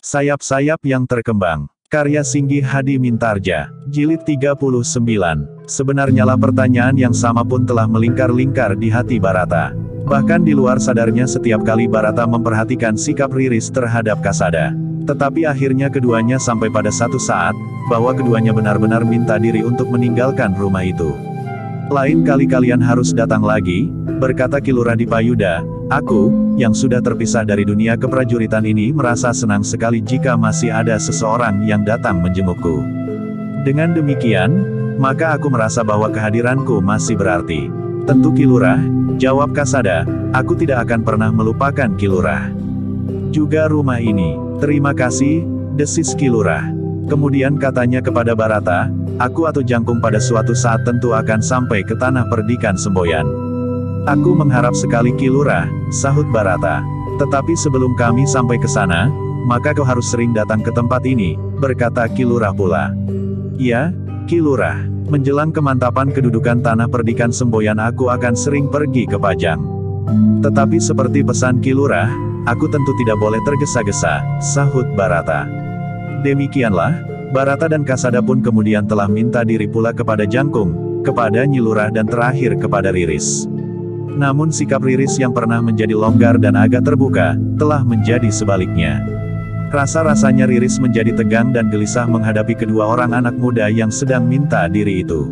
Sayap-sayap yang terkembang. Karya Singgi Hadi Mintarja. Jilid 39. Sebenarnya lah pertanyaan yang sama pun telah melingkar-lingkar di hati Barata. Bahkan di luar sadarnya setiap kali Barata memperhatikan sikap Riris terhadap Kasada. Tetapi akhirnya keduanya sampai pada satu saat, bahwa keduanya benar-benar minta diri untuk meninggalkan rumah itu. Lain kali kalian harus datang lagi, berkata Ki Lurah Dipayuda. Aku, yang sudah terpisah dari dunia keprajuritan ini merasa senang sekali jika masih ada seseorang yang datang menjengukku. Dengan demikian, maka aku merasa bahwa kehadiranku masih berarti. Tentu Ki Lurah, jawab Kasada, aku tidak akan pernah melupakan Ki Lurah. Juga rumah ini. Terima kasih, desis Ki Lurah. Kemudian katanya kepada Barata, aku atau Jangkung pada suatu saat tentu akan sampai ke tanah perdikan Semboyan. Aku mengharap sekali Ki Lurah, sahut Barata. Tetapi sebelum kami sampai ke sana, maka kau harus sering datang ke tempat ini, berkata Ki Lurah pula. Ya, Ki Lurah, menjelang kemantapan kedudukan tanah perdikan Semboyan aku akan sering pergi ke Pajang. Tetapi seperti pesan Ki Lurah, aku tentu tidak boleh tergesa-gesa, sahut Barata. Demikianlah, Barata dan Kasada pun kemudian telah minta diri pula kepada Jangkung, kepada Nyi Lurah dan terakhir kepada Riris. Namun sikap Riris yang pernah menjadi longgar dan agak terbuka, telah menjadi sebaliknya. Rasa-rasanya Riris menjadi tegang dan gelisah menghadapi kedua orang anak muda yang sedang minta diri itu.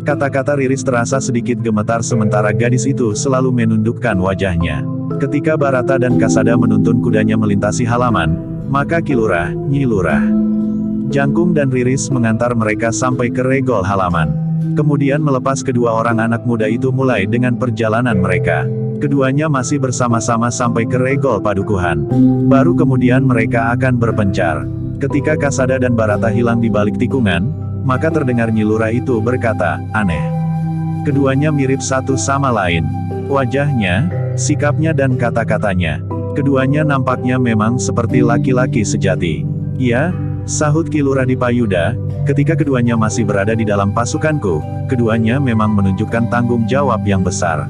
Kata-kata Riris terasa sedikit gemetar sementara gadis itu selalu menundukkan wajahnya. Ketika Barata dan Kasada menuntun kudanya melintasi halaman, maka Ki Lurah, Nyi Lurah, Jangkung dan Riris mengantar mereka sampai ke regol halaman. Kemudian melepas kedua orang anak muda itu mulai dengan perjalanan mereka. Keduanya masih bersama-sama sampai ke regol padukuhan. Baru kemudian mereka akan berpencar. Ketika Kasada dan Barata hilang di balik tikungan, maka terdengar Nyi Lurah itu berkata, aneh. Keduanya mirip satu sama lain. Wajahnya, sikapnya dan kata-katanya. Keduanya nampaknya memang seperti laki-laki sejati. Ya, sahut Ki Lurah Dipayuda, ketika keduanya masih berada di dalam pasukanku, keduanya memang menunjukkan tanggung jawab yang besar.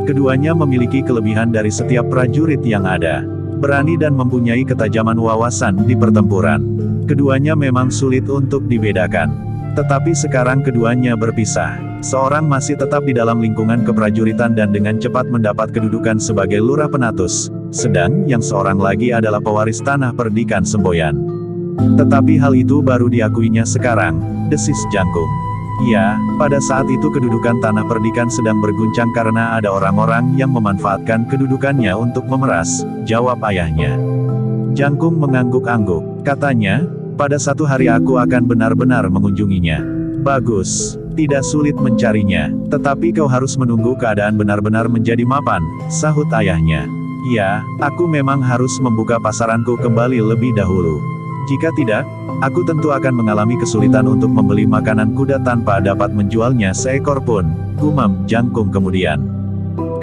Keduanya memiliki kelebihan dari setiap prajurit yang ada. Berani dan mempunyai ketajaman wawasan di pertempuran. Keduanya memang sulit untuk dibedakan. Tetapi sekarang keduanya berpisah. Seorang masih tetap di dalam lingkungan keprajuritan dan dengan cepat mendapat kedudukan sebagai Lurah Penatus, sedang yang seorang lagi adalah pewaris tanah perdikan Semboyan. Tetapi hal itu baru diakuinya sekarang, desis Jangkung. Ya, pada saat itu kedudukan tanah perdikan sedang berguncang karena ada orang-orang yang memanfaatkan kedudukannya untuk memeras, jawab ayahnya. Jangkung mengangguk-angguk, katanya, pada satu hari aku akan benar-benar mengunjunginya. Bagus, tidak sulit mencarinya, tetapi kau harus menunggu keadaan benar-benar menjadi mapan, sahut ayahnya. Ya, aku memang harus membuka pasaranku kembali lebih dahulu. Jika tidak, aku tentu akan mengalami kesulitan untuk membeli makanan kuda tanpa dapat menjualnya seekor pun, gumam Jangkung kemudian.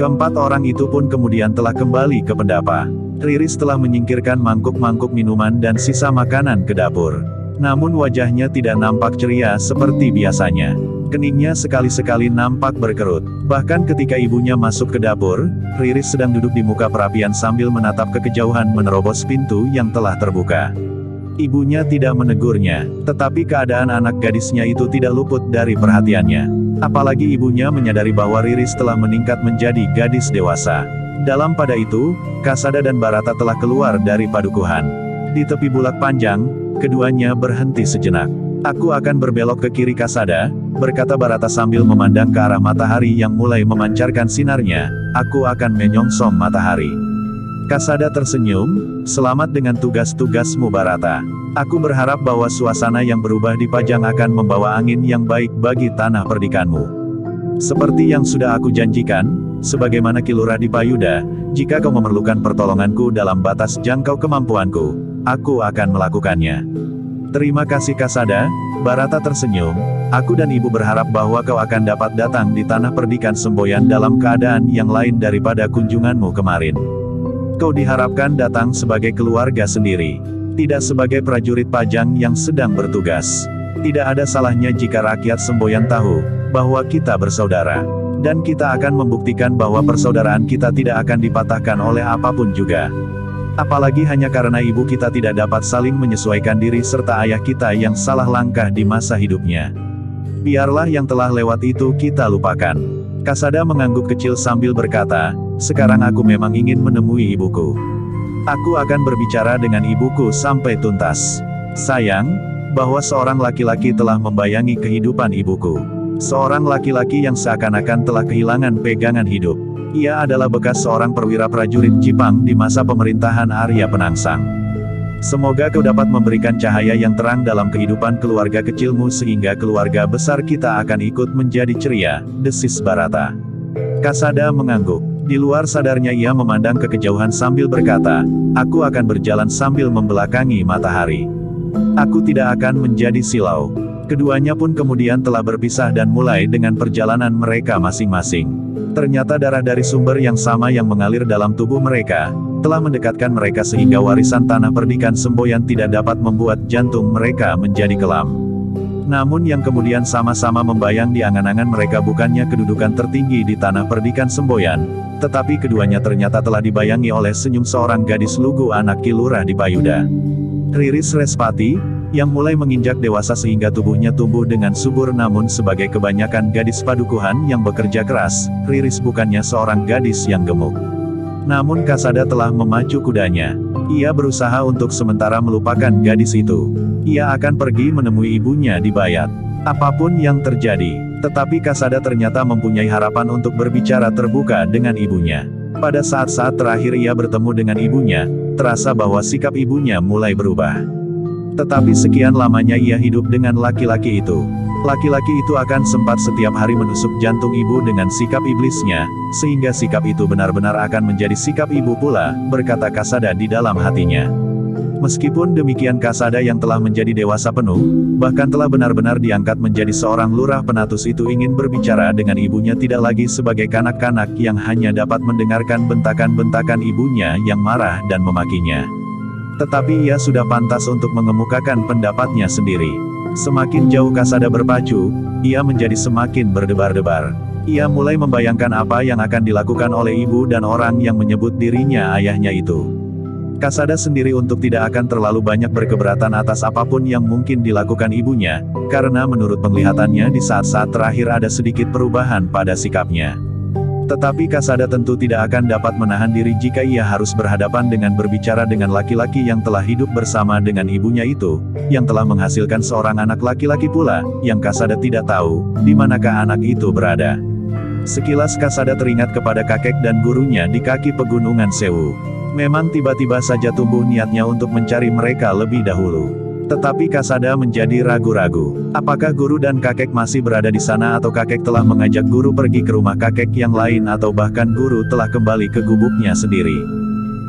Keempat orang itu pun kemudian telah kembali ke pendapa. Riris telah menyingkirkan mangkuk-mangkuk minuman dan sisa makanan ke dapur. Namun wajahnya tidak nampak ceria seperti biasanya. Keningnya sekali-sekali nampak berkerut. Bahkan ketika ibunya masuk ke dapur, Riris sedang duduk di muka perapian sambil menatap ke kejauhan menerobos pintu yang telah terbuka. Ibunya tidak menegurnya, tetapi keadaan anak gadisnya itu tidak luput dari perhatiannya. Apalagi ibunya menyadari bahwa Riris telah meningkat menjadi gadis dewasa. Dalam pada itu, Kasada dan Barata telah keluar dari padukuhan. Di tepi bulak panjang, keduanya berhenti sejenak. Aku akan berbelok ke kiri Kasada, berkata Barata sambil memandang ke arah matahari yang mulai memancarkan sinarnya. Aku akan menyongsong matahari. Kasada tersenyum, selamat dengan tugas-tugasmu Barata. Aku berharap bahwa suasana yang berubah di Pajang akan membawa angin yang baik bagi tanah perdikanmu. Seperti yang sudah aku janjikan, sebagaimana Ki Lurah Dipayuda, jika kau memerlukan pertolonganku dalam batas jangkau kemampuanku, aku akan melakukannya. Terima kasih Kasada, Barata tersenyum, aku dan ibu berharap bahwa kau akan dapat datang di tanah perdikan Semboyan dalam keadaan yang lain daripada kunjunganmu kemarin. Kau diharapkan datang sebagai keluarga sendiri, tidak sebagai prajurit Pajang yang sedang bertugas. Tidak ada salahnya jika rakyat Semboyan tahu bahwa kita bersaudara. Dan kita akan membuktikan bahwa persaudaraan kita tidak akan dipatahkan oleh apapun juga. Apalagi hanya karena ibu kita tidak dapat saling menyesuaikan diri serta ayah kita yang salah langkah di masa hidupnya. Biarlah yang telah lewat itu kita lupakan. Kasada mengangguk kecil sambil berkata, sekarang aku memang ingin menemui ibuku. Aku akan berbicara dengan ibuku sampai tuntas. Sayang, bahwa seorang laki-laki telah membayangi kehidupan ibuku. Seorang laki-laki yang seakan-akan telah kehilangan pegangan hidup. Ia adalah bekas seorang perwira prajurit Jepang di masa pemerintahan Arya Penangsang. Semoga kau dapat memberikan cahaya yang terang dalam kehidupan keluarga kecilmu sehingga keluarga besar kita akan ikut menjadi ceria, desis Barata. Kasada mengangguk. Di luar sadarnya ia memandang ke kejauhan sambil berkata, aku akan berjalan sambil membelakangi matahari. Aku tidak akan menjadi silau. Keduanya pun kemudian telah berpisah dan mulai dengan perjalanan mereka masing-masing. Ternyata darah dari sumber yang sama yang mengalir dalam tubuh mereka, telah mendekatkan mereka sehingga warisan tanah perdikan semboyan tidak dapat membuat jantung mereka menjadi kelam. Namun yang kemudian sama-sama membayang di angan-angan mereka bukannya kedudukan tertinggi di tanah perdikan semboyan, tetapi keduanya ternyata telah dibayangi oleh senyum seorang gadis lugu anak Ki Lurah di Payuda. Riris Respati, yang mulai menginjak dewasa sehingga tubuhnya tumbuh dengan subur namun sebagai kebanyakan gadis padukuhan yang bekerja keras, Riris bukannya seorang gadis yang gemuk. Namun Kasada telah memacu kudanya. Ia berusaha untuk sementara melupakan gadis itu. Ia akan pergi menemui ibunya di Bayat. Apapun yang terjadi, tetapi Kasada ternyata mempunyai harapan untuk berbicara terbuka dengan ibunya. Pada saat-saat terakhir ia bertemu dengan ibunya, terasa bahwa sikap ibunya mulai berubah. Tetapi sekian lamanya ia hidup dengan laki-laki itu. Laki-laki itu akan sempat setiap hari menusuk jantung ibu dengan sikap iblisnya, sehingga sikap itu benar-benar akan menjadi sikap ibu pula, berkata Kasada di dalam hatinya. Meskipun demikian Kasada yang telah menjadi dewasa penuh, bahkan telah benar-benar diangkat menjadi seorang lurah penatus itu ingin berbicara dengan ibunya tidak lagi sebagai kanak-kanak yang hanya dapat mendengarkan bentakan-bentakan ibunya yang marah dan memakinya. Tetapi ia sudah pantas untuk mengemukakan pendapatnya sendiri. Semakin jauh Kasada berpacu, ia menjadi semakin berdebar-debar. Ia mulai membayangkan apa yang akan dilakukan oleh ibu dan orang yang menyebut dirinya ayahnya itu. Kasada sendiri untuk tidak akan terlalu banyak berkeberatan atas apapun yang mungkin dilakukan ibunya, karena menurut penglihatannya di saat-saat terakhir ada sedikit perubahan pada sikapnya. Tetapi Kasada tentu tidak akan dapat menahan diri jika ia harus berhadapan dengan berbicara dengan laki-laki yang telah hidup bersama dengan ibunya itu, yang telah menghasilkan seorang anak laki-laki pula, yang Kasada tidak tahu, di manakah anak itu berada. Sekilas Kasada teringat kepada kakek dan gurunya di kaki pegunungan Sewu. Memang tiba-tiba saja tumbuh niatnya untuk mencari mereka lebih dahulu. Tetapi Kasada menjadi ragu-ragu. Apakah guru dan kakek masih berada di sana atau kakek telah mengajak guru pergi ke rumah kakek yang lain atau bahkan guru telah kembali ke gubuknya sendiri?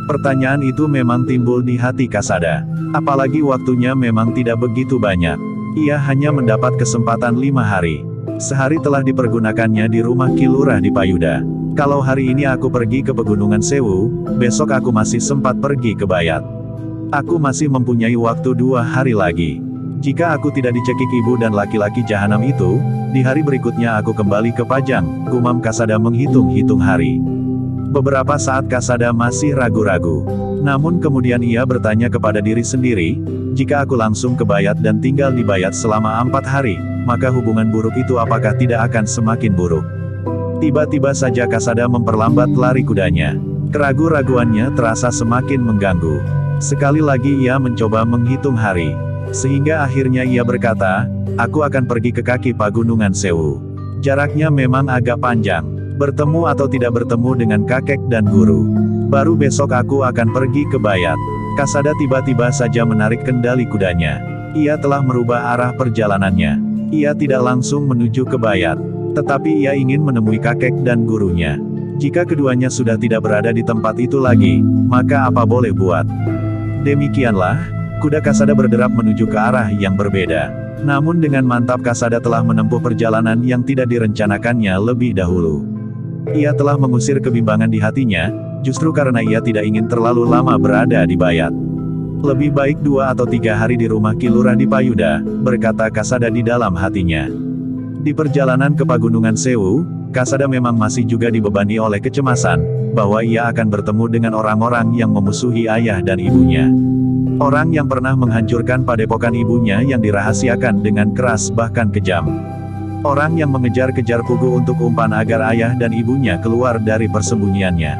Pertanyaan itu memang timbul di hati Kasada. Apalagi waktunya memang tidak begitu banyak. Ia hanya mendapat kesempatan 5 hari. Sehari telah dipergunakannya di rumah Ki Lurah di Payuda. Kalau hari ini aku pergi ke Pegunungan Sewu, besok aku masih sempat pergi ke Bayat. Aku masih mempunyai waktu 2 hari lagi. Jika aku tidak dicekik ibu dan laki-laki jahanam itu, di hari berikutnya aku kembali ke Pajang, gumam Kasada menghitung-hitung hari. Beberapa saat Kasada masih ragu-ragu. Namun kemudian ia bertanya kepada diri sendiri, jika aku langsung ke Bayat dan tinggal di Bayat selama 4 hari, maka hubungan buruk itu apakah tidak akan semakin buruk? Tiba-tiba saja Kasada memperlambat lari kudanya. Keragu-raguannya terasa semakin mengganggu. Sekali lagi ia mencoba menghitung hari. Sehingga akhirnya ia berkata, aku akan pergi ke kaki Pagunungan Sewu. Jaraknya memang agak panjang. Bertemu atau tidak bertemu dengan kakek dan guru. Baru besok aku akan pergi ke Bayat. Kasada tiba-tiba saja menarik kendali kudanya. Ia telah merubah arah perjalanannya. Ia tidak langsung menuju ke Bayat. Tetapi ia ingin menemui kakek dan gurunya. Jika keduanya sudah tidak berada di tempat itu lagi, maka apa boleh buat? Demikianlah, kuda Kasada berderap menuju ke arah yang berbeda. Namun dengan mantap Kasada telah menempuh perjalanan yang tidak direncanakannya lebih dahulu. Ia telah mengusir kebimbangan di hatinya, justru karena ia tidak ingin terlalu lama berada di Bayat. Lebih baik 2 atau 3 hari di rumah Ki Lurah di Payuda, berkata Kasada di dalam hatinya. Di perjalanan ke Pagunungan Sewu, Kasada memang masih juga dibebani oleh kecemasan, bahwa ia akan bertemu dengan orang-orang yang memusuhi ayah dan ibunya. Orang yang pernah menghancurkan padepokan ibunya yang dirahasiakan dengan keras bahkan kejam. Orang yang mengejar-kejar Pugu untuk umpan agar ayah dan ibunya keluar dari persembunyiannya.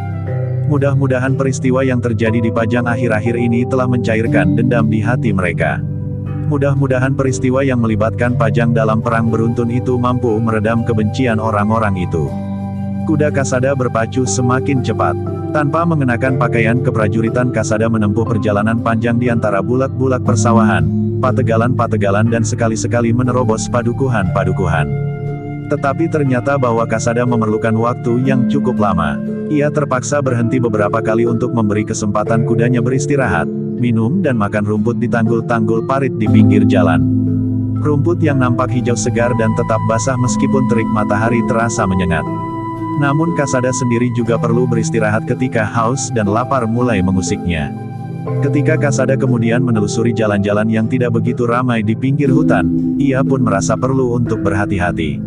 Mudah-mudahan peristiwa yang terjadi di Pajang akhir-akhir ini telah mencairkan dendam di hati mereka. Mudah-mudahan peristiwa yang melibatkan Pajang dalam perang beruntun itu mampu meredam kebencian orang-orang itu. Kuda Kasada berpacu semakin cepat. Tanpa mengenakan pakaian keprajuritan, Kasada menempuh perjalanan panjang di antara bulak-bulak persawahan, pategalan-pategalan dan sekali-sekali menerobos padukuhan-padukuhan. Tetapi ternyata bahwa Kasada memerlukan waktu yang cukup lama. Ia terpaksa berhenti beberapa kali untuk memberi kesempatan kudanya beristirahat, minum dan makan rumput di tanggul-tanggul parit di pinggir jalan. Rumput yang nampak hijau segar dan tetap basah meskipun terik matahari terasa menyengat. Namun Kasada sendiri juga perlu beristirahat ketika haus dan lapar mulai mengusiknya. Ketika Kasada kemudian menelusuri jalan-jalan yang tidak begitu ramai di pinggir hutan, ia pun merasa perlu untuk berhati-hati.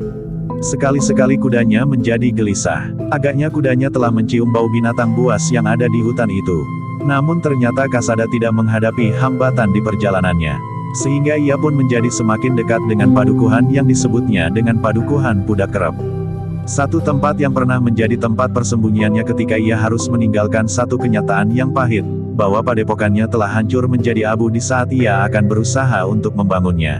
Sekali-sekali kudanya menjadi gelisah. Agaknya kudanya telah mencium bau binatang buas yang ada di hutan itu. Namun ternyata Kasada tidak menghadapi hambatan di perjalanannya. Sehingga ia pun menjadi semakin dekat dengan padukuhan yang disebutnya dengan Padukuhan Pudak Kerep. Satu tempat yang pernah menjadi tempat persembunyiannya ketika ia harus meninggalkan satu kenyataan yang pahit, bahwa padepokannya telah hancur menjadi abu di saat ia akan berusaha untuk membangunnya.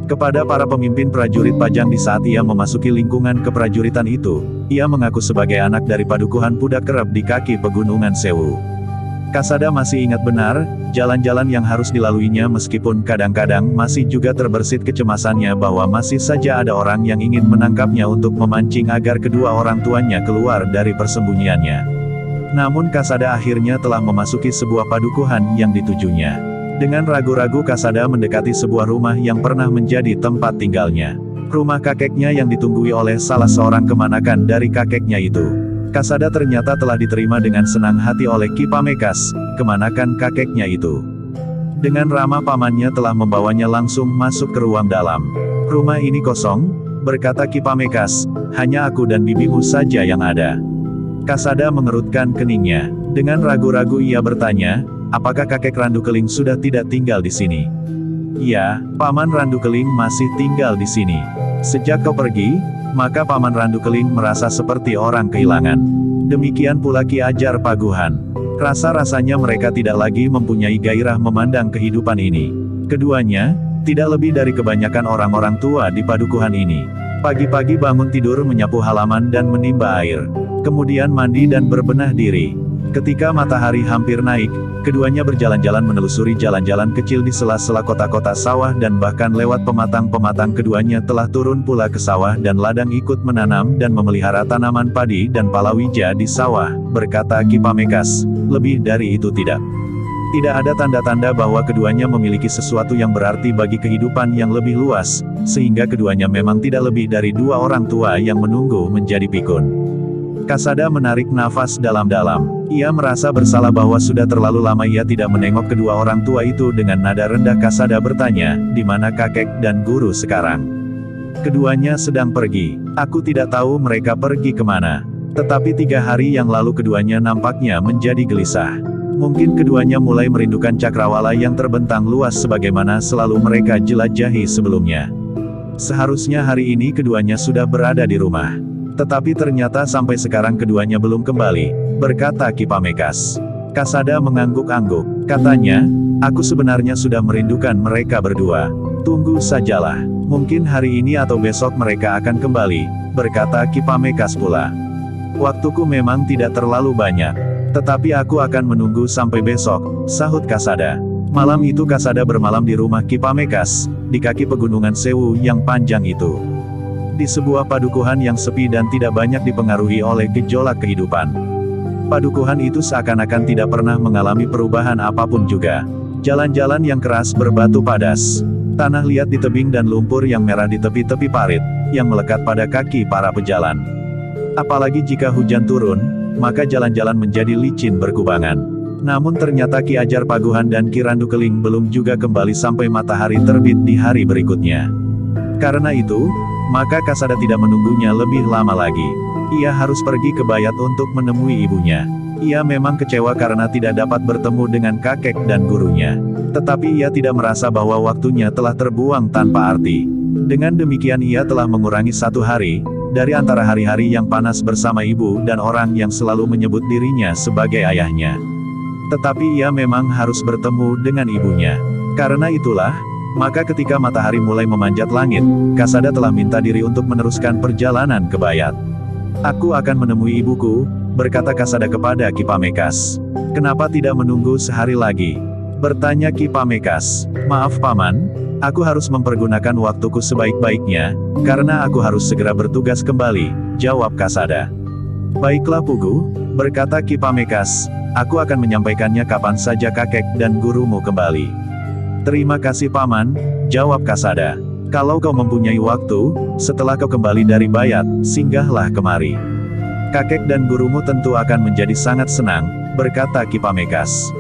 Kepada para pemimpin prajurit Pajang di saat ia memasuki lingkungan keprajuritan itu, ia mengaku sebagai anak dari Padukuhan Pudak Kerep di kaki Pegunungan Sewu. Kasada masih ingat benar, jalan-jalan yang harus dilaluinya meskipun kadang-kadang masih juga terbersit kecemasannya bahwa masih saja ada orang yang ingin menangkapnya untuk memancing agar kedua orang tuanya keluar dari persembunyiannya. Namun Kasada akhirnya telah memasuki sebuah padukuhan yang ditujunya. Dengan ragu-ragu Kasada mendekati sebuah rumah yang pernah menjadi tempat tinggalnya. Rumah kakeknya yang ditunggui oleh salah seorang kemanakan dari kakeknya itu. Kasada ternyata telah diterima dengan senang hati oleh Ki Pamekas, kemanakan kakeknya itu. Dengan ramah pamannya telah membawanya langsung masuk ke ruang dalam. "Rumah ini kosong," berkata Ki Pamekas, "hanya aku dan bibimu saja yang ada." Kasada mengerutkan keningnya. Dengan ragu-ragu ia bertanya, "Apakah kakek Randu Keling sudah tidak tinggal di sini?" "Iya, Paman Randu Keling masih tinggal di sini. Sejak kau pergi, maka Paman Randu Keling merasa seperti orang kehilangan. Demikian pula Ki Ajar Paguhan. Rasa-rasanya mereka tidak lagi mempunyai gairah memandang kehidupan ini. Keduanya, tidak lebih dari kebanyakan orang-orang tua di padukuhan ini. Pagi-pagi bangun tidur menyapu halaman dan menimba air. Kemudian mandi dan berbenah diri. Ketika matahari hampir naik, keduanya berjalan-jalan menelusuri jalan-jalan kecil di sela-sela kota-kota sawah dan bahkan lewat pematang-pematang keduanya telah turun pula ke sawah dan ladang ikut menanam dan memelihara tanaman padi dan palawija di sawah, berkata Ki Pamekas. Lebih dari itu tidak. Tidak ada tanda-tanda bahwa keduanya memiliki sesuatu yang berarti bagi kehidupan yang lebih luas, sehingga keduanya memang tidak lebih dari dua orang tua yang menunggu menjadi pikun. Kasada menarik nafas dalam-dalam. Ia merasa bersalah bahwa sudah terlalu lama ia tidak menengok kedua orang tua itu. Dengan nada rendah Kasada bertanya, "Di mana kakek dan guru sekarang?" "Keduanya sedang pergi. Aku tidak tahu mereka pergi kemana. Tetapi 3 hari yang lalu keduanya nampaknya menjadi gelisah. Mungkin keduanya mulai merindukan cakrawala yang terbentang luas sebagaimana selalu mereka jelajahi sebelumnya. Seharusnya hari ini keduanya sudah berada di rumah. Tetapi ternyata sampai sekarang keduanya belum kembali," berkata Ki Pamekas. Kasada mengangguk-angguk. Katanya, "Aku sebenarnya sudah merindukan mereka berdua. Tunggu sajalah. Mungkin hari ini atau besok mereka akan kembali," berkata Ki Pamekas pula. "Waktuku memang tidak terlalu banyak. Tetapi aku akan menunggu sampai besok," sahut Kasada. Malam itu Kasada bermalam di rumah Ki Pamekas, di kaki Pegunungan Sewu yang panjang itu. Di sebuah padukuhan yang sepi dan tidak banyak dipengaruhi oleh gejolak kehidupan. Padukuhan itu seakan-akan tidak pernah mengalami perubahan apapun juga. Jalan-jalan yang keras berbatu padas. Tanah liat di tebing dan lumpur yang merah di tepi-tepi parit, yang melekat pada kaki para pejalan. Apalagi jika hujan turun, maka jalan-jalan menjadi licin berkubangan. Namun ternyata Ki Ajar Paguhan dan Ki Randu Keling belum juga kembali sampai matahari terbit di hari berikutnya. Karena itu, Maka Kasada tidak menunggunya lebih lama lagi. Ia harus pergi ke Bayat untuk menemui ibunya. Ia memang kecewa karena tidak dapat bertemu dengan kakek dan gurunya. Tetapi ia tidak merasa bahwa waktunya telah terbuang tanpa arti. Dengan demikian ia telah mengurangi 1 hari, dari antara hari-hari yang panas bersama ibu dan orang yang selalu menyebut dirinya sebagai ayahnya. Tetapi ia memang harus bertemu dengan ibunya. Karena itulah, maka ketika matahari mulai memanjat langit, Kasada telah minta diri untuk meneruskan perjalanan ke Bayat. "Aku akan menemui ibuku," berkata Kasada kepada Ki Pamekas. "Kenapa tidak menunggu sehari lagi?" bertanya Ki Pamekas. "Maaf Paman, aku harus mempergunakan waktuku sebaik-baiknya, karena aku harus segera bertugas kembali," jawab Kasada. "Baiklah Pugu," berkata Ki Pamekas, "aku akan menyampaikannya kapan saja kakek dan gurumu kembali." "Terima kasih Paman," jawab Kasada. "Kalau kau mempunyai waktu, setelah kau kembali dari Bayat, singgahlah kemari. Kakek dan gurumu tentu akan menjadi sangat senang," berkata Ki Pamekas.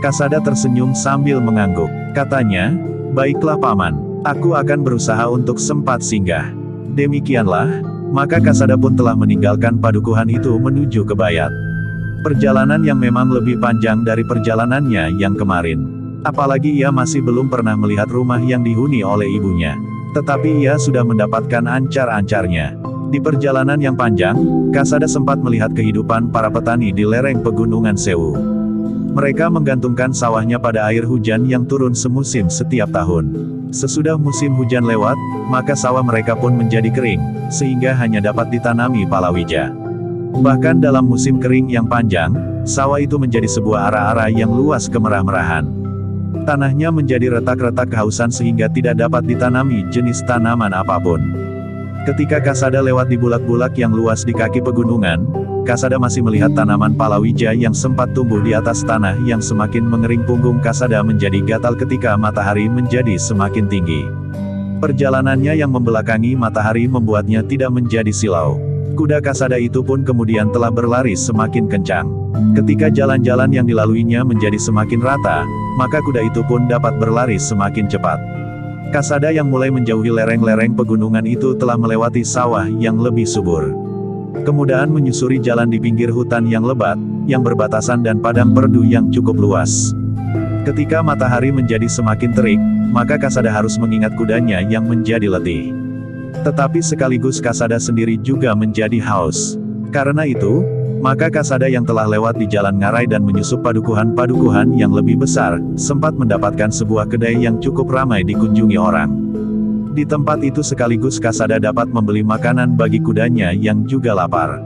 Kasada tersenyum sambil mengangguk. Katanya, "Baiklah Paman, aku akan berusaha untuk sempat singgah." Demikianlah, maka Kasada pun telah meninggalkan padukuhan itu menuju ke Bayat. Perjalanan yang memang lebih panjang dari perjalanannya yang kemarin. Apalagi ia masih belum pernah melihat rumah yang dihuni oleh ibunya. Tetapi ia sudah mendapatkan ancar-ancarnya. Di perjalanan yang panjang, Kasada sempat melihat kehidupan para petani di lereng pegunungan Sewu. Mereka menggantungkan sawahnya pada air hujan yang turun semusim setiap tahun. Sesudah musim hujan lewat, maka sawah mereka pun menjadi kering, sehingga hanya dapat ditanami palawija. Bahkan dalam musim kering yang panjang, sawah itu menjadi sebuah ara-ara yang luas kemerah-merahan. Tanahnya menjadi retak-retak kehausan sehingga tidak dapat ditanami jenis tanaman apapun. Ketika Kasada lewat di bulak-bulak yang luas di kaki pegunungan, Kasada masih melihat tanaman palawija yang sempat tumbuh di atas tanah yang semakin mengering. Punggung Kasada menjadi gatal ketika matahari menjadi semakin tinggi. Perjalanannya yang membelakangi matahari membuatnya tidak menjadi silau. Kuda Kasada itu pun kemudian telah berlari semakin kencang. Ketika jalan-jalan yang dilaluinya menjadi semakin rata, maka kuda itu pun dapat berlari semakin cepat. Kasada yang mulai menjauhi lereng-lereng pegunungan itu telah melewati sawah yang lebih subur. Kemudahan menyusuri jalan di pinggir hutan yang lebat, yang berbatasan dan padang perdu yang cukup luas. Ketika matahari menjadi semakin terik, maka Kasada harus mengingat kudanya yang menjadi letih. Tetapi sekaligus Kasada sendiri juga menjadi haus. Karena itu, maka Kasada yang telah lewat di jalan ngarai dan menyusup padukuhan-padukuhan yang lebih besar, sempat mendapatkan sebuah kedai yang cukup ramai dikunjungi orang. Di tempat itu sekaligus Kasada dapat membeli makanan bagi kudanya yang juga lapar.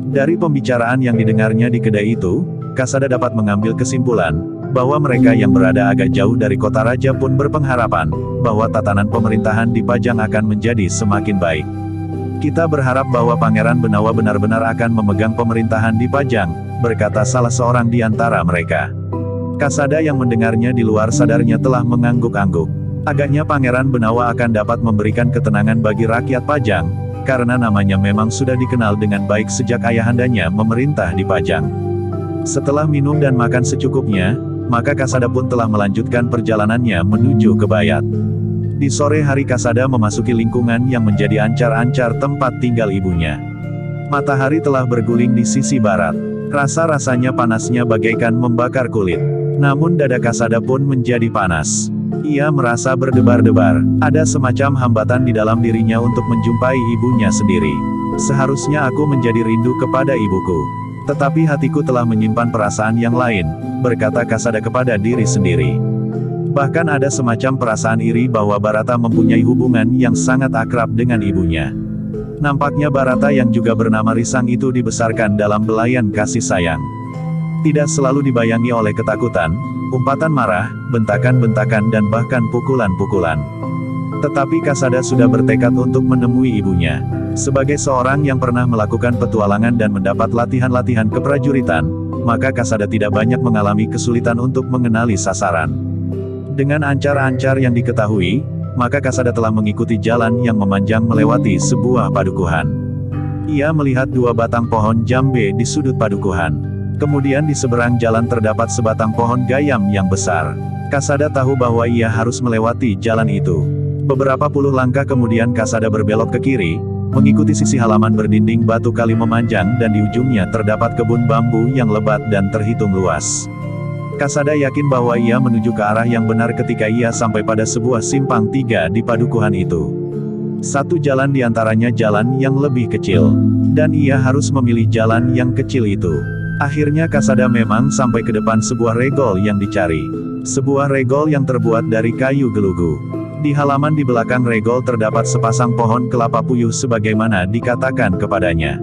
Dari pembicaraan yang didengarnya di kedai itu, Kasada dapat mengambil kesimpulan, bahwa mereka yang berada agak jauh dari kota raja pun berpengharapan, bahwa tatanan pemerintahan di Pajang akan menjadi semakin baik. "Kita berharap bahwa Pangeran Benawa benar-benar akan memegang pemerintahan di Pajang," berkata salah seorang di antara mereka. Kasada yang mendengarnya di luar sadarnya telah mengangguk-angguk. Agaknya Pangeran Benawa akan dapat memberikan ketenangan bagi rakyat Pajang, karena namanya memang sudah dikenal dengan baik sejak ayahandanya memerintah di Pajang. Setelah minum dan makan secukupnya, maka Kasada pun telah melanjutkan perjalanannya menuju ke Bayat. Di sore hari Kasada memasuki lingkungan yang menjadi ancar-ancar tempat tinggal ibunya. Matahari telah berguling di sisi barat. Rasa-rasanya panasnya bagaikan membakar kulit. Namun dada Kasada pun menjadi panas. Ia merasa berdebar-debar. Ada semacam hambatan di dalam dirinya untuk menjumpai ibunya sendiri. "Seharusnya aku menjadi rindu kepada ibuku. Tetapi hatiku telah menyimpan perasaan yang lain," berkata Kasada kepada diri sendiri. Bahkan ada semacam perasaan iri bahwa Barata mempunyai hubungan yang sangat akrab dengan ibunya. Nampaknya Barata yang juga bernama Risang itu dibesarkan dalam belayan kasih sayang. Tidak selalu dibayangi oleh ketakutan, umpatan marah, bentakan-bentakan dan bahkan pukulan-pukulan. Tetapi Kasada sudah bertekad untuk menemui ibunya. Sebagai seorang yang pernah melakukan petualangan dan mendapat latihan-latihan keprajuritan, maka Kasada tidak banyak mengalami kesulitan untuk mengenali sasaran. Dengan ancar-ancar yang diketahui, maka Kasada telah mengikuti jalan yang memanjang melewati sebuah padukuhan. Ia melihat 2 batang pohon jambe di sudut padukuhan. Kemudian di seberang jalan terdapat sebatang pohon gayam yang besar. Kasada tahu bahwa ia harus melewati jalan itu. Beberapa puluh langkah kemudian Kasada berbelok ke kiri, mengikuti sisi halaman berdinding batu kali memanjang dan di ujungnya terdapat kebun bambu yang lebat dan terhitung luas. Kasada yakin bahwa ia menuju ke arah yang benar ketika ia sampai pada sebuah simpang tiga di padukuhan itu. Satu jalan di antaranya jalan yang lebih kecil, dan ia harus memilih jalan yang kecil itu. Akhirnya Kasada memang sampai ke depan sebuah regol yang dicari. Sebuah regol yang terbuat dari kayu gelugu. Di halaman di belakang regol terdapat sepasang pohon kelapa puyuh sebagaimana dikatakan kepadanya.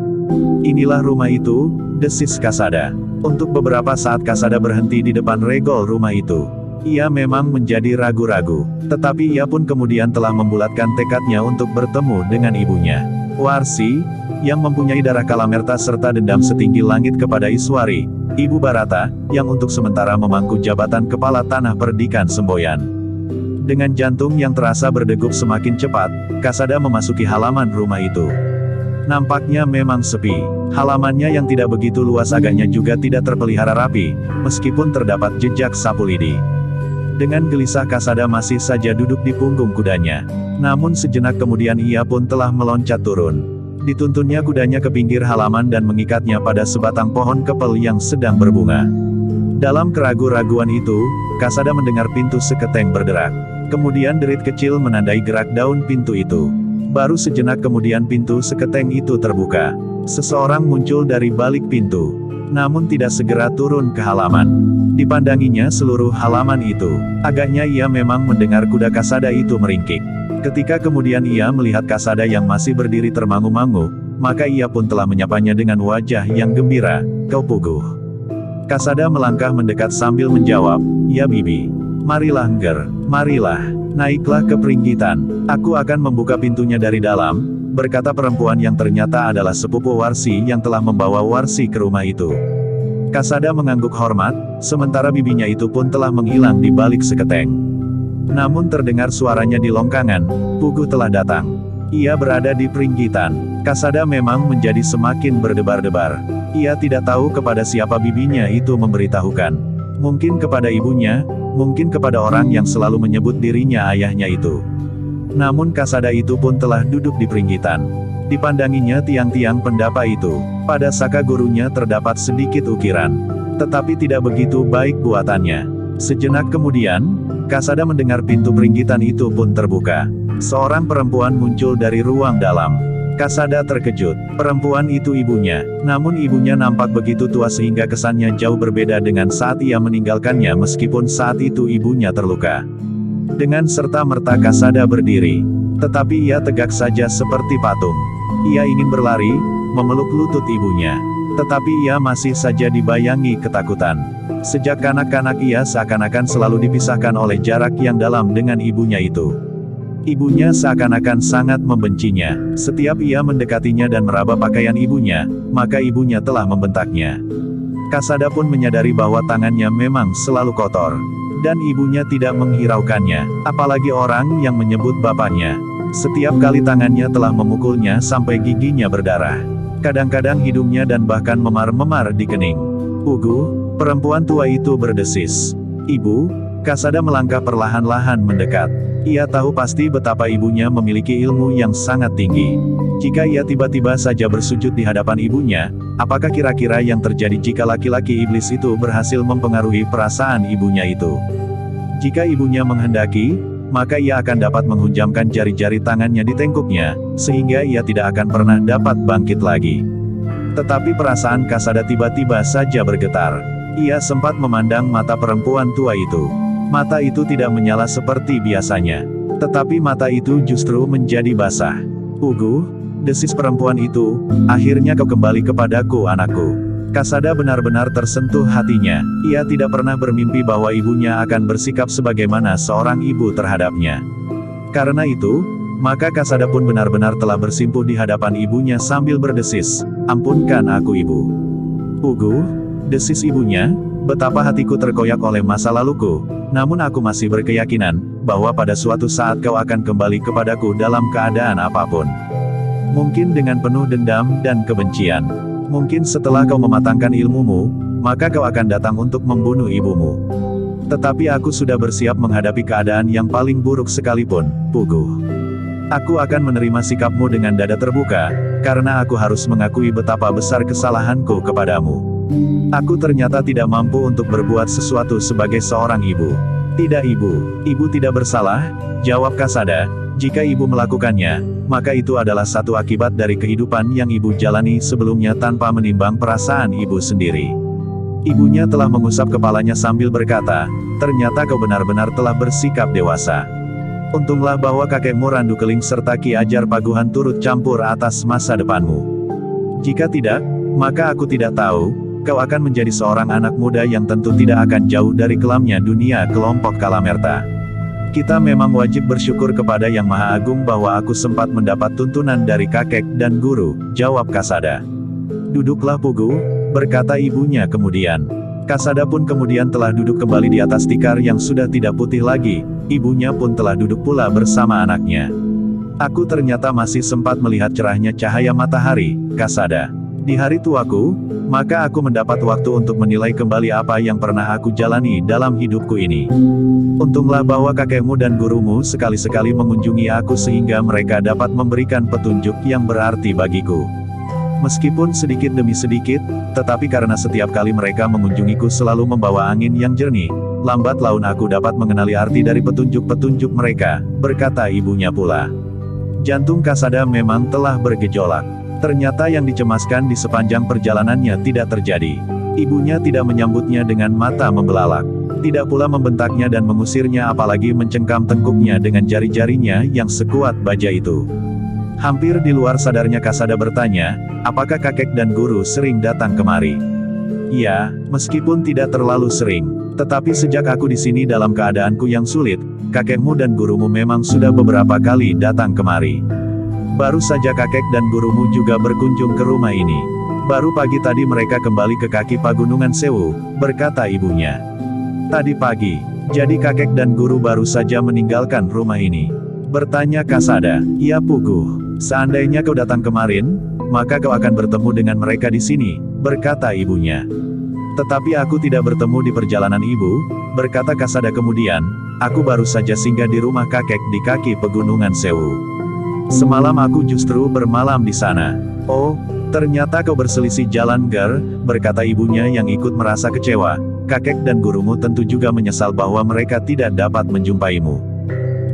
Inilah rumah itu, desis Kasada. Untuk beberapa saat Kasada berhenti di depan regol rumah itu. Ia memang menjadi ragu-ragu, tetapi ia pun kemudian telah membulatkan tekadnya untuk bertemu dengan ibunya. Warsi, yang mempunyai darah Kalamerta serta dendam setinggi langit kepada Iswari, Ibu Barata, yang untuk sementara memangku jabatan Kepala Tanah Perdikan Semboyan. Dengan jantung yang terasa berdegup semakin cepat, Kasada memasuki halaman rumah itu. Nampaknya memang sepi. Halamannya yang tidak begitu luas agaknya juga tidak terpelihara rapi, meskipun terdapat jejak sapu lidi. Dengan gelisah Kasada masih saja duduk di punggung kudanya. Namun sejenak kemudian ia pun telah meloncat turun. Dituntunnya kudanya ke pinggir halaman dan mengikatnya pada sebatang pohon kepel yang sedang berbunga. Dalam keraguan-raguan itu, Kasada mendengar pintu seketeng berderak. Kemudian derit kecil menandai gerak daun pintu itu. Baru sejenak kemudian pintu seketeng itu terbuka. Seseorang muncul dari balik pintu. Namun tidak segera turun ke halaman. Dipandanginya seluruh halaman itu. Agaknya ia memang mendengar kuda Kasada itu meringkik. Ketika kemudian ia melihat Kasada yang masih berdiri termangu-mangu, maka ia pun telah menyapanya dengan wajah yang gembira, "Kau Puguh." Kasada melangkah mendekat sambil menjawab, "Ya Bibi. Marilah Ngger, marilah, naiklah ke peringgitan. Aku akan membuka pintunya dari dalam," berkata perempuan yang ternyata adalah sepupu Warsi yang telah membawa Warsi ke rumah itu. Kasada mengangguk hormat, sementara bibinya itu pun telah menghilang di balik seketeng. Namun terdengar suaranya di longkangan, Puguh telah datang. Ia berada di peringgitan. Kasada memang menjadi semakin berdebar-debar. Ia tidak tahu kepada siapa bibinya itu memberitahukan. Mungkin kepada ibunya, mungkin kepada orang yang selalu menyebut dirinya ayahnya itu. Namun Kasada itu pun telah duduk di peringgitan. Dipandanginya tiang-tiang pendapa itu. Pada saka gurunya terdapat sedikit ukiran. Tetapi tidak begitu baik buatannya. Sejenak kemudian, Kasada mendengar pintu peringgitan itu pun terbuka. Seorang perempuan muncul dari ruang dalam. Kasada terkejut. Perempuan itu ibunya. Namun ibunya nampak begitu tua sehingga kesannya jauh berbeda dengan saat ia meninggalkannya meskipun saat itu ibunya terluka. Dengan serta-merta Kasada berdiri. Tetapi ia tegak saja seperti patung. Ia ingin berlari, memeluk lutut ibunya. Tetapi ia masih saja dibayangi ketakutan. Sejak kanak-kanak ia seakan-akan selalu dipisahkan oleh jarak yang dalam dengan ibunya itu. Ibunya seakan-akan sangat membencinya. Setiap ia mendekatinya dan meraba pakaian ibunya, maka ibunya telah membentaknya. Kasada pun menyadari bahwa tangannya memang selalu kotor. Dan ibunya tidak menghiraukannya, apalagi orang yang menyebut bapaknya. Setiap kali tangannya telah memukulnya sampai giginya berdarah. Kadang-kadang hidungnya dan bahkan memar-memar di kening. "Puguh," perempuan tua itu berdesis. "Ibu." Kasada melangkah perlahan-lahan mendekat. Ia tahu pasti betapa ibunya memiliki ilmu yang sangat tinggi. Jika ia tiba-tiba saja bersujud di hadapan ibunya, apakah kira-kira yang terjadi jika laki-laki iblis itu berhasil mempengaruhi perasaan ibunya itu? Jika ibunya menghendaki, maka ia akan dapat menghunjamkan jari-jari tangannya di tengkuknya, sehingga ia tidak akan pernah dapat bangkit lagi. Tetapi perasaan Kasada tiba-tiba saja bergetar. Ia sempat memandang mata perempuan tua itu. Mata itu tidak menyala seperti biasanya. Tetapi mata itu justru menjadi basah. "Puguh," desis perempuan itu, "akhirnya kau kembali kepadaku anakku." Kasada benar-benar tersentuh hatinya. Ia tidak pernah bermimpi bahwa ibunya akan bersikap sebagaimana seorang ibu terhadapnya. Karena itu, maka Kasada pun benar-benar telah bersimpuh di hadapan ibunya sambil berdesis, "Ampunkan aku ibu." "Puguh," desis ibunya, "betapa hatiku terkoyak oleh masa laluku, namun aku masih berkeyakinan, bahwa pada suatu saat kau akan kembali kepadaku dalam keadaan apapun. Mungkin dengan penuh dendam dan kebencian. Mungkin setelah kau mematangkan ilmumu, maka kau akan datang untuk membunuh ibumu. Tetapi aku sudah bersiap menghadapi keadaan yang paling buruk sekalipun, Pugu. Aku akan menerima sikapmu dengan dada terbuka, karena aku harus mengakui betapa besar kesalahanku kepadamu. Aku ternyata tidak mampu untuk berbuat sesuatu sebagai seorang ibu. Tidak ibu, ibu tidak bersalah, jawab Kasada. Jika ibu melakukannya, maka itu adalah satu akibat dari kehidupan yang ibu jalani sebelumnya tanpa menimbang perasaan ibu sendiri. Ibunya telah mengusap kepalanya sambil berkata, ternyata kau benar-benar telah bersikap dewasa. Untunglah bahwa kakekmu Randu Keling serta Ki Ajar Paguhan turut campur atas masa depanmu. Jika tidak, maka aku tidak tahu, kau akan menjadi seorang anak muda yang tentu tidak akan jauh dari kelamnya dunia kelompok Kalamerta. Kita memang wajib bersyukur kepada Yang Maha Agung bahwa aku sempat mendapat tuntunan dari kakek dan guru, jawab Kasada. Duduklah Pugu, berkata ibunya kemudian. Kasada pun kemudian telah duduk kembali di atas tikar yang sudah tidak putih lagi, ibunya pun telah duduk pula bersama anaknya. Aku ternyata masih sempat melihat cerahnya cahaya matahari, Kasada. Di hari tuaku, maka aku mendapat waktu untuk menilai kembali apa yang pernah aku jalani dalam hidupku ini. Untunglah bahwa kakekmu dan gurumu sekali-sekali mengunjungi aku sehingga mereka dapat memberikan petunjuk yang berarti bagiku. Meskipun sedikit demi sedikit, tetapi karena setiap kali mereka mengunjungiku selalu membawa angin yang jernih, lambat laun aku dapat mengenali arti dari petunjuk-petunjuk mereka, berkata ibunya pula. Jantung Kasada memang telah bergejolak. Ternyata yang dicemaskan di sepanjang perjalanannya tidak terjadi. Ibunya tidak menyambutnya dengan mata membelalak. Tidak pula membentaknya dan mengusirnya apalagi mencengkam tengkuknya dengan jari-jarinya yang sekuat baja itu. Hampir di luar sadarnya Kasada bertanya, apakah kakek dan guru sering datang kemari? Ya, meskipun tidak terlalu sering. Tetapi sejak aku di sini dalam keadaanku yang sulit, kakekmu dan gurumu memang sudah beberapa kali datang kemari. Baru saja kakek dan gurumu juga berkunjung ke rumah ini. Baru pagi tadi mereka kembali ke kaki Pagunungan Sewu, berkata ibunya. Tadi pagi, jadi kakek dan guru baru saja meninggalkan rumah ini. Bertanya Kasada, iya Pugu. Seandainya kau datang kemarin, maka kau akan bertemu dengan mereka di sini, berkata ibunya. Tetapi aku tidak bertemu di perjalanan ibu, berkata Kasada kemudian, aku baru saja singgah di rumah kakek di kaki Pegunungan Sewu. Semalam aku justru bermalam di sana. Oh, ternyata kau berselisih jalan Ger, berkata ibunya yang ikut merasa kecewa. Kakek dan gurumu tentu juga menyesal bahwa mereka tidak dapat menjumpaimu.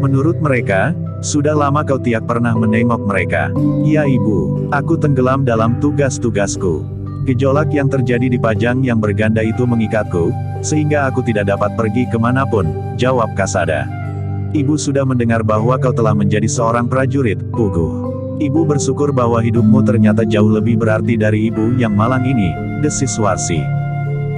Menurut mereka, sudah lama kau tiak pernah menengok mereka. Iya ibu, aku tenggelam dalam tugas-tugasku. Gejolak yang terjadi di Pajang yang berganda itu mengikatku, sehingga aku tidak dapat pergi kemanapun, jawab Kasada. Ibu sudah mendengar bahwa kau telah menjadi seorang prajurit, Pugu. Ibu bersyukur bahwa hidupmu ternyata jauh lebih berarti dari ibu yang malang ini, desis Warsi.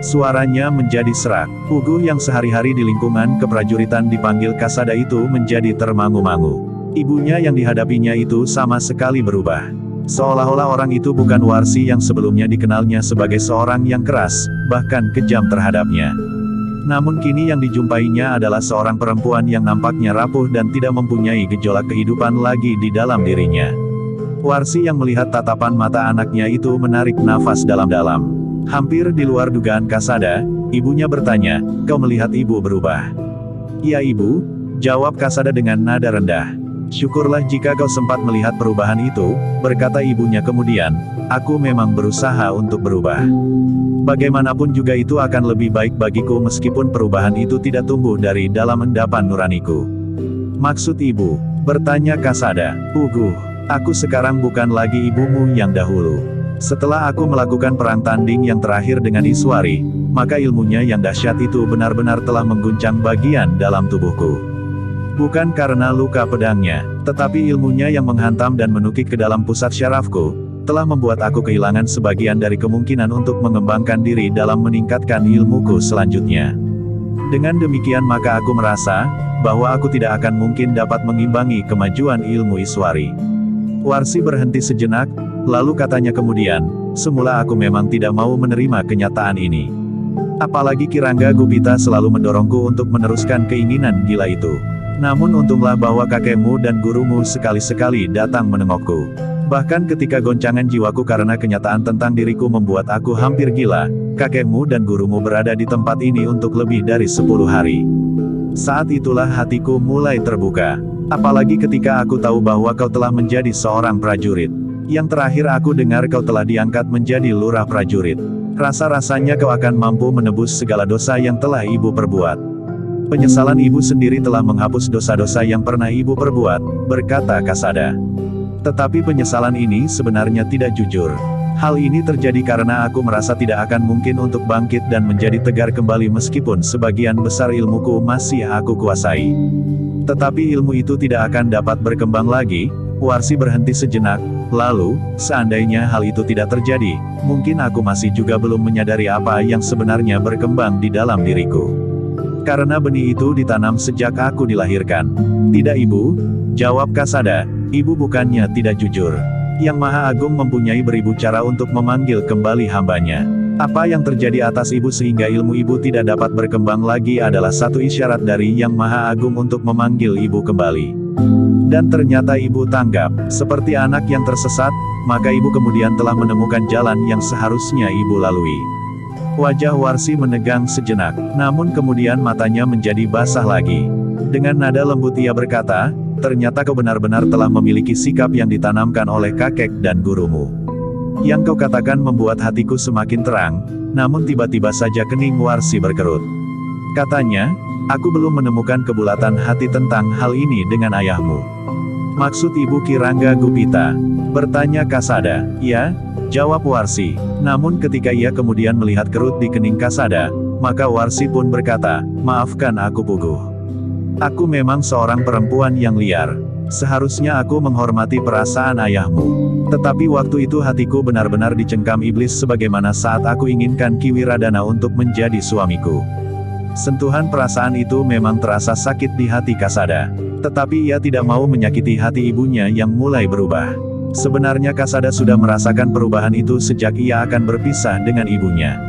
Suaranya menjadi serak. Pugu yang sehari-hari di lingkungan keprajuritan dipanggil Kasada itu menjadi termangu-mangu. Ibunya yang dihadapinya itu sama sekali berubah. Seolah-olah orang itu bukan Warsi yang sebelumnya dikenalnya sebagai seorang yang keras, bahkan kejam terhadapnya. Namun kini yang dijumpainya adalah seorang perempuan yang nampaknya rapuh dan tidak mempunyai gejolak kehidupan lagi di dalam dirinya. Warsi yang melihat tatapan mata anaknya itu menarik nafas dalam-dalam. Hampir di luar dugaan Kasada, ibunya bertanya, kau melihat ibu berubah? Iya ibu, jawab Kasada dengan nada rendah. Syukurlah jika kau sempat melihat perubahan itu, berkata ibunya kemudian, aku memang berusaha untuk berubah. Bagaimanapun juga itu akan lebih baik bagiku meskipun perubahan itu tidak tumbuh dari dalam endapan nuraniku. Maksud ibu? Bertanya Kasada. Pugu, aku sekarang bukan lagi ibumu yang dahulu. Setelah aku melakukan perang tanding yang terakhir dengan Iswari, maka ilmunya yang dahsyat itu benar-benar telah mengguncang bagian dalam tubuhku. Bukan karena luka pedangnya, tetapi ilmunya yang menghantam dan menukik ke dalam pusat syarafku, telah membuat aku kehilangan sebagian dari kemungkinan untuk mengembangkan diri dalam meningkatkan ilmuku selanjutnya. Dengan demikian maka aku merasa, bahwa aku tidak akan mungkin dapat mengimbangi kemajuan ilmu Iswari. Warsi berhenti sejenak, lalu katanya kemudian, semula aku memang tidak mau menerima kenyataan ini. Apalagi Kirangga Gupita selalu mendorongku untuk meneruskan keinginan gila itu. Namun untunglah bahwa kakekmu dan gurumu sekali-sekali datang menengokku. Bahkan ketika goncangan jiwaku karena kenyataan tentang diriku membuat aku hampir gila, kakekmu dan gurumu berada di tempat ini untuk lebih dari 10 hari. Saat itulah hatiku mulai terbuka. Apalagi ketika aku tahu bahwa kau telah menjadi seorang prajurit. Yang terakhir aku dengar kau telah diangkat menjadi lurah prajurit. Rasa-rasanya kau akan mampu menebus segala dosa yang telah ibu perbuat. Penyesalan ibu sendiri telah menghapus dosa-dosa yang pernah ibu perbuat, berkata Kasada. Tetapi penyesalan ini sebenarnya tidak jujur. Hal ini terjadi karena aku merasa tidak akan mungkin untuk bangkit dan menjadi tegar kembali meskipun sebagian besar ilmuku masih aku kuasai. Tetapi ilmu itu tidak akan dapat berkembang lagi. Warsi berhenti sejenak, lalu, seandainya hal itu tidak terjadi, mungkin aku masih juga belum menyadari apa yang sebenarnya berkembang di dalam diriku. Karena benih itu ditanam sejak aku dilahirkan. Tidak ibu, jawab Kasada, ibu bukannya tidak jujur. Yang Maha Agung mempunyai beribu cara untuk memanggil kembali hambanya. Apa yang terjadi atas ibu sehingga ilmu ibu tidak dapat berkembang lagi adalah satu isyarat dari Yang Maha Agung untuk memanggil ibu kembali. Dan ternyata ibu tanggap, seperti anak yang tersesat, maka ibu kemudian telah menemukan jalan yang seharusnya ibu lalui. Wajah Warsi menegang sejenak, namun kemudian matanya menjadi basah lagi. Dengan nada lembut ia berkata, ternyata kau benar-benar telah memiliki sikap yang ditanamkan oleh kakek dan gurumu. Yang kau katakan membuat hatiku semakin terang, namun tiba-tiba saja kening Warsi berkerut. Katanya, aku belum menemukan kebulatan hati tentang hal ini dengan ayahmu. Maksud ibu Kirangga Gupita? Bertanya Kasada. Ya, jawab Warsi. Namun ketika ia kemudian melihat kerut di kening Kasada, maka Warsi pun berkata, maafkan aku Puguh. Aku memang seorang perempuan yang liar. Seharusnya aku menghormati perasaan ayahmu. Tetapi waktu itu hatiku benar-benar dicengkam iblis sebagaimana saat aku inginkan Ki Wiradana untuk menjadi suamiku. Sentuhan perasaan itu memang terasa sakit di hati Kasada. Tetapi ia tidak mau menyakiti hati ibunya yang mulai berubah. Sebenarnya Kasada sudah merasakan perubahan itu sejak ia akan berpisah dengan ibunya.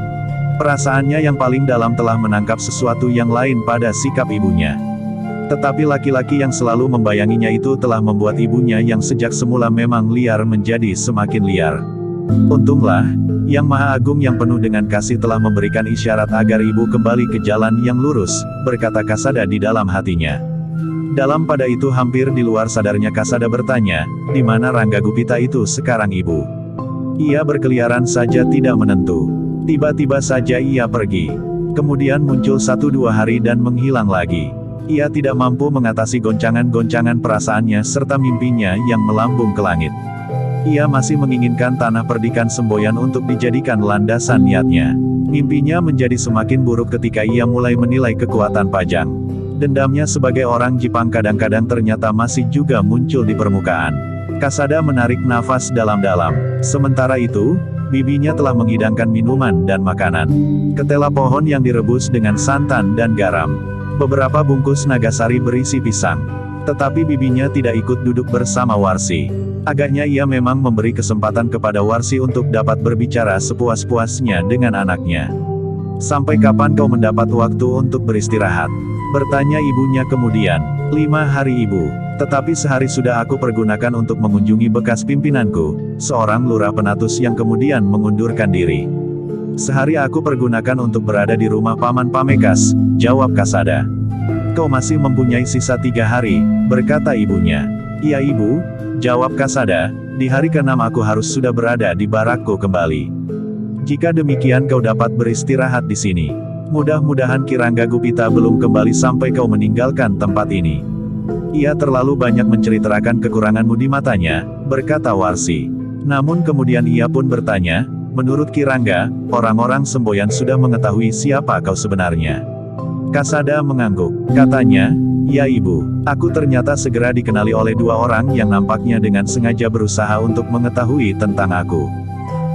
Perasaannya yang paling dalam telah menangkap sesuatu yang lain pada sikap ibunya. Tetapi laki-laki yang selalu membayanginya itu telah membuat ibunya yang sejak semula memang liar menjadi semakin liar. Untunglah, Yang Maha Agung yang penuh dengan kasih telah memberikan isyarat agar ibu kembali ke jalan yang lurus, berkata Kasada di dalam hatinya. Dalam pada itu hampir di luar sadarnya Kasada bertanya, di mana Rangga Gupita itu sekarang ibu? Ia berkeliaran saja tidak menentu. Tiba-tiba saja ia pergi. Kemudian muncul 1-2 hari dan menghilang lagi. Ia tidak mampu mengatasi goncangan-goncangan perasaannya serta mimpinya yang melambung ke langit. Ia masih menginginkan tanah perdikan Semboyan untuk dijadikan landasan niatnya. Mimpinya menjadi semakin buruk ketika ia mulai menilai kekuatan Pajang. Dendamnya sebagai orang Jepang kadang-kadang ternyata masih juga muncul di permukaan. Kasada menarik nafas dalam-dalam. Sementara itu, bibinya telah menghidangkan minuman dan makanan. Ketela pohon yang direbus dengan santan dan garam. Beberapa bungkus nagasari berisi pisang. Tetapi bibinya tidak ikut duduk bersama Warsi. Agaknya ia memang memberi kesempatan kepada Warsi untuk dapat berbicara sepuas-puasnya dengan anaknya. Sampai kapan kau mendapat waktu untuk beristirahat? Bertanya ibunya kemudian. 5 hari ibu. Tetapi sehari sudah aku pergunakan untuk mengunjungi bekas pimpinanku, seorang lurah penatus yang kemudian mengundurkan diri. Sehari aku pergunakan untuk berada di rumah Paman Pamekas, jawab Kasada. Kau masih mempunyai sisa 3 hari, berkata ibunya. Iya ibu, jawab Kasada, di hari ke-6 aku harus sudah berada di barakku kembali. Jika demikian kau dapat beristirahat di sini. Mudah-mudahan Kirangga Gupita belum kembali sampai kau meninggalkan tempat ini. Ia terlalu banyak menceritakan kekuranganmu di matanya, berkata Warsi. Namun kemudian ia pun bertanya, menurut Kirangga, orang-orang Semboyan sudah mengetahui siapa kau sebenarnya. Kasada mengangguk. Katanya, ya ibu, aku ternyata segera dikenali oleh 2 orang yang nampaknya dengan sengaja berusaha untuk mengetahui tentang aku.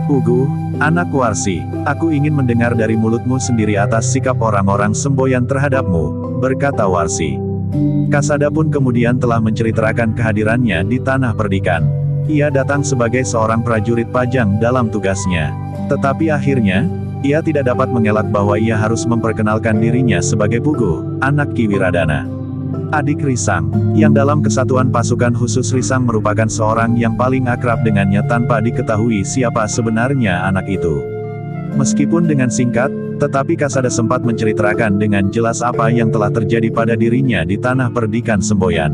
Puguh, anak Warsi, aku ingin mendengar dari mulutmu sendiri atas sikap orang-orang Semboyan terhadapmu, berkata Warsi. Kasada pun kemudian telah menceritakan kehadirannya di Tanah Perdikan. Ia datang sebagai seorang prajurit Pajang dalam tugasnya. Tetapi akhirnya, ia tidak dapat mengelak bahwa ia harus memperkenalkan dirinya sebagai Puguh, anak Ki Wiradana. Adik Risang, yang dalam kesatuan pasukan khusus Risang merupakan seorang yang paling akrab dengannya tanpa diketahui siapa sebenarnya anak itu. Meskipun dengan singkat, tetapi Kasada sempat menceritakan dengan jelas apa yang telah terjadi pada dirinya di tanah perdikan Semboyan.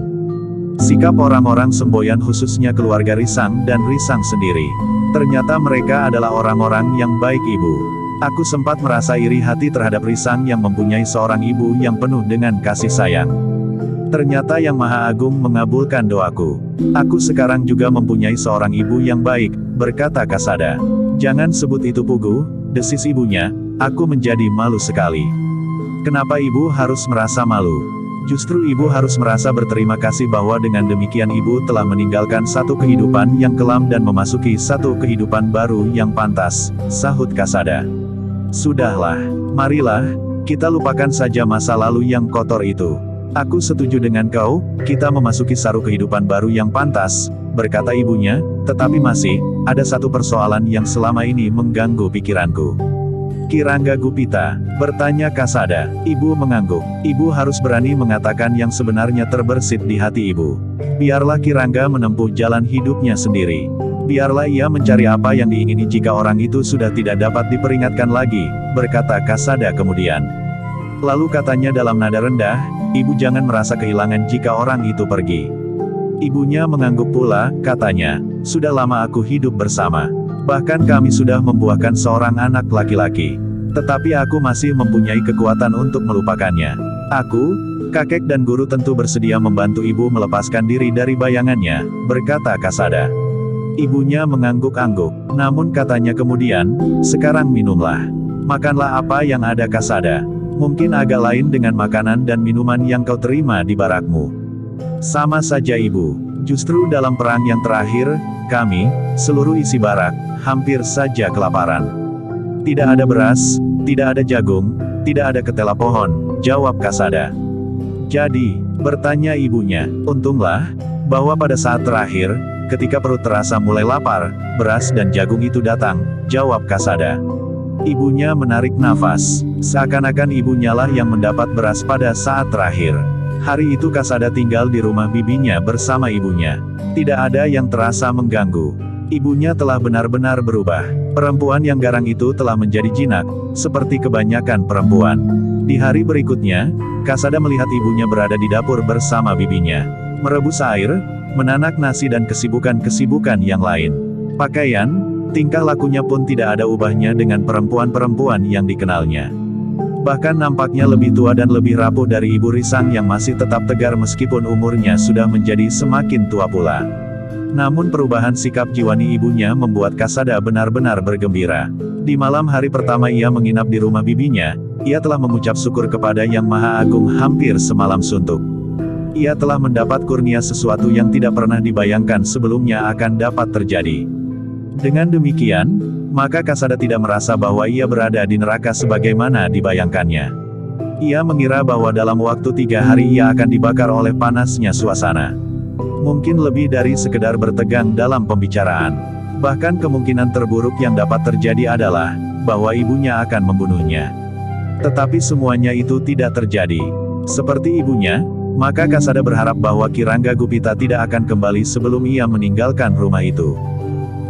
Sikap orang-orang Semboyan khususnya keluarga Risang dan Risang sendiri. Ternyata mereka adalah orang-orang yang baik ibu. Aku sempat merasa iri hati terhadap Risang yang mempunyai seorang ibu yang penuh dengan kasih sayang. Ternyata Yang Maha Agung mengabulkan doaku. Aku sekarang juga mempunyai seorang ibu yang baik, berkata Kasada. Jangan sebut itu Pugu, desis ibunya, aku menjadi malu sekali. Kenapa ibu harus merasa malu? Justru ibu harus merasa berterima kasih bahwa dengan demikian ibu telah meninggalkan satu kehidupan yang kelam dan memasuki satu kehidupan baru yang pantas, sahut Kasada. Sudahlah, marilah, kita lupakan saja masa lalu yang kotor itu. Aku setuju dengan kau, kita memasuki satu kehidupan baru yang pantas, berkata ibunya, tetapi masih, ada satu persoalan yang selama ini mengganggu pikiranku. Kirangga Gupita, bertanya Kasada. Ibu mengangguk. Ibu harus berani mengatakan yang sebenarnya terbersit di hati ibu. Biarlah Kirangga menempuh jalan hidupnya sendiri. Biarlah ia mencari apa yang diingini jika orang itu sudah tidak dapat diperingatkan lagi, berkata Kasada kemudian. Lalu katanya dalam nada rendah, ibu jangan merasa kehilangan jika orang itu pergi. Ibunya mengangguk pula, katanya, sudah lama aku hidup bersama. Bahkan kami sudah membuahkan seorang anak laki-laki. Tetapi aku masih mempunyai kekuatan untuk melupakannya. Aku, kakek dan guru tentu bersedia membantu ibu melepaskan diri dari bayangannya, berkata Kasada. Ibunya mengangguk-angguk, namun katanya kemudian, sekarang minumlah. Makanlah apa yang ada Kasada. Mungkin agak lain dengan makanan dan minuman yang kau terima di barakmu. Sama saja ibu, justru dalam perang yang terakhir, kami, seluruh isi barak, hampir saja kelaparan. Tidak ada beras, tidak ada jagung, tidak ada ketela pohon, jawab Kasada. Jadi, bertanya ibunya, untunglah, bahwa pada saat terakhir, ketika perut terasa mulai lapar, beras dan jagung itu datang, jawab Kasada. Ibunya menarik nafas, seakan-akan ibunya lah yang mendapat beras pada saat terakhir. Hari itu Kasada tinggal di rumah bibinya bersama ibunya. Tidak ada yang terasa mengganggu. Ibunya telah benar-benar berubah. Perempuan yang garang itu telah menjadi jinak, seperti kebanyakan perempuan. Di hari berikutnya, Kasada melihat ibunya berada di dapur bersama bibinya. Merebus air, menanak nasi dan kesibukan-kesibukan yang lain. Pakaian, tingkah lakunya pun tidak ada ubahnya dengan perempuan-perempuan yang dikenalnya. Bahkan nampaknya lebih tua dan lebih rapuh dari Ibu Risang yang masih tetap tegar meskipun umurnya sudah menjadi semakin tua pula. Namun perubahan sikap jiwani ibunya membuat Kasada benar-benar bergembira. Di malam hari pertama ia menginap di rumah bibinya, ia telah mengucap syukur kepada Yang Maha Agung hampir semalam suntuk. Ia telah mendapat kurnia sesuatu yang tidak pernah dibayangkan sebelumnya akan dapat terjadi. Dengan demikian, maka Kasada tidak merasa bahwa ia berada di neraka sebagaimana dibayangkannya. Ia mengira bahwa dalam waktu 3 hari ia akan dibakar oleh panasnya suasana. Mungkin lebih dari sekedar bertegang dalam pembicaraan. Bahkan kemungkinan terburuk yang dapat terjadi adalah, bahwa ibunya akan membunuhnya. Tetapi semuanya itu tidak terjadi. Seperti ibunya, maka Kasada berharap bahwa Kirangga Gupita tidak akan kembali sebelum ia meninggalkan rumah itu.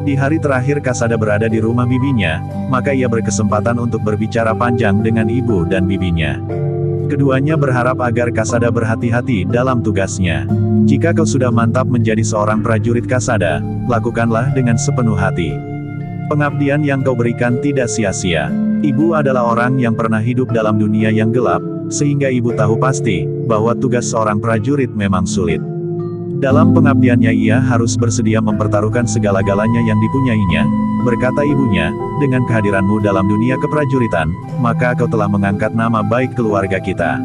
Di hari terakhir Kasada berada di rumah bibinya, maka ia berkesempatan untuk berbicara panjang dengan ibu dan bibinya. Keduanya berharap agar Kasada berhati-hati dalam tugasnya. Jika kau sudah mantap menjadi seorang prajurit Kasada, lakukanlah dengan sepenuh hati. Pengabdian yang kau berikan tidak sia-sia. Ibu adalah orang yang pernah hidup dalam dunia yang gelap, sehingga ibu tahu pasti, bahwa tugas seorang prajurit memang sulit. Dalam pengabdiannya ia harus bersedia mempertaruhkan segala-galanya yang dipunyainya, berkata ibunya, dengan kehadiranmu dalam dunia keprajuritan, maka kau telah mengangkat nama baik keluarga kita.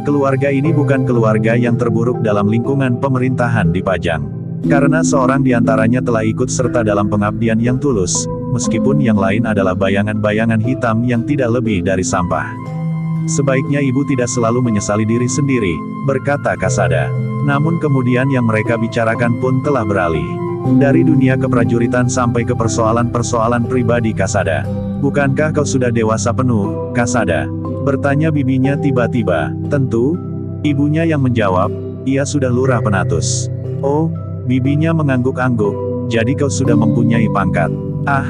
Keluarga ini bukan keluarga yang terburuk dalam lingkungan pemerintahan di Pajang. Karena seorang di antaranya telah ikut serta dalam pengabdian yang tulus, meskipun yang lain adalah bayangan-bayangan hitam yang tidak lebih dari sampah. Sebaiknya ibu tidak selalu menyesali diri sendiri, berkata Kasada. Namun kemudian yang mereka bicarakan pun telah beralih. Dari dunia keprajuritan sampai ke persoalan-persoalan pribadi Kasada. Bukankah kau sudah dewasa penuh, Kasada? Bertanya bibinya tiba-tiba. Tentu, Ibunya yang menjawab, ia sudah lurah Penatus. Oh, bibinya mengangguk-angguk, jadi kau sudah mempunyai pangkat. Ah,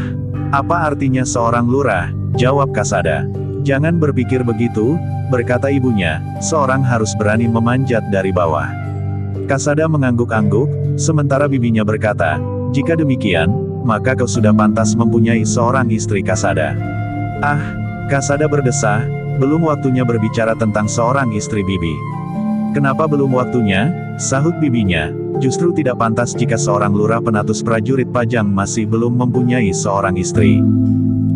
apa artinya seorang lurah? Jawab Kasada. Jangan berpikir begitu, berkata ibunya, seorang harus berani memanjat dari bawah. Kasada mengangguk-angguk, sementara bibinya berkata, jika demikian, maka kau sudah pantas mempunyai seorang istri Kasada. Ah, Kasada berdesah, belum waktunya berbicara tentang seorang istri bibi. Kenapa belum waktunya? Sahut bibinya, justru tidak pantas jika seorang lurah Penatus prajurit Pajang masih belum mempunyai seorang istri.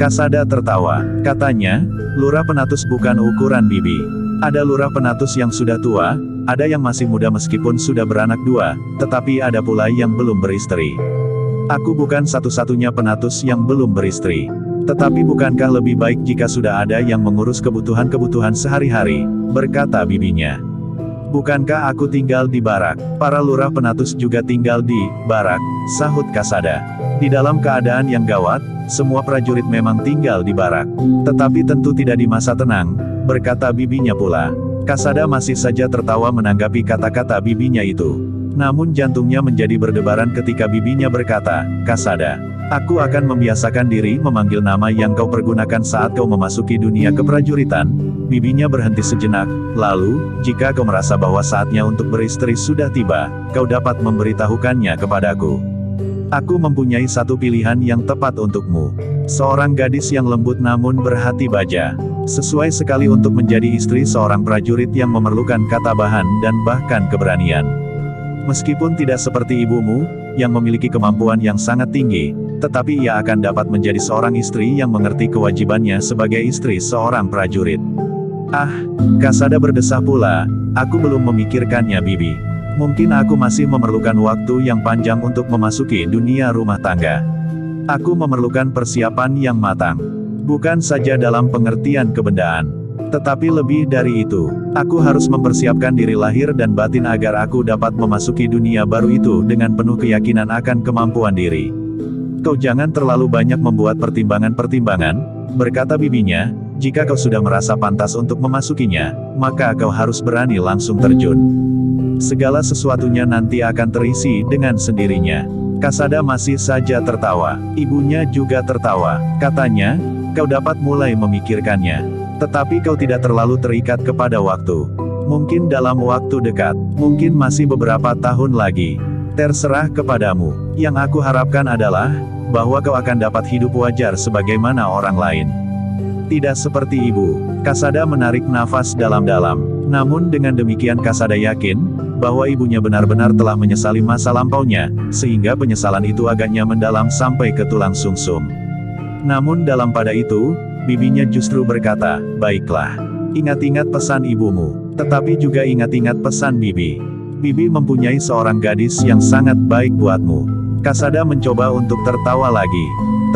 Kasada tertawa, katanya, lurah Penatus bukan ukuran bibi. Ada lurah Penatus yang sudah tua, ada yang masih muda meskipun sudah beranak dua, tetapi ada pula yang belum beristri. Aku bukan satu-satunya Penatus yang belum beristri. Tetapi bukankah lebih baik jika sudah ada yang mengurus kebutuhan-kebutuhan sehari-hari, berkata bibinya. Bukankah aku tinggal di barak? Para lurah Penatus juga tinggal di barak, sahut Kasada. Di dalam keadaan yang gawat, semua prajurit memang tinggal di barak. Tetapi tentu tidak di masa tenang, berkata bibinya pula. Kasada masih saja tertawa menanggapi kata-kata bibinya itu. Namun jantungnya menjadi berdebaran ketika bibinya berkata, Kasada, aku akan membiasakan diri memanggil nama yang kau pergunakan saat kau memasuki dunia keprajuritan. Bibinya berhenti sejenak, lalu, jika kau merasa bahwa saatnya untuk beristri sudah tiba, kau dapat memberitahukannya kepadaku. Aku mempunyai satu pilihan yang tepat untukmu. Seorang gadis yang lembut namun berhati baja. Sesuai sekali untuk menjadi istri seorang prajurit yang memerlukan ketabahan dan bahkan keberanian. Meskipun tidak seperti ibumu, yang memiliki kemampuan yang sangat tinggi, tetapi ia akan dapat menjadi seorang istri yang mengerti kewajibannya sebagai istri seorang prajurit. Ah, Kasada berdesah pula, aku belum memikirkannya bibi. Mungkin aku masih memerlukan waktu yang panjang untuk memasuki dunia rumah tangga. Aku memerlukan persiapan yang matang. Bukan saja dalam pengertian kebendaan. Tetapi lebih dari itu, aku harus mempersiapkan diri lahir dan batin agar aku dapat memasuki dunia baru itu dengan penuh keyakinan akan kemampuan diri. Kau jangan terlalu banyak membuat pertimbangan-pertimbangan, berkata bibinya, jika kau sudah merasa pantas untuk memasukinya, maka kau harus berani langsung terjun. Segala sesuatunya nanti akan terisi dengan sendirinya. Kasada masih saja tertawa, ibunya juga tertawa, katanya, kau dapat mulai memikirkannya. Tetapi kau tidak terlalu terikat kepada waktu. Mungkin dalam waktu dekat, mungkin masih beberapa tahun lagi. Terserah kepadamu. Yang aku harapkan adalah, bahwa kau akan dapat hidup wajar sebagaimana orang lain. Tidak seperti ibu. Kasada menarik nafas dalam-dalam. Namun dengan demikian Kasada yakin, bahwa ibunya benar-benar telah menyesali masa lampaunya, sehingga penyesalan itu agaknya mendalam sampai ke tulang sumsum. Namun dalam pada itu, bibinya justru berkata, baiklah. Ingat-ingat pesan ibumu, tetapi juga ingat-ingat pesan bibi. Bibi mempunyai seorang gadis yang sangat baik buatmu. Kasada mencoba untuk tertawa lagi.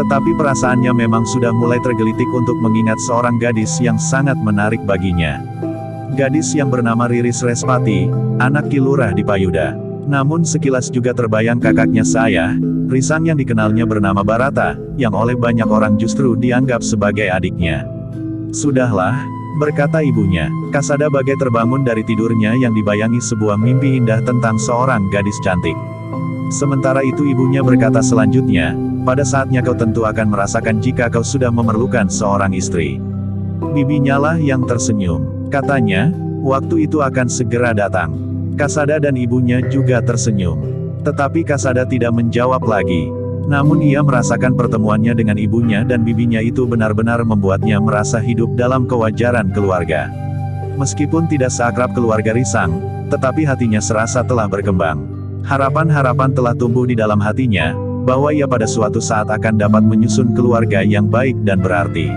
Tetapi perasaannya memang sudah mulai tergelitik untuk mengingat seorang gadis yang sangat menarik baginya. Gadis yang bernama Riris Respati, anak Ki Lurah di Payuda. Namun sekilas juga terbayang kakaknya saya, Risang yang dikenalnya bernama Barata, yang oleh banyak orang justru dianggap sebagai adiknya. Sudahlah, berkata ibunya. Kasada bagai terbangun dari tidurnya yang dibayangi sebuah mimpi indah tentang seorang gadis cantik. Sementara itu ibunya berkata selanjutnya, pada saatnya kau tentu akan merasakan jika kau sudah memerlukan seorang istri. Bibinya lah yang tersenyum. Katanya, waktu itu akan segera datang. Kasada dan ibunya juga tersenyum. Tetapi Kasada tidak menjawab lagi. Namun ia merasakan pertemuannya dengan ibunya dan bibinya itu benar-benar membuatnya merasa hidup dalam kewajaran keluarga. Meskipun tidak seakrab keluarga Risang, tetapi hatinya serasa telah berkembang. Harapan-harapan telah tumbuh di dalam hatinya, bahwa ia pada suatu saat akan dapat menyusun keluarga yang baik dan berarti.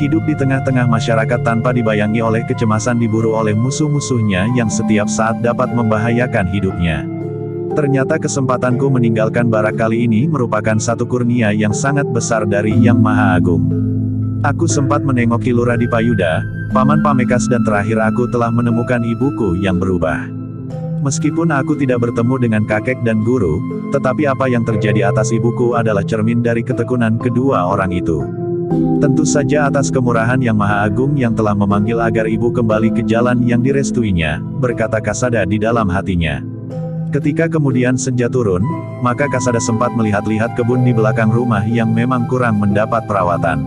Hidup di tengah-tengah masyarakat tanpa dibayangi oleh kecemasan diburu oleh musuh-musuhnya yang setiap saat dapat membahayakan hidupnya. Ternyata kesempatanku meninggalkan barak kali ini merupakan satu kurnia yang sangat besar dari Yang Maha Agung. Aku sempat menengok Ki Lurah di Payuda, Paman Pamekas dan terakhir aku telah menemukan ibuku yang berubah. Meskipun aku tidak bertemu dengan kakek dan guru, tetapi apa yang terjadi atas ibuku adalah cermin dari ketekunan kedua orang itu. Tentu saja atas kemurahan yang maha agung yang telah memanggil agar ibu kembali ke jalan yang direstuinya, berkata Kasada di dalam hatinya. Ketika kemudian senja turun, maka Kasada sempat melihat-lihat kebun di belakang rumah yang memang kurang mendapat perawatan.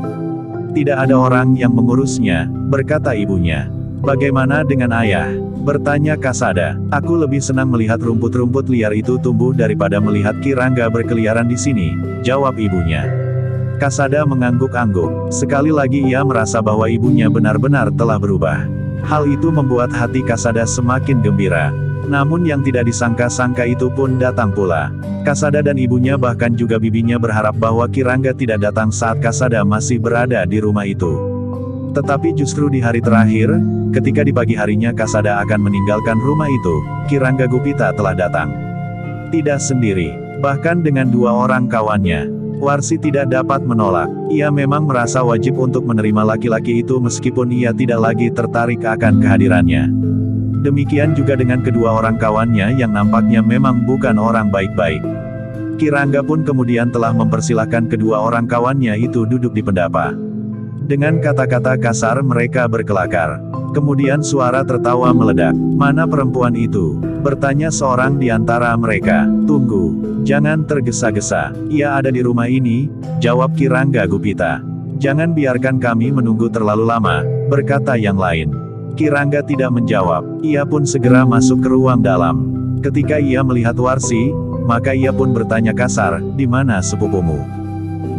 Tidak ada orang yang mengurusnya, berkata ibunya. Bagaimana dengan ayah? Bertanya Kasada. Aku lebih senang melihat rumput-rumput liar itu tumbuh daripada melihat Kirangga berkeliaran di sini, jawab ibunya. Kasada mengangguk-angguk. Sekali lagi ia merasa bahwa ibunya benar-benar telah berubah. Hal itu membuat hati Kasada semakin gembira. Namun yang tidak disangka-sangka itu pun datang pula. Kasada dan ibunya bahkan juga bibinya berharap bahwa Kirangga tidak datang saat Kasada masih berada di rumah itu. Tetapi justru di hari terakhir, ketika di pagi harinya Kasada akan meninggalkan rumah itu, Kirangga Gupita telah datang. Tidak sendiri, bahkan dengan 2 orang kawannya. Warsi tidak dapat menolak. Ia memang merasa wajib untuk menerima laki-laki itu meskipun ia tidak lagi tertarik akan kehadirannya. Demikian juga dengan kedua orang kawannya yang nampaknya memang bukan orang baik-baik. Kirangga pun kemudian telah mempersilahkan kedua orang kawannya itu duduk di pendapa. Dengan kata-kata kasar mereka berkelakar. Kemudian suara tertawa meledak. Mana perempuan itu? Bertanya seorang di antara mereka. Tunggu, jangan tergesa-gesa. Ia ada di rumah ini, jawab Kirangga Gupita. Jangan biarkan kami menunggu terlalu lama, berkata yang lain. Kirangga tidak menjawab, ia pun segera masuk ke ruang dalam. Ketika ia melihat Warsi, maka ia pun bertanya kasar, di mana sepupumu?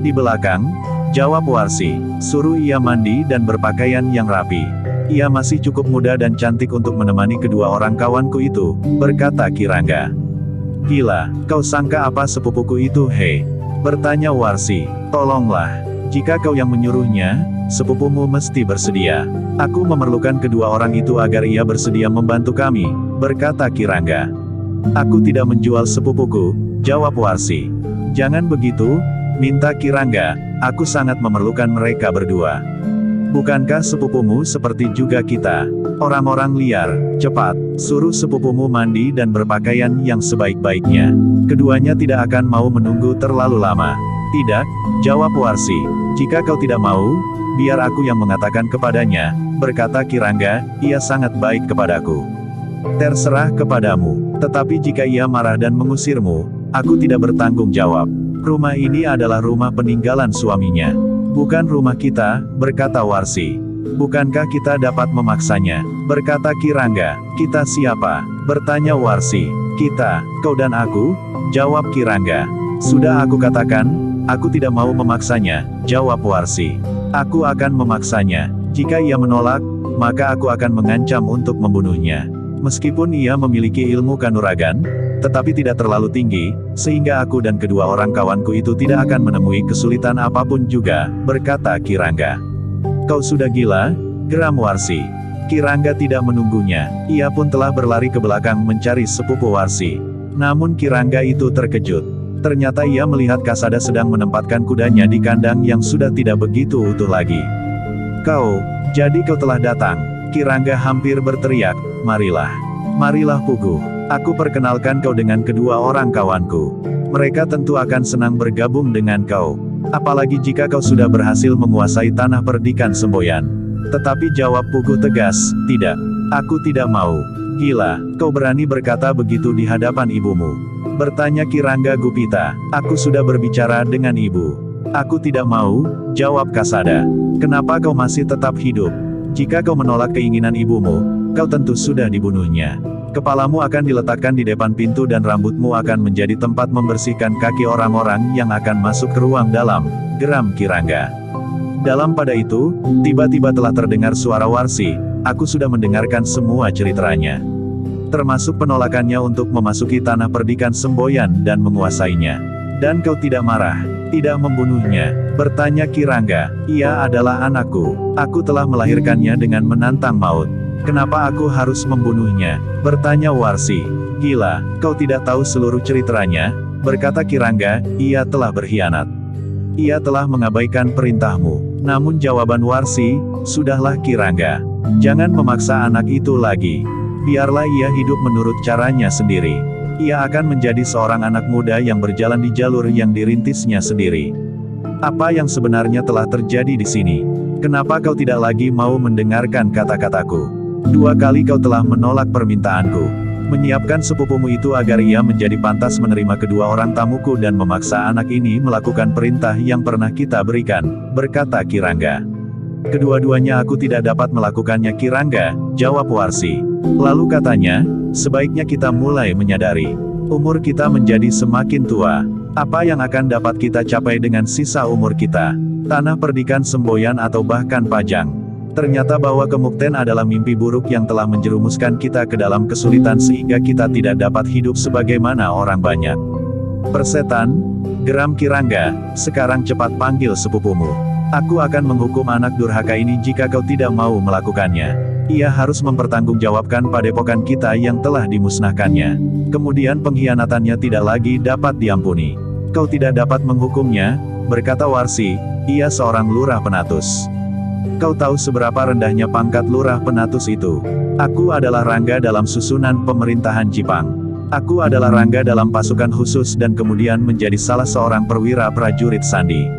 Di belakang, jawab Warsi, suruh ia mandi dan berpakaian yang rapi. Ia masih cukup muda dan cantik untuk menemani kedua orang kawanku itu, berkata Kirangga. Gila, kau sangka apa sepupuku itu hei? Bertanya Warsi, tolonglah, jika kau yang menyuruhnya, sepupumu mesti bersedia. Aku memerlukan kedua orang itu agar ia bersedia membantu kami, berkata Kirangga. Aku tidak menjual sepupuku, jawab Warsi. Jangan begitu, minta Kirangga, aku sangat memerlukan mereka berdua. Bukankah sepupumu seperti juga kita, orang-orang liar? Cepat, suruh sepupumu mandi dan berpakaian yang sebaik-baiknya. Keduanya tidak akan mau menunggu terlalu lama. Tidak, jawab Warsi. Jika kau tidak mau, biar aku yang mengatakan kepadanya, berkata Kirangga, ia sangat baik kepadaku. Terserah kepadamu, tetapi jika ia marah dan mengusirmu, aku tidak bertanggung jawab. Rumah ini adalah rumah peninggalan suaminya. Bukan rumah kita, berkata Warsi. Bukankah kita dapat memaksanya, berkata Kirangga. Kita siapa? Bertanya Warsi. Kita, kau dan aku, jawab Kirangga. Sudah aku katakan, aku tidak mau memaksanya, jawab Warsi. Aku akan memaksanya. Jika ia menolak, maka aku akan mengancam untuk membunuhnya. Meskipun ia memiliki ilmu kanuragan, tetapi tidak terlalu tinggi, sehingga aku dan kedua orang kawanku itu tidak akan menemui kesulitan apapun juga, berkata Kirangga. Kau sudah gila? Geram Warsi. Kirangga tidak menunggunya, ia pun telah berlari ke belakang mencari sepupu Warsi. Namun Kirangga itu terkejut. Ternyata ia melihat Kasada sedang menempatkan kudanya di kandang yang sudah tidak begitu utuh lagi. Kau, jadi kau telah datang. Kirangga hampir berteriak, marilah. Marilah Pugu. Aku perkenalkan kau dengan kedua orang kawanku. Mereka tentu akan senang bergabung dengan kau. Apalagi jika kau sudah berhasil menguasai tanah perdikan Semboyan. Tetapi jawab Pugu tegas, tidak. Aku tidak mau. Gila, kau berani berkata begitu di hadapan ibumu. Bertanya Kirangga Gupita, aku sudah berbicara dengan ibu. Aku tidak mau, jawab Kasada. Kenapa kau masih tetap hidup? Jika kau menolak keinginan ibumu, kau tentu sudah dibunuhnya. Kepalamu akan diletakkan di depan pintu dan rambutmu akan menjadi tempat membersihkan kaki orang-orang yang akan masuk ke ruang dalam, geram Kirangga. Dalam pada itu, tiba-tiba telah terdengar suara Warsi, aku sudah mendengarkan semua ceritanya. Termasuk penolakannya untuk memasuki tanah perdikan Semboyan dan menguasainya. Dan kau tidak marah, tidak membunuhnya, bertanya Kirangga. Ia adalah anakku, aku telah melahirkannya dengan menantang maut. Kenapa aku harus membunuhnya? Bertanya Warsi. Gila, kau tidak tahu seluruh ceritanya, berkata Kirangga, ia telah berkhianat. Ia telah mengabaikan perintahmu. Namun jawaban Warsi, sudahlah Kirangga. Jangan memaksa anak itu lagi. Biarlah ia hidup menurut caranya sendiri. Ia akan menjadi seorang anak muda yang berjalan di jalur yang dirintisnya sendiri. Apa yang sebenarnya telah terjadi di sini? Kenapa kau tidak lagi mau mendengarkan kata-kataku? 2 kali kau telah menolak permintaanku. Menyiapkan sepupumu itu agar ia menjadi pantas menerima kedua orang tamuku dan memaksa anak ini melakukan perintah yang pernah kita berikan, berkata Kirangga. Kedua-duanya aku tidak dapat melakukannya Kirangga, jawab Warsi. Lalu katanya, sebaiknya kita mulai menyadari. Umur kita menjadi semakin tua. Apa yang akan dapat kita capai dengan sisa umur kita? Tanah perdikan semboyan atau bahkan pajang. Ternyata bahwa kemukten adalah mimpi buruk yang telah menjerumuskan kita ke dalam kesulitan sehingga kita tidak dapat hidup sebagaimana orang banyak. Persetan, geram Kirangga, sekarang cepat panggil sepupumu. Aku akan menghukum anak durhaka ini jika kau tidak mau melakukannya. Ia harus mempertanggungjawabkan padepokan kita yang telah dimusnahkannya. Kemudian pengkhianatannya tidak lagi dapat diampuni. Kau tidak dapat menghukumnya, berkata Warsi, ia seorang lurah penatus. Kau tahu seberapa rendahnya pangkat lurah penatus itu? Aku adalah Rangga dalam susunan pemerintahan Jipang. Aku adalah Rangga dalam pasukan khusus dan kemudian menjadi salah seorang perwira prajurit sandi.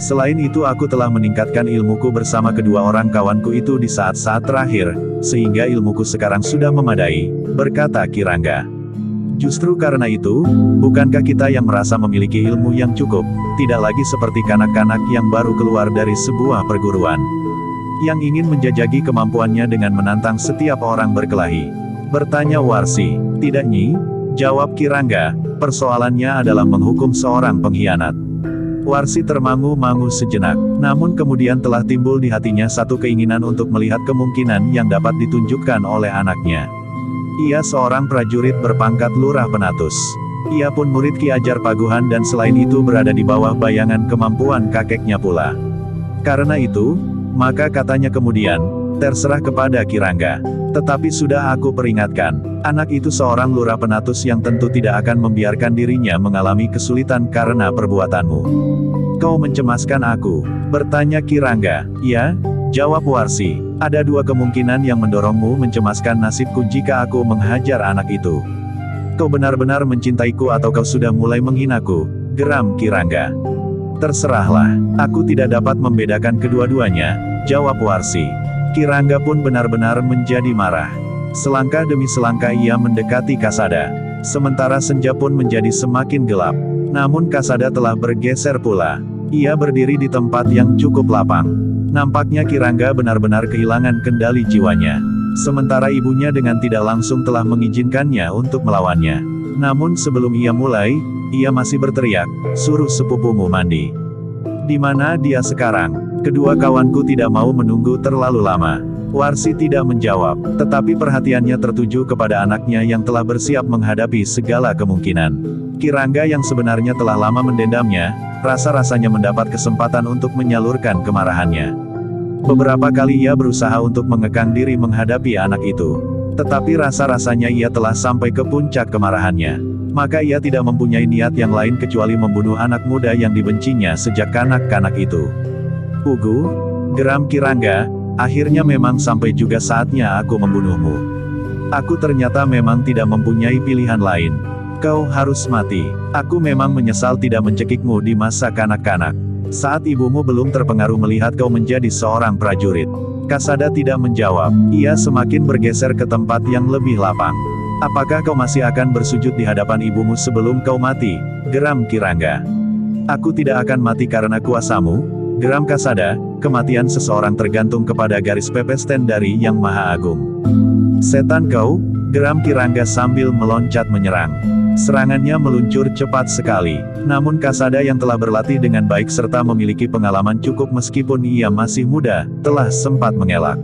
Selain itu aku telah meningkatkan ilmuku bersama kedua orang kawanku itu di saat-saat terakhir, sehingga ilmuku sekarang sudah memadai, berkata Kirangga. Justru karena itu, bukankah kita yang merasa memiliki ilmu yang cukup, tidak lagi seperti kanak-kanak yang baru keluar dari sebuah perguruan, yang ingin menjajaki kemampuannya dengan menantang setiap orang berkelahi? Bertanya Warsi. Tidak Nyi, jawab Kirangga, persoalannya adalah menghukum seorang pengkhianat. Warsi termangu-mangu sejenak, namun kemudian telah timbul di hatinya satu keinginan untuk melihat kemungkinan yang dapat ditunjukkan oleh anaknya. Ia seorang prajurit berpangkat lurah penatus. Ia pun murid Ki Ajar Paguhan dan selain itu berada di bawah bayangan kemampuan kakeknya pula. Karena itu, maka katanya kemudian, terserah kepada Kirangga. Tetapi sudah aku peringatkan, anak itu seorang lurah penatus yang tentu tidak akan membiarkan dirinya mengalami kesulitan karena perbuatanmu. Kau mencemaskan aku, bertanya Kirangga. Ya, jawab Warsi, ada 2 kemungkinan yang mendorongmu mencemaskan nasibku jika aku menghajar anak itu. Kau benar-benar mencintaiku atau kau sudah mulai menghinaku, geram Kirangga. Terserahlah, aku tidak dapat membedakan kedua-duanya, jawab Warsi. Kirangga pun benar-benar menjadi marah. Selangkah demi selangkah ia mendekati Kasada. Sementara senja pun menjadi semakin gelap. Namun Kasada telah bergeser pula. Ia berdiri di tempat yang cukup lapang. Nampaknya Kirangga benar-benar kehilangan kendali jiwanya. Sementara ibunya dengan tidak langsung telah mengizinkannya untuk melawannya. Namun sebelum ia mulai, ia masih berteriak, suruh sepupumu mandi. Di mana dia sekarang? Kedua kawanku tidak mau menunggu terlalu lama. Warsi tidak menjawab, tetapi perhatiannya tertuju kepada anaknya yang telah bersiap menghadapi segala kemungkinan. Kirangga yang sebenarnya telah lama mendendamnya, rasa-rasanya mendapat kesempatan untuk menyalurkan kemarahannya. Beberapa kali ia berusaha untuk mengekang diri menghadapi anak itu. Tetapi rasa-rasanya ia telah sampai ke puncak kemarahannya. Maka ia tidak mempunyai niat yang lain kecuali membunuh anak muda yang dibencinya sejak kanak-kanak itu. Ugu, geram Kirangga, akhirnya memang sampai juga saatnya aku membunuhmu. Aku ternyata memang tidak mempunyai pilihan lain. Kau harus mati. Aku memang menyesal tidak mencekikmu di masa kanak-kanak. Saat ibumu belum terpengaruh melihat kau menjadi seorang prajurit. Kasada tidak menjawab, ia semakin bergeser ke tempat yang lebih lapang. Apakah kau masih akan bersujud di hadapan ibumu sebelum kau mati? Geram Kirangga. Aku tidak akan mati karena kuasamu, geram Kasada, kematian seseorang tergantung kepada garis pepesten dari Yang Maha Agung. Setan kau, geram Kirangga sambil meloncat menyerang. Serangannya meluncur cepat sekali. Namun Kasada yang telah berlatih dengan baik serta memiliki pengalaman cukup meskipun ia masih muda, telah sempat mengelak.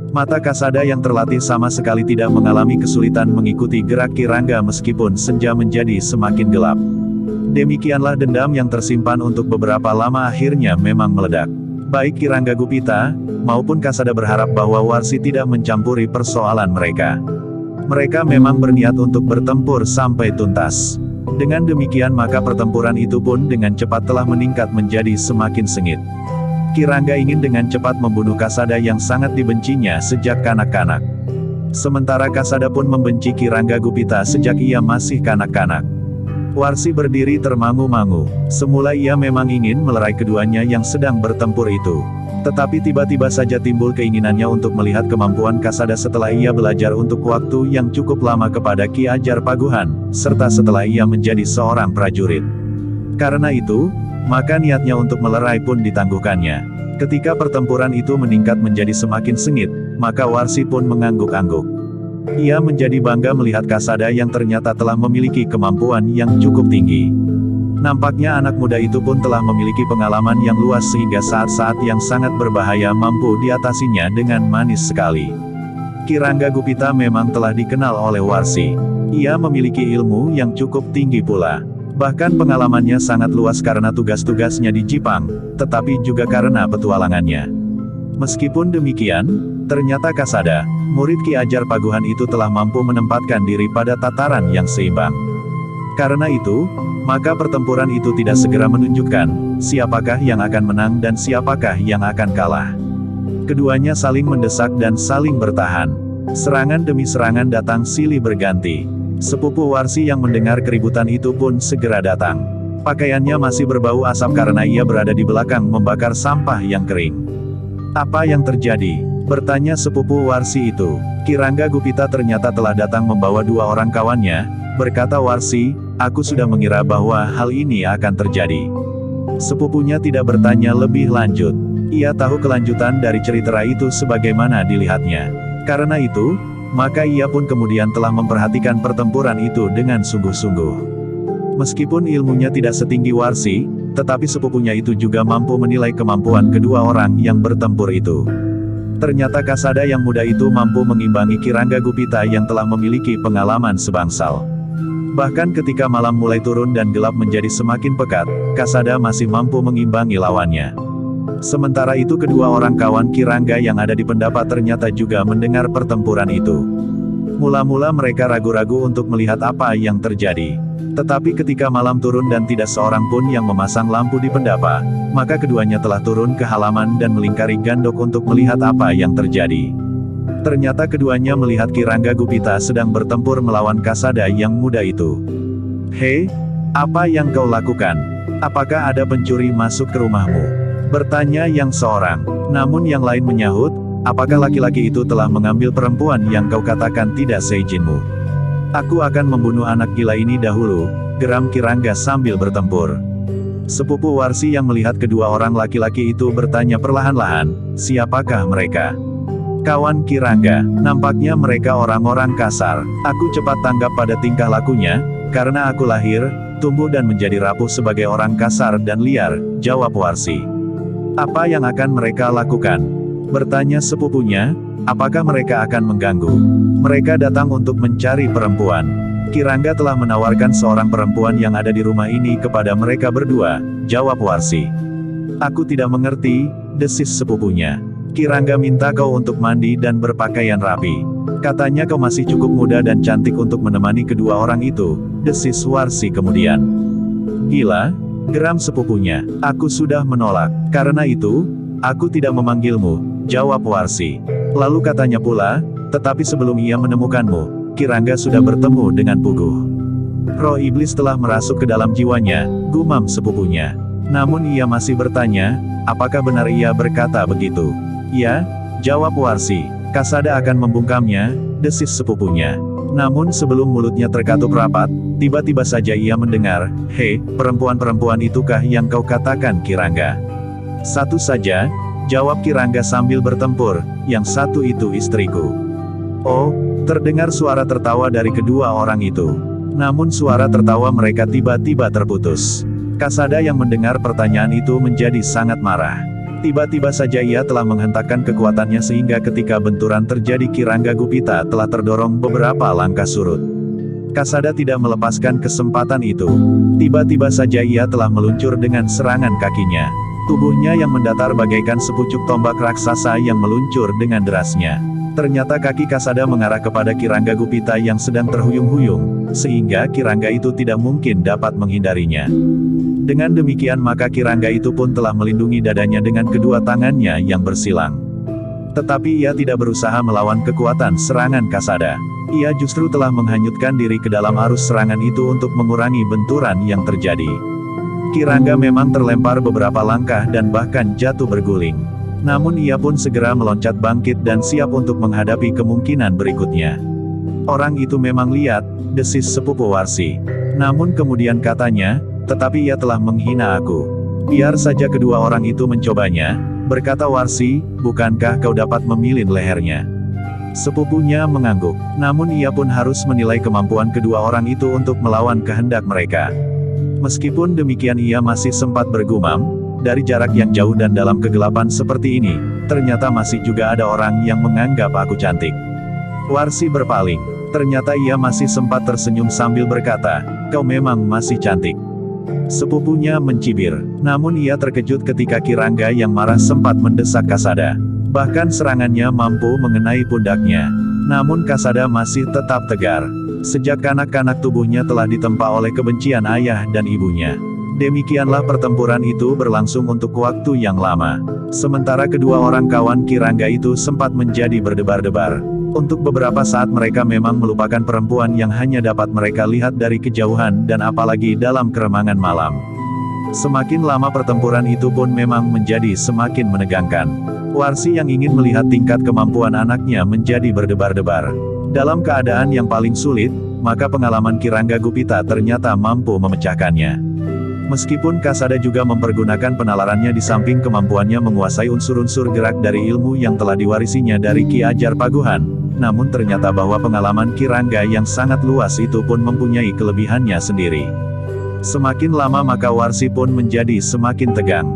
Mata Kasada yang terlatih sama sekali tidak mengalami kesulitan mengikuti gerak Kirangga meskipun senja menjadi semakin gelap. Demikianlah dendam yang tersimpan untuk beberapa lama akhirnya memang meledak. Baik Kirangga Gupita, maupun Kasada berharap bahwa Warsi tidak mencampuri persoalan mereka. Mereka memang berniat untuk bertempur sampai tuntas. Dengan demikian maka pertempuran itu pun dengan cepat telah meningkat menjadi semakin sengit. Kirangga ingin dengan cepat membunuh Kasada yang sangat dibencinya sejak kanak-kanak. Sementara Kasada pun membenci Kirangga Gupita sejak ia masih kanak-kanak. Warsi berdiri termangu-mangu. Semula ia memang ingin melerai keduanya yang sedang bertempur itu. Tetapi tiba-tiba saja timbul keinginannya untuk melihat kemampuan Kasada setelah ia belajar untuk waktu yang cukup lama kepada Ki Ajar Paguhan, serta setelah ia menjadi seorang prajurit. Karena itu, maka niatnya untuk melerai pun ditangguhkannya. Ketika pertempuran itu meningkat menjadi semakin sengit, maka Warsi pun mengangguk-angguk. Ia menjadi bangga melihat Kasada yang ternyata telah memiliki kemampuan yang cukup tinggi. Nampaknya anak muda itu pun telah memiliki pengalaman yang luas sehingga saat-saat yang sangat berbahaya mampu diatasinya dengan manis sekali. Ki Rangga Gupita memang telah dikenal oleh Warsi. Ia memiliki ilmu yang cukup tinggi pula. Bahkan pengalamannya sangat luas karena tugas-tugasnya di Jipang, tetapi juga karena petualangannya. Meskipun demikian, ternyata Kasada, murid Ki Ajar Paguhan itu telah mampu menempatkan diri pada tataran yang seimbang. Karena itu, maka pertempuran itu tidak segera menunjukkan siapakah yang akan menang dan siapakah yang akan kalah. Keduanya saling mendesak dan saling bertahan. Serangan demi serangan datang silih berganti. Sepupu Warsi yang mendengar keributan itu pun segera datang. Pakaiannya masih berbau asap karena ia berada di belakang membakar sampah yang kering. "Apa yang terjadi?" bertanya sepupu Warsi itu. Ki Rangga Gupita ternyata telah datang membawa 2 orang kawannya, berkata Warsi, "Aku sudah mengira bahwa hal ini akan terjadi." Sepupunya tidak bertanya lebih lanjut. Ia tahu kelanjutan dari cerita itu sebagaimana dilihatnya. Karena itu, maka ia pun kemudian telah memperhatikan pertempuran itu dengan sungguh-sungguh. Meskipun ilmunya tidak setinggi Warsi, tetapi sepupunya itu juga mampu menilai kemampuan kedua orang yang bertempur itu. Ternyata Kasada yang muda itu mampu mengimbangi Ki Rangga Gupita yang telah memiliki pengalaman sebangsal. Bahkan ketika malam mulai turun dan gelap menjadi semakin pekat, Kasada masih mampu mengimbangi lawannya. Sementara itu kedua orang kawan Ki Rangga yang ada di pendapat ternyata juga mendengar pertempuran itu. Mula-mula mereka ragu-ragu untuk melihat apa yang terjadi. Tetapi ketika malam turun dan tidak seorang pun yang memasang lampu di pendapa, maka keduanya telah turun ke halaman dan melingkari gandok untuk melihat apa yang terjadi. Ternyata keduanya melihat Ki Rangga Gupita sedang bertempur melawan Kasada yang muda itu. "Hei, apa yang kau lakukan? Apakah ada pencuri masuk ke rumahmu?" bertanya yang seorang. Namun yang lain menyahut, "Apakah laki-laki itu telah mengambil perempuan yang kau katakan tidak seizinmu? Aku akan membunuh anak gila ini dahulu," geram Ki Rangga sambil bertempur. Sepupu Warsi yang melihat kedua orang laki-laki itu bertanya perlahan-lahan, "Siapakah mereka?" "Kawan Ki Rangga, nampaknya mereka orang-orang kasar. Aku cepat tanggap pada tingkah lakunya, karena aku lahir, tumbuh dan menjadi rapuh sebagai orang kasar dan liar," jawab Warsi. "Apa yang akan mereka lakukan?" bertanya sepupunya. "Apakah mereka akan mengganggu? Mereka datang untuk mencari perempuan. Ki Rangga telah menawarkan seorang perempuan yang ada di rumah ini kepada mereka berdua," jawab Warsi. "Aku tidak mengerti," desis sepupunya. "Ki Rangga minta kau untuk mandi dan berpakaian rapi. Katanya kau masih cukup muda dan cantik untuk menemani kedua orang itu," desis Warsi kemudian. "Gila," geram sepupunya. "Aku sudah menolak. Karena itu, aku tidak memanggilmu," jawab Warsi. Lalu katanya pula, "Tetapi sebelum ia menemukanmu, Ki Rangga sudah bertemu dengan Puguh. Roh iblis telah merasuk ke dalam jiwanya," gumam sepupunya. Namun ia masih bertanya, "Apakah benar ia berkata begitu?" "Ya," jawab Warsi. "Kasada akan membungkamnya," desis sepupunya. Namun sebelum mulutnya terkatup rapat, tiba-tiba saja ia mendengar, "Hei, perempuan-perempuan itukah yang kau katakan Ki Rangga?" "Satu saja," jawab Ki Rangga sambil bertempur, "yang satu itu istriku." "Oh," terdengar suara tertawa dari kedua orang itu. Namun suara tertawa mereka tiba-tiba terputus. Kasada yang mendengar pertanyaan itu menjadi sangat marah. Tiba-tiba saja ia telah menghentakkan kekuatannya sehingga ketika benturan terjadi Ki Rangga Gupita telah terdorong beberapa langkah surut. Kasada tidak melepaskan kesempatan itu. Tiba-tiba saja ia telah meluncur dengan serangan kakinya. Tubuhnya yang mendatar bagaikan sepucuk tombak raksasa yang meluncur dengan derasnya. Ternyata kaki Kasada mengarah kepada Ki Rangga Gupita yang sedang terhuyung-huyung, sehingga Ki Rangga itu tidak mungkin dapat menghindarinya. Dengan demikian maka Ki Rangga itu pun telah melindungi dadanya dengan kedua tangannya yang bersilang. Tetapi ia tidak berusaha melawan kekuatan serangan Kasada. Ia justru telah menghanyutkan diri ke dalam arus serangan itu untuk mengurangi benturan yang terjadi. Kirangga memang terlempar beberapa langkah dan bahkan jatuh berguling. Namun ia pun segera meloncat bangkit dan siap untuk menghadapi kemungkinan berikutnya. Orang itu memang lihat, desis sepupu Warsi. Namun kemudian katanya, tetapi ia telah menghina aku. Biar saja kedua orang itu mencobanya, berkata Warsi, bukankah kau dapat memilin lehernya? Sepupunya mengangguk, namun ia pun harus menilai kemampuan kedua orang itu untuk melawan kehendak mereka. Meskipun demikian ia masih sempat bergumam, dari jarak yang jauh dan dalam kegelapan seperti ini, ternyata masih juga ada orang yang menganggap aku cantik. Warsi berpaling, ternyata ia masih sempat tersenyum sambil berkata, kau memang masih cantik. Sepupunya mencibir, namun ia terkejut ketika Kirangga yang marah sempat mendesak Kasada. Bahkan serangannya mampu mengenai pundaknya. Namun Kasada masih tetap tegar. Sejak kanak-kanak tubuhnya telah ditempa oleh kebencian ayah dan ibunya. Demikianlah pertempuran itu berlangsung untuk waktu yang lama. Sementara kedua orang kawan Kirangga itu sempat menjadi berdebar-debar. Untuk beberapa saat mereka memang melupakan perempuan yang hanya dapat mereka lihat dari kejauhan dan apalagi dalam keremangan malam. Semakin lama pertempuran itu pun memang menjadi semakin menegangkan. Warsi yang ingin melihat tingkat kemampuan anaknya menjadi berdebar-debar. Dalam keadaan yang paling sulit, maka pengalaman Kirangga Gupita ternyata mampu memecahkannya. Meskipun Kasada juga mempergunakan penalarannya di samping kemampuannya menguasai unsur-unsur gerak dari ilmu yang telah diwarisinya dari Ki Ajar Paguhan, namun ternyata bahwa pengalaman Kirangga yang sangat luas itu pun mempunyai kelebihannya sendiri. Semakin lama maka Warsi pun menjadi semakin tegang.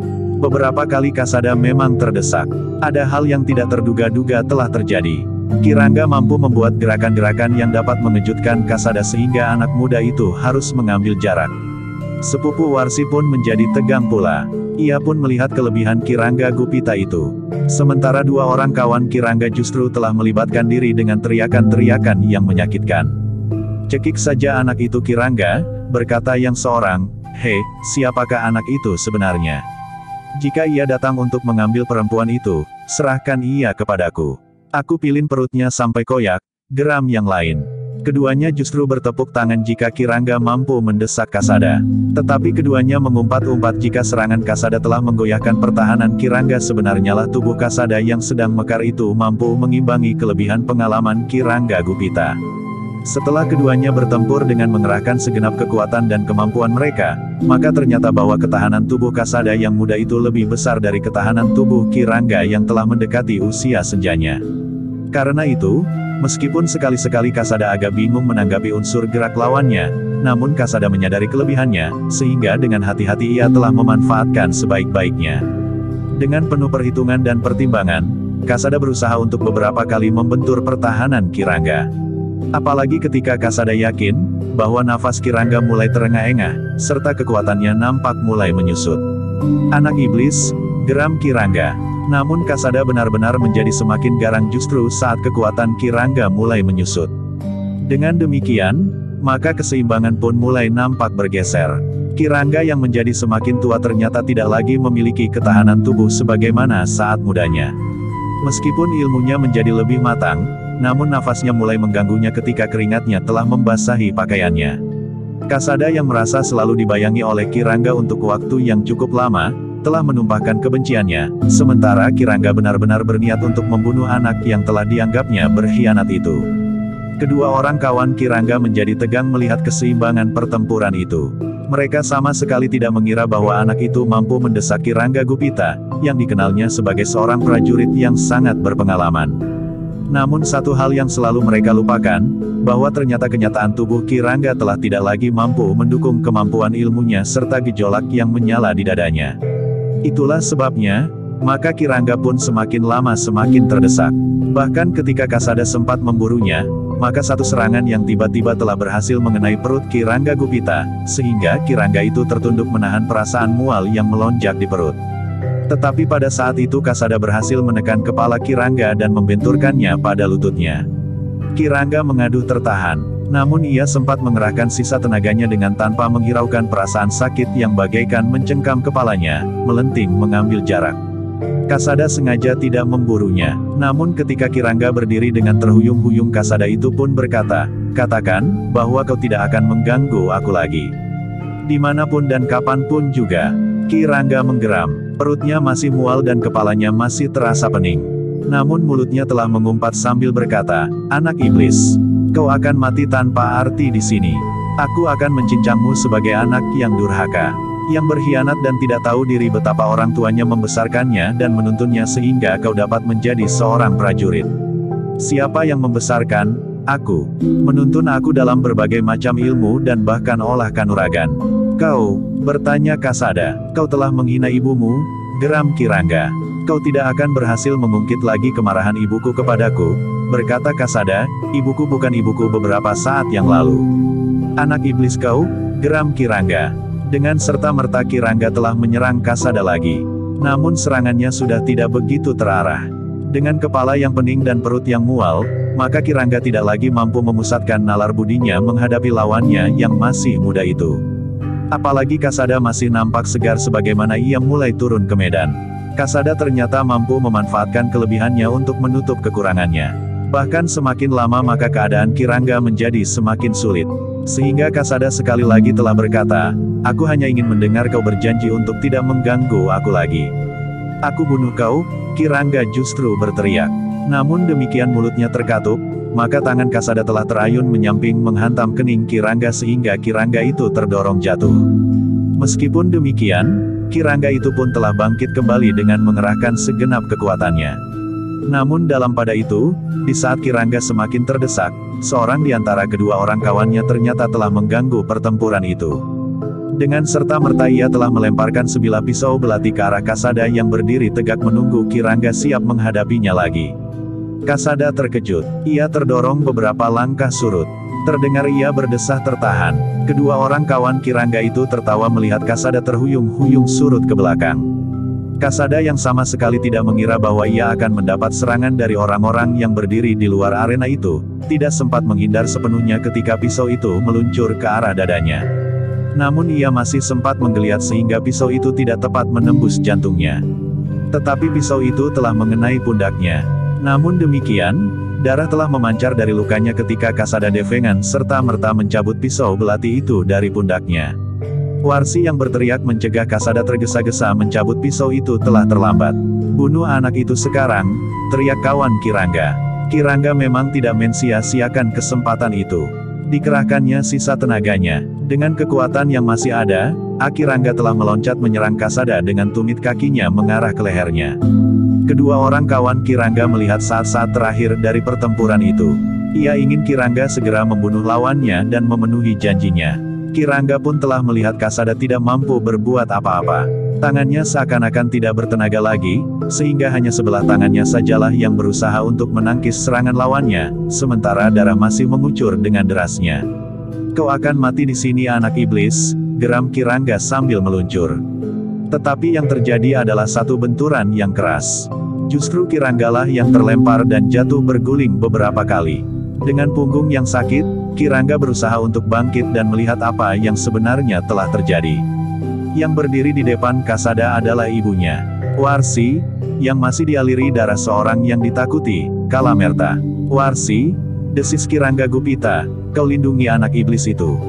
Beberapa kali Kasada memang terdesak. Ada hal yang tidak terduga-duga telah terjadi. Kirangga mampu membuat gerakan-gerakan yang dapat mengejutkan Kasada sehingga anak muda itu harus mengambil jarak. Sepupu Warsi pun menjadi tegang pula. Ia pun melihat kelebihan Kirangga Gupita itu. Sementara dua orang kawan Kirangga justru telah melibatkan diri dengan teriakan-teriakan yang menyakitkan. Cekik saja anak itu Kirangga, berkata yang seorang, "Hei, siapakah anak itu sebenarnya? Jika ia datang untuk mengambil perempuan itu, serahkan ia kepadaku. Aku pilin perutnya sampai koyak," geram yang lain. Keduanya justru bertepuk tangan jika Kirangga mampu mendesak Kasada. Tetapi keduanya mengumpat-umpat jika serangan Kasada telah menggoyahkan pertahanan Kirangga. Sebenarnya lah tubuh Kasada yang sedang mekar itu mampu mengimbangi kelebihan pengalaman Kirangga Gupita. Setelah keduanya bertempur dengan mengerahkan segenap kekuatan dan kemampuan mereka, maka ternyata bahwa ketahanan tubuh Kasada yang muda itu lebih besar dari ketahanan tubuh Kirangga yang telah mendekati usia senjanya. Karena itu, meskipun sekali-sekali Kasada agak bingung menanggapi unsur gerak lawannya, namun Kasada menyadari kelebihannya, sehingga dengan hati-hati ia telah memanfaatkan sebaik-baiknya. Dengan penuh perhitungan dan pertimbangan, Kasada berusaha untuk beberapa kali membentur pertahanan Kirangga. Apalagi ketika Kasada yakin, bahwa nafas Kirangga mulai terengah-engah, serta kekuatannya nampak mulai menyusut. Anak iblis, geram Kirangga. Namun Kasada benar-benar menjadi semakin garang justru saat kekuatan Kirangga mulai menyusut. Dengan demikian, maka keseimbangan pun mulai nampak bergeser. Kirangga yang menjadi semakin tua ternyata tidak lagi memiliki ketahanan tubuh sebagaimana saat mudanya. Meskipun ilmunya menjadi lebih matang, namun nafasnya mulai mengganggunya ketika keringatnya telah membasahi pakaiannya. Kasada yang merasa selalu dibayangi oleh Kirangga untuk waktu yang cukup lama, telah menumpahkan kebenciannya, sementara Kirangga benar-benar berniat untuk membunuh anak yang telah dianggapnya berkhianat itu. Kedua orang kawan Kirangga menjadi tegang melihat keseimbangan pertempuran itu. Mereka sama sekali tidak mengira bahwa anak itu mampu mendesak Kirangga Gupita, yang dikenalnya sebagai seorang prajurit yang sangat berpengalaman. Namun satu hal yang selalu mereka lupakan, bahwa ternyata kenyataan tubuh Kirangga telah tidak lagi mampu mendukung kemampuan ilmunya serta gejolak yang menyala di dadanya. Itulah sebabnya, maka Kirangga pun semakin lama semakin terdesak. Bahkan ketika Kasada sempat memburunya, maka satu serangan yang tiba-tiba telah berhasil mengenai perut Kirangga Gupita, sehingga Kirangga itu tertunduk menahan perasaan mual yang melonjak di perut. Tetapi pada saat itu Kasada berhasil menekan kepala Kirangga dan membenturkannya pada lututnya. Kirangga mengaduh tertahan, namun ia sempat mengerahkan sisa tenaganya dengan tanpa menghiraukan perasaan sakit yang bagaikan mencengkam kepalanya, melenting mengambil jarak. Kasada sengaja tidak memburunya. Namun ketika Kirangga berdiri dengan terhuyung-huyung, Kasada itu pun berkata, "Katakan, bahwa kau tidak akan mengganggu aku lagi. Dimanapun dan kapanpun juga." Kirangga menggeram. Perutnya masih mual dan kepalanya masih terasa pening. Namun mulutnya telah mengumpat sambil berkata, "Anak iblis. Kau akan mati tanpa arti di sini. Aku akan mencincangmu sebagai anak yang durhaka, yang berkhianat dan tidak tahu diri betapa orang tuanya membesarkannya dan menuntunnya sehingga kau dapat menjadi seorang prajurit. Siapa yang membesarkan aku? Menuntun aku dalam berbagai macam ilmu dan bahkan olah kanuragan. Kau?" bertanya Kasada. "Kau telah menghina ibumu?" geram Kirangga. "Kau tidak akan berhasil mengungkit lagi kemarahan ibuku kepadaku," berkata Kasada. "Ibuku bukan ibuku beberapa saat yang lalu." "Anak iblis kau," geram Kirangga. Dengan serta-merta Kirangga telah menyerang Kasada lagi. Namun serangannya sudah tidak begitu terarah. Dengan kepala yang pening dan perut yang mual, maka Kirangga tidak lagi mampu memusatkan nalar budinya menghadapi lawannya yang masih muda itu. Apalagi Kasada masih nampak segar sebagaimana ia mulai turun ke medan. Kasada ternyata mampu memanfaatkan kelebihannya untuk menutup kekurangannya. Bahkan semakin lama maka keadaan Kirangga menjadi semakin sulit. Sehingga Kasada sekali lagi telah berkata, "Aku hanya ingin mendengar kau berjanji untuk tidak mengganggu aku lagi." "Aku bunuh kau?" Kirangga justru berteriak. Namun demikian mulutnya terkatup, maka tangan Kasada telah terayun menyamping menghantam kening Kirangga sehingga Kirangga itu terdorong jatuh. Meskipun demikian, Kirangga itu pun telah bangkit kembali dengan mengerahkan segenap kekuatannya. Namun dalam pada itu, di saat Kirangga semakin terdesak, seorang di antara kedua orang kawannya ternyata telah mengganggu pertempuran itu. Dengan serta-merta ia telah melemparkan sebilah pisau belati ke arah Kasada yang berdiri tegak menunggu Kirangga siap menghadapinya lagi. Kasada terkejut. Ia terdorong beberapa langkah surut. Terdengar ia berdesah tertahan. Kedua orang kawan Kirangga itu tertawa melihat Kasada terhuyung-huyung surut ke belakang. Kasada yang sama sekali tidak mengira bahwa ia akan mendapat serangan dari orang-orang yang berdiri di luar arena itu, tidak sempat menghindar sepenuhnya ketika pisau itu meluncur ke arah dadanya. Namun ia masih sempat menggeliat sehingga pisau itu tidak tepat menembus jantungnya. Tetapi pisau itu telah mengenai pundaknya. Namun demikian, darah telah memancar dari lukanya ketika Kasada Devengan serta-merta mencabut pisau belati itu dari pundaknya. Warsi yang berteriak mencegah Kasada tergesa-gesa mencabut pisau itu telah terlambat. "Bunuh anak itu sekarang," teriak kawan Kirangga. Kirangga memang tidak mensia-siakan kesempatan itu. Dikerahkannya sisa tenaganya. Dengan kekuatan yang masih ada, Kirangga telah meloncat menyerang Kasada dengan tumit kakinya mengarah ke lehernya. Kedua orang kawan Kirangga melihat saat-saat terakhir dari pertempuran itu. Ia ingin Kirangga segera membunuh lawannya dan memenuhi janjinya. Kirangga pun telah melihat Kasada tidak mampu berbuat apa-apa. Tangannya seakan-akan tidak bertenaga lagi, sehingga hanya sebelah tangannya sajalah yang berusaha untuk menangkis serangan lawannya, sementara darah masih mengucur dengan derasnya. "Kau akan mati di sini anak iblis," geram Kirangga sambil meluncur. Tetapi yang terjadi adalah satu benturan yang keras. Justru Kiranggalah yang terlempar dan jatuh berguling beberapa kali. Dengan punggung yang sakit, Kirangga berusaha untuk bangkit dan melihat apa yang sebenarnya telah terjadi. Yang berdiri di depan Kasada adalah ibunya, Warsi, yang masih dialiri darah seorang yang ditakuti, Kalamerta. "Warsi," desis Kirangga Gupita, "kau lindungi anak iblis itu."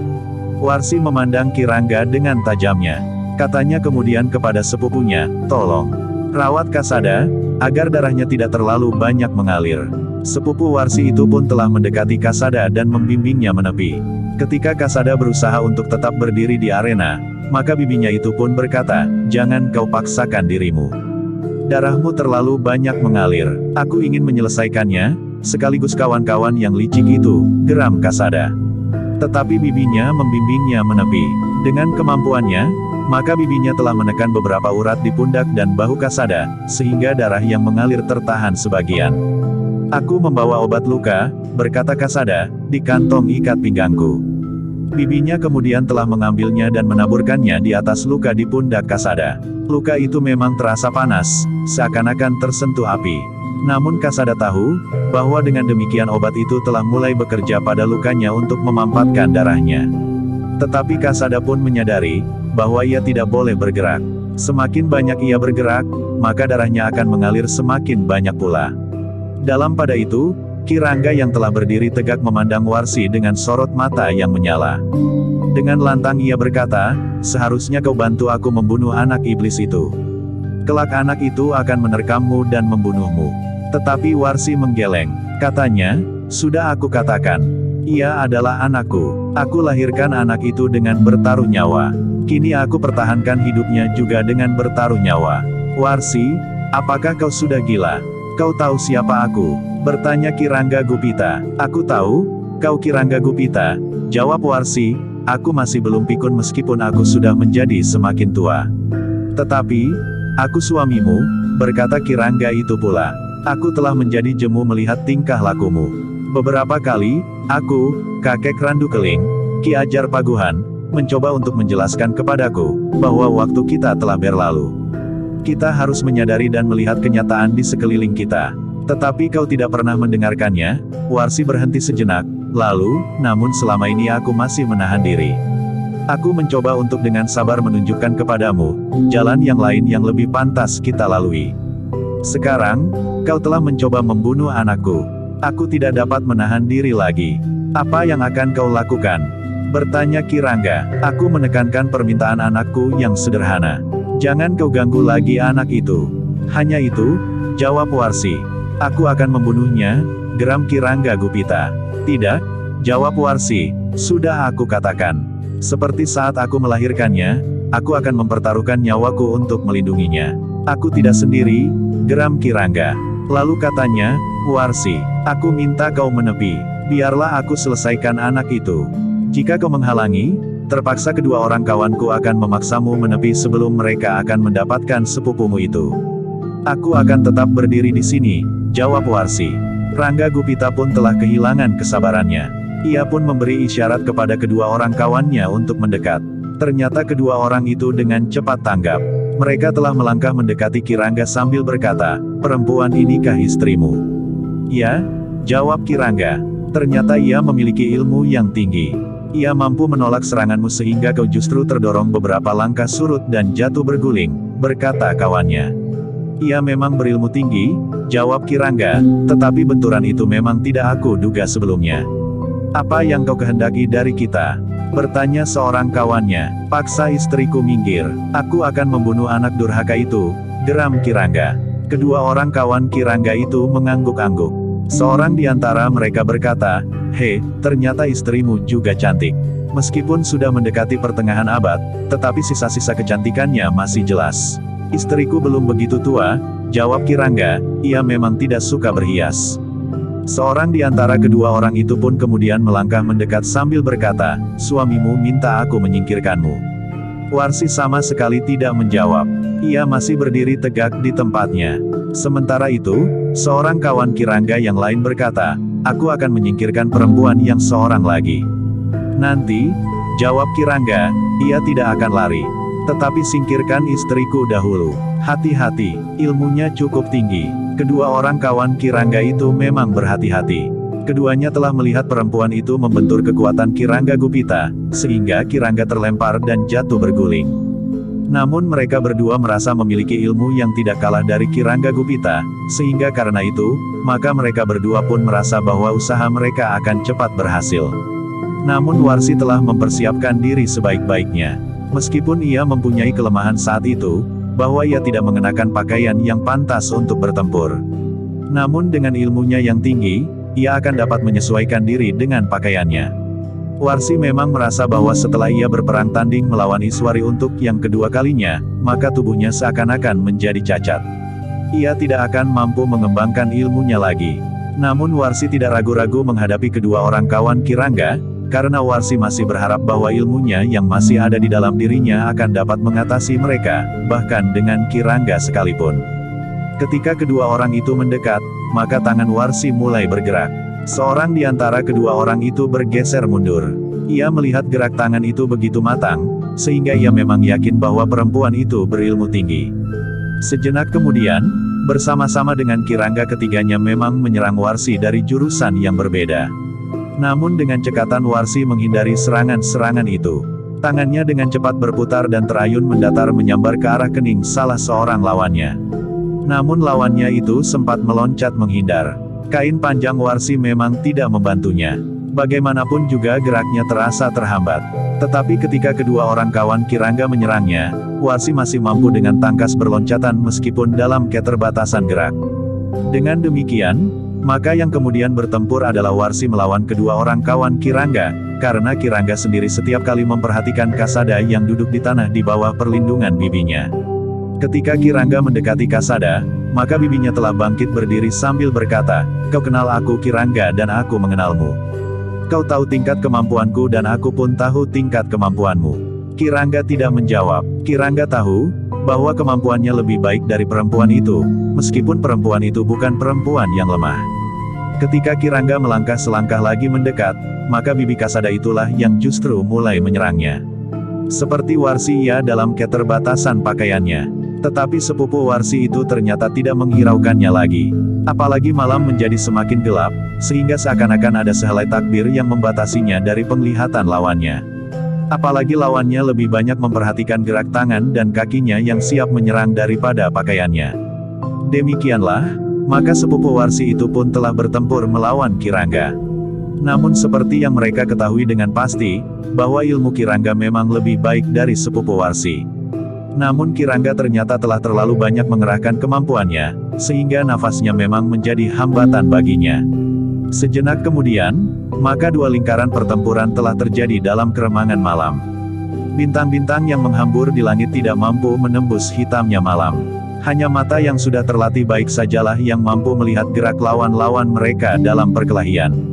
Warsi memandang Kirangga dengan tajamnya. Katanya kemudian kepada sepupunya, "Tolong rawat Kasada, agar darahnya tidak terlalu banyak mengalir." Sepupu Warsi itu pun telah mendekati Kasada dan membimbingnya menepi. Ketika Kasada berusaha untuk tetap berdiri di arena, maka bibinya itu pun berkata, "Jangan kau paksakan dirimu. Darahmu terlalu banyak mengalir. Aku ingin menyelesaikannya, sekaligus kawan-kawan yang licik itu," geram Kasada. Tetapi bibinya membimbingnya menepi. Dengan kemampuannya, maka bibinya telah menekan beberapa urat di pundak dan bahu Kasada, sehingga darah yang mengalir tertahan sebagian. "Aku membawa obat luka," berkata Kasada, "di kantong ikat pinggangku." Bibinya kemudian telah mengambilnya dan menaburkannya di atas luka di pundak Kasada. Luka itu memang terasa panas, seakan-akan tersentuh api. Namun Kasada tahu, bahwa dengan demikian obat itu telah mulai bekerja pada lukanya untuk memampatkan darahnya. Tetapi Kasada pun menyadari, bahwa ia tidak boleh bergerak. Semakin banyak ia bergerak, maka darahnya akan mengalir semakin banyak pula. Dalam pada itu, Ki Rangga yang telah berdiri tegak memandang Warsi dengan sorot mata yang menyala. Dengan lantang ia berkata, seharusnya kau bantu aku membunuh anak iblis itu. Kelak anak itu akan menerkammu dan membunuhmu. Tetapi Warsi menggeleng. Katanya, sudah aku katakan. Ia adalah anakku. Aku lahirkan anak itu dengan bertaruh nyawa. Kini aku pertahankan hidupnya juga dengan bertaruh nyawa. Warsi, apakah kau sudah gila? Kau tahu siapa aku? Bertanya Ki Rangga Gupita. Aku tahu, kau Ki Rangga Gupita. Jawab Warsi, aku masih belum pikun meskipun aku sudah menjadi semakin tua. Tetapi, aku suamimu, berkata Ki Rangga itu pula. Aku telah menjadi jemu melihat tingkah lakumu. Beberapa kali, aku, kakek Randu Keling, Ki Ajar Paguhan, mencoba untuk menjelaskan kepadaku, bahwa waktu kita telah berlalu. Kita harus menyadari dan melihat kenyataan di sekeliling kita. Tetapi kau tidak pernah mendengarkannya. Warsi berhenti sejenak, lalu, namun selama ini aku masih menahan diri. Aku mencoba untuk dengan sabar menunjukkan kepadamu, jalan yang lain yang lebih pantas kita lalui. Sekarang, kau telah mencoba membunuh anakku. Aku tidak dapat menahan diri lagi. Apa yang akan kau lakukan? Bertanya Ki Rangga. Aku menekankan permintaan anakku yang sederhana. Jangan kau ganggu lagi anak itu. Hanya itu, jawab Warsi. Aku akan membunuhnya, geram Ki Rangga Gupita. Tidak, jawab Warsi. Sudah aku katakan. Seperti saat aku melahirkannya, aku akan mempertaruhkan nyawaku untuk melindunginya. Aku tidak sendiri, geram Ki Rangga. Lalu katanya, Warsi, aku minta kau menepi. Biarlah aku selesaikan anak itu. Jika kau menghalangi, terpaksa kedua orang kawanku akan memaksamu menepi sebelum mereka akan mendapatkan sepupumu itu. Aku akan tetap berdiri di sini, jawab Warsi. Rangga Gupita pun telah kehilangan kesabarannya. Ia pun memberi isyarat kepada kedua orang kawannya untuk mendekat. Ternyata kedua orang itu dengan cepat tanggap. Mereka telah melangkah mendekati Ki Rangga sambil berkata, perempuan inikah istrimu? Ya, jawab Ki Rangga. Ternyata ia memiliki ilmu yang tinggi. Ia mampu menolak seranganmu sehingga kau justru terdorong beberapa langkah surut dan jatuh berguling, berkata kawannya. Ia memang berilmu tinggi, jawab Ki Rangga, tetapi benturan itu memang tidak aku duga sebelumnya. Apa yang kau kehendaki dari kita? Bertanya seorang kawannya. Paksa istriku minggir. Aku akan membunuh anak durhaka itu, geram Ki Rangga. Kedua orang kawan Ki Rangga itu mengangguk-angguk. Seorang di antara mereka berkata, "Hei, ternyata istrimu juga cantik. Meskipun sudah mendekati pertengahan abad, tetapi sisa-sisa kecantikannya masih jelas." Istriku belum begitu tua, jawab Ki Rangga, ia memang tidak suka berhias. Seorang di antara kedua orang itu pun kemudian melangkah mendekat sambil berkata, suamimu minta aku menyingkirkanmu. Warsi sama sekali tidak menjawab. Ia masih berdiri tegak di tempatnya. Sementara itu, seorang kawan Ki Rangga yang lain berkata, aku akan menyingkirkan perempuan yang seorang lagi. Nanti, jawab Ki Rangga, ia tidak akan lari. Tetapi singkirkan istriku dahulu. Hati-hati, ilmunya cukup tinggi. Kedua orang kawan Ki Rangga itu memang berhati-hati. Keduanya telah melihat perempuan itu membentur kekuatan Ki Rangga Gupita, sehingga Ki Rangga terlempar dan jatuh berguling. Namun mereka berdua merasa memiliki ilmu yang tidak kalah dari Ki Rangga Gupita, sehingga karena itu, maka mereka berdua pun merasa bahwa usaha mereka akan cepat berhasil. Namun Warsi telah mempersiapkan diri sebaik-baiknya. Meskipun ia mempunyai kelemahan saat itu, bahwa ia tidak mengenakan pakaian yang pantas untuk bertempur. Namun dengan ilmunya yang tinggi, ia akan dapat menyesuaikan diri dengan pakaiannya. Warsi memang merasa bahwa setelah ia berperang tanding melawan Iswari untuk yang kedua kalinya, maka tubuhnya seakan-akan menjadi cacat. Ia tidak akan mampu mengembangkan ilmunya lagi. Namun Warsi tidak ragu-ragu menghadapi kedua orang kawan Ki Rangga, karena Warsi masih berharap bahwa ilmunya yang masih ada di dalam dirinya akan dapat mengatasi mereka, bahkan dengan Ki Rangga sekalipun. Ketika kedua orang itu mendekat, maka tangan Warsi mulai bergerak. Seorang di antara kedua orang itu bergeser mundur. Ia melihat gerak tangan itu begitu matang, sehingga ia memang yakin bahwa perempuan itu berilmu tinggi. Sejenak kemudian, bersama-sama dengan Ki Rangga ketiganya memang menyerang Warsi dari jurusan yang berbeda. Namun dengan cekatan Warsi menghindari serangan-serangan itu. Tangannya dengan cepat berputar dan terayun mendatar menyambar ke arah kening salah seorang lawannya. Namun lawannya itu sempat meloncat menghindar. Kain panjang Warsi memang tidak membantunya. Bagaimanapun juga geraknya terasa terhambat. Tetapi ketika kedua orang kawan Kirangga menyerangnya, Warsi masih mampu dengan tangkas berloncatan meskipun dalam keterbatasan gerak. Dengan demikian, maka yang kemudian bertempur adalah Warsi melawan kedua orang kawan Kirangga, karena Kirangga sendiri setiap kali memperhatikan Kasada yang duduk di tanah di bawah perlindungan bibinya. Ketika Kirangga mendekati Kasada, maka bibinya telah bangkit berdiri sambil berkata, "Kau kenal aku Kirangga dan aku mengenalmu. Kau tahu tingkat kemampuanku dan aku pun tahu tingkat kemampuanmu." Kirangga tidak menjawab. Kirangga tahu bahwa kemampuannya lebih baik dari perempuan itu, meskipun perempuan itu bukan perempuan yang lemah. Ketika Kirangga melangkah selangkah lagi mendekat, maka bibi Kasada itulah yang justru mulai menyerangnya. Seperti Warsi ia dalam keterbatasan pakaiannya. Tetapi sepupu Warsi itu ternyata tidak menghiraukannya lagi. Apalagi malam menjadi semakin gelap, sehingga seakan-akan ada sehelai takbir yang membatasinya dari penglihatan lawannya. Apalagi lawannya lebih banyak memperhatikan gerak tangan dan kakinya yang siap menyerang daripada pakaiannya. Demikianlah, maka sepupu Warsi itu pun telah bertempur melawan Kirangga. Namun seperti yang mereka ketahui dengan pasti, bahwa ilmu Kirangga memang lebih baik dari sepupu Warsi. Namun Kirangga ternyata telah terlalu banyak mengerahkan kemampuannya, sehingga nafasnya memang menjadi hambatan baginya. Sejenak kemudian, maka dua lingkaran pertempuran telah terjadi dalam keremangan malam. Bintang-bintang yang menghambur di langit tidak mampu menembus hitamnya malam. Hanya mata yang sudah terlatih baik sajalah yang mampu melihat gerak lawan-lawan mereka dalam perkelahian.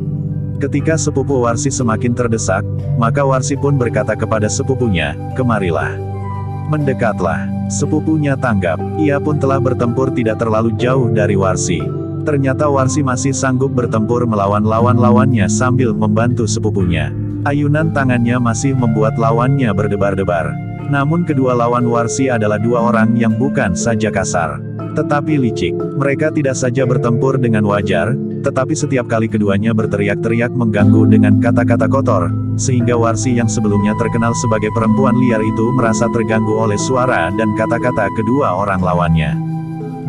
Ketika sepupu Warsi semakin terdesak, maka Warsi pun berkata kepada sepupunya, "Kemarilah. Mendekatlah." Sepupunya tanggap. Ia pun telah bertempur tidak terlalu jauh dari Warsi. Ternyata Warsi masih sanggup bertempur melawan lawan-lawannya sambil membantu sepupunya. Ayunan tangannya masih membuat lawannya berdebar-debar. Namun kedua lawan Warsi adalah dua orang yang bukan saja kasar, tetapi licik. Mereka tidak saja bertempur dengan wajar, tetapi setiap kali keduanya berteriak-teriak mengganggu dengan kata-kata kotor, sehingga Warsi yang sebelumnya terkenal sebagai perempuan liar itu merasa terganggu oleh suara dan kata-kata kedua orang lawannya.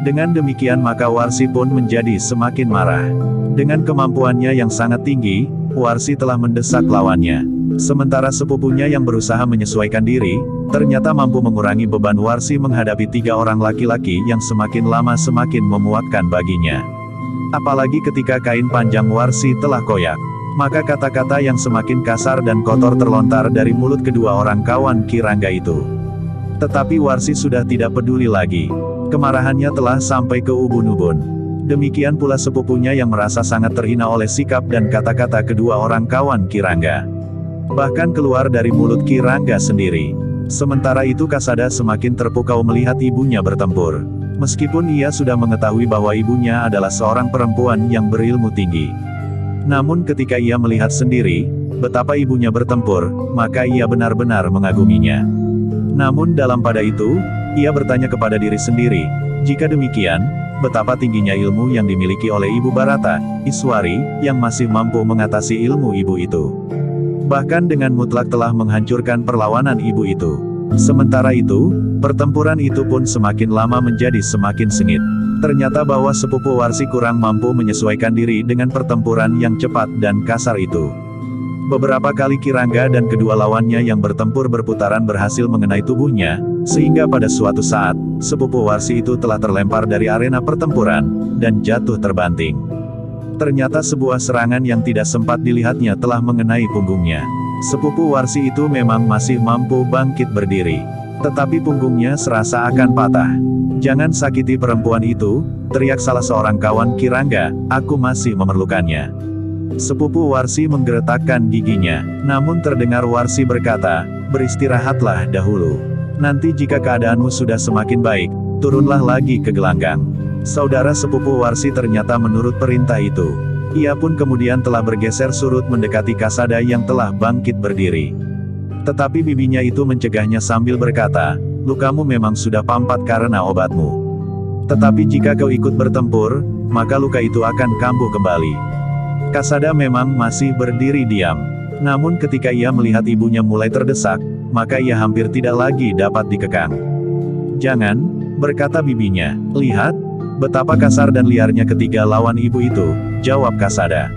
Dengan demikian maka Warsi pun menjadi semakin marah. Dengan kemampuannya yang sangat tinggi, Warsi telah mendesak lawannya. Sementara sepupunya yang berusaha menyesuaikan diri, ternyata mampu mengurangi beban Warsi menghadapi tiga orang laki-laki yang semakin lama semakin memuakkan baginya. Apalagi ketika kain panjang Warsi telah koyak, maka kata-kata yang semakin kasar dan kotor terlontar dari mulut kedua orang kawan Kirangga itu. Tetapi Warsi sudah tidak peduli lagi. Kemarahannya telah sampai ke ubun-ubun. Demikian pula sepupunya yang merasa sangat terhina oleh sikap dan kata-kata kedua orang kawan Kirangga. Bahkan keluar dari mulut Kirangga sendiri. Sementara itu Kasada semakin terpukau melihat ibunya bertempur. Meskipun ia sudah mengetahui bahwa ibunya adalah seorang perempuan yang berilmu tinggi. Namun ketika ia melihat sendiri, betapa ibunya bertempur, maka ia benar-benar mengaguminya. Namun dalam pada itu, ia bertanya kepada diri sendiri, jika demikian, betapa tingginya ilmu yang dimiliki oleh Ibu Barata, Iswari, yang masih mampu mengatasi ilmu ibu itu. Bahkan dengan mutlak telah menghancurkan perlawanan ibu itu. Sementara itu, pertempuran itu pun semakin lama menjadi semakin sengit. Ternyata bahwa sepupu Warsi kurang mampu menyesuaikan diri dengan pertempuran yang cepat dan kasar itu. Beberapa kali Kirangga dan kedua lawannya yang bertempur berputaran berhasil mengenai tubuhnya, sehingga pada suatu saat, sepupu Warsi itu telah terlempar dari arena pertempuran, dan jatuh terbanting. Ternyata sebuah serangan yang tidak sempat dilihatnya telah mengenai punggungnya. Sepupu Warsi itu memang masih mampu bangkit berdiri. Tetapi punggungnya serasa akan patah. "Jangan sakiti perempuan itu," teriak salah seorang kawan Kirangga, "aku masih memerlukannya." Sepupu Warsi menggeretakkan giginya. Namun terdengar Warsi berkata, "Beristirahatlah dahulu. Nanti jika keadaanmu sudah semakin baik, turunlah lagi ke gelanggang." Saudara sepupu Warsi ternyata menurut perintah itu. Ia pun kemudian telah bergeser surut mendekati Kasada yang telah bangkit berdiri. Tetapi bibinya itu mencegahnya sambil berkata, "Lukamu memang sudah pampat karena obatmu. Tetapi jika kau ikut bertempur, maka luka itu akan kambuh kembali." Kasada memang masih berdiri diam. Namun ketika ia melihat ibunya mulai terdesak, maka ia hampir tidak lagi dapat dikekang. "Jangan," berkata bibinya. "Lihat, betapa kasar dan liarnya ketiga lawan ibu itu," jawab Kasada.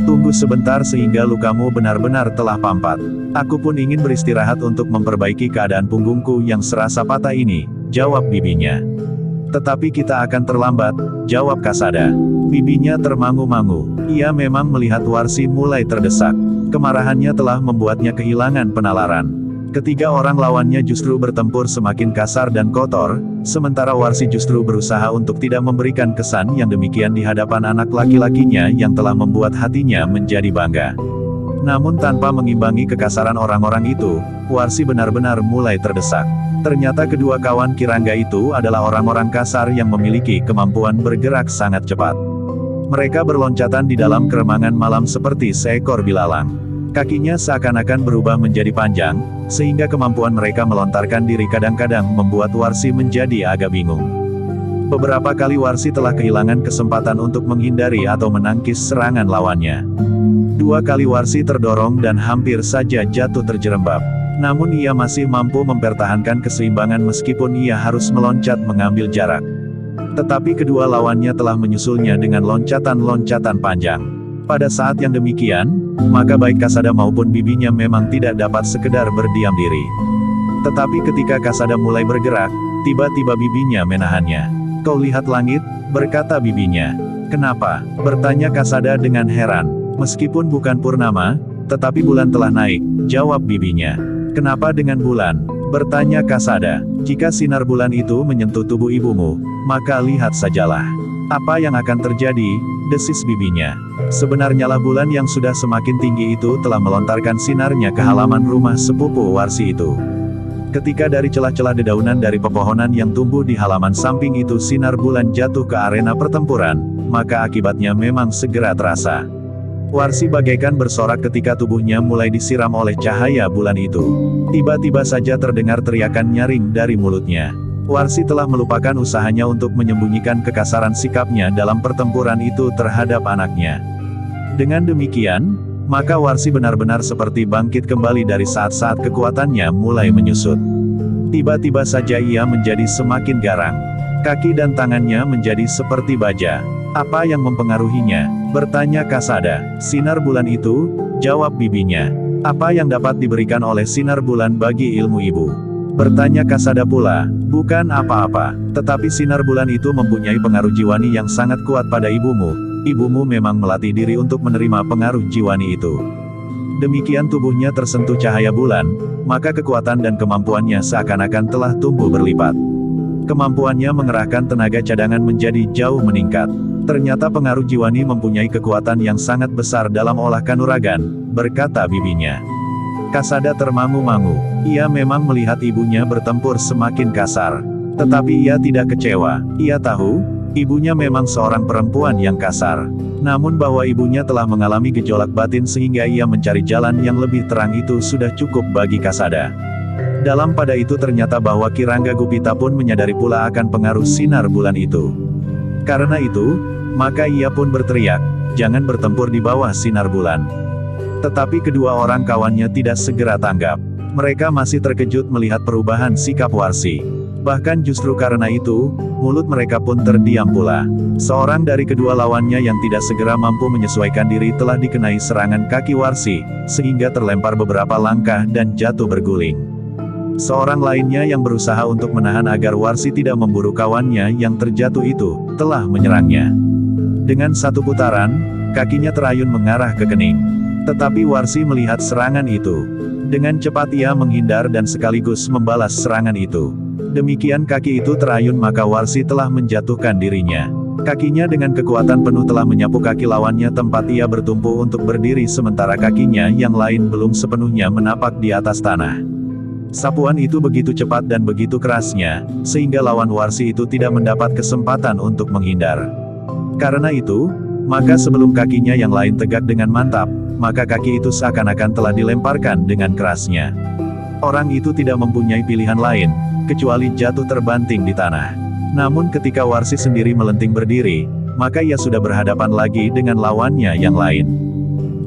"Tunggu sebentar sehingga lukamu benar-benar telah pampat. Aku pun ingin beristirahat untuk memperbaiki keadaan punggungku yang serasa patah ini," jawab bibinya. "Tetapi kita akan terlambat," jawab Kasada. Bibinya termangu-mangu. Ia memang melihat Warsi mulai terdesak. Kemarahannya telah membuatnya kehilangan penalaran. Ketiga orang lawannya justru bertempur semakin kasar dan kotor, sementara Warsi justru berusaha untuk tidak memberikan kesan yang demikian di hadapan anak laki-lakinya yang telah membuat hatinya menjadi bangga. Namun tanpa mengimbangi kekasaran orang-orang itu, Warsi benar-benar mulai terdesak. Ternyata kedua kawan Kirangga itu adalah orang-orang kasar yang memiliki kemampuan bergerak sangat cepat. Mereka berloncatan di dalam keremangan malam seperti seekor bilalang. Kakinya seakan-akan berubah menjadi panjang, sehingga kemampuan mereka melontarkan diri kadang-kadang membuat Warsi menjadi agak bingung. Beberapa kali Warsi telah kehilangan kesempatan untuk menghindari atau menangkis serangan lawannya. 2 kali Warsi terdorong dan hampir saja jatuh terjerembab. Namun ia masih mampu mempertahankan keseimbangan meskipun ia harus meloncat mengambil jarak. Tetapi kedua lawannya telah menyusulnya dengan loncatan-loncatan panjang. Pada saat yang demikian, maka baik Kasada maupun bibinya memang tidak dapat sekedar berdiam diri. Tetapi ketika Kasada mulai bergerak, tiba-tiba bibinya menahannya. "Kau lihat langit?" berkata bibinya. "Kenapa?" bertanya Kasada dengan heran. "Meskipun bukan purnama, tetapi bulan telah naik," jawab bibinya. "Kenapa dengan bulan?" bertanya Kasada. "Jika sinar bulan itu menyentuh tubuh ibumu, maka lihat sajalah. Apa yang akan terjadi?" desis bibinya. Sebenarnya lah bulan yang sudah semakin tinggi itu telah melontarkan sinarnya ke halaman rumah sepupu Warsi itu. Ketika dari celah-celah dedaunan dari pepohonan yang tumbuh di halaman samping itu sinar bulan jatuh ke arena pertempuran, maka akibatnya memang segera terasa. Warsi bagaikan bersorak ketika tubuhnya mulai disiram oleh cahaya bulan itu. Tiba-tiba saja terdengar teriakan nyaring dari mulutnya. Warsi telah melupakan usahanya untuk menyembunyikan kekasaran sikapnya dalam pertempuran itu terhadap anaknya. Dengan demikian, maka Warsi benar-benar seperti bangkit kembali dari saat-saat kekuatannya mulai menyusut. Tiba-tiba saja ia menjadi semakin garang. Kaki dan tangannya menjadi seperti baja. "Apa yang mempengaruhinya?" bertanya Kasada. "Sinar bulan itu," jawab bibinya. "Apa yang dapat diberikan oleh sinar bulan bagi ilmu ibu?" bertanya Kasada pula. "Bukan apa-apa, tetapi sinar bulan itu mempunyai pengaruh jiwani yang sangat kuat pada ibumu. Ibumu memang melatih diri untuk menerima pengaruh jiwani itu. Demikian tubuhnya tersentuh cahaya bulan, maka kekuatan dan kemampuannya seakan-akan telah tumbuh berlipat. Kemampuannya mengerahkan tenaga cadangan menjadi jauh meningkat. Ternyata pengaruh jiwani mempunyai kekuatan yang sangat besar dalam olah kanuragan," berkata bibinya. Kasada termangu-mangu. Ia memang melihat ibunya bertempur semakin kasar. Tetapi ia tidak kecewa. Ia tahu, ibunya memang seorang perempuan yang kasar. Namun bahwa ibunya telah mengalami gejolak batin sehingga ia mencari jalan yang lebih terang itu sudah cukup bagi Kasada. Dalam pada itu ternyata bahwa Kirangga Gupita pun menyadari pula akan pengaruh sinar bulan itu. Karena itu, maka ia pun berteriak, "Jangan bertempur di bawah sinar bulan." Tetapi kedua orang kawannya tidak segera tanggap. Mereka masih terkejut melihat perubahan sikap Warsi. Bahkan justru karena itu, mulut mereka pun terdiam pula. Seorang dari kedua lawannya yang tidak segera mampu menyesuaikan diri telah dikenai serangan kaki Warsi, sehingga terlempar beberapa langkah dan jatuh berguling. Seorang lainnya yang berusaha untuk menahan agar Warsi tidak memburu kawannya yang terjatuh itu, telah menyerangnya. Dengan satu putaran, kakinya terayun mengarah ke kening. Tetapi Warsi melihat serangan itu. Dengan cepat ia menghindar dan sekaligus membalas serangan itu. Demikian kaki itu terayun maka Warsi telah menjatuhkan dirinya. Kakinya dengan kekuatan penuh telah menyapu kaki lawannya tempat ia bertumpu untuk berdiri sementara kakinya yang lain belum sepenuhnya menapak di atas tanah. Sapuan itu begitu cepat dan begitu kerasnya, sehingga lawan Warsi itu tidak mendapat kesempatan untuk menghindar. Karena itu, maka sebelum kakinya yang lain tegak dengan mantap, maka kaki itu seakan-akan telah dilemparkan dengan kerasnya. Orang itu tidak mempunyai pilihan lain, kecuali jatuh terbanting di tanah. Namun ketika Warsi sendiri melenting berdiri, maka ia sudah berhadapan lagi dengan lawannya yang lain.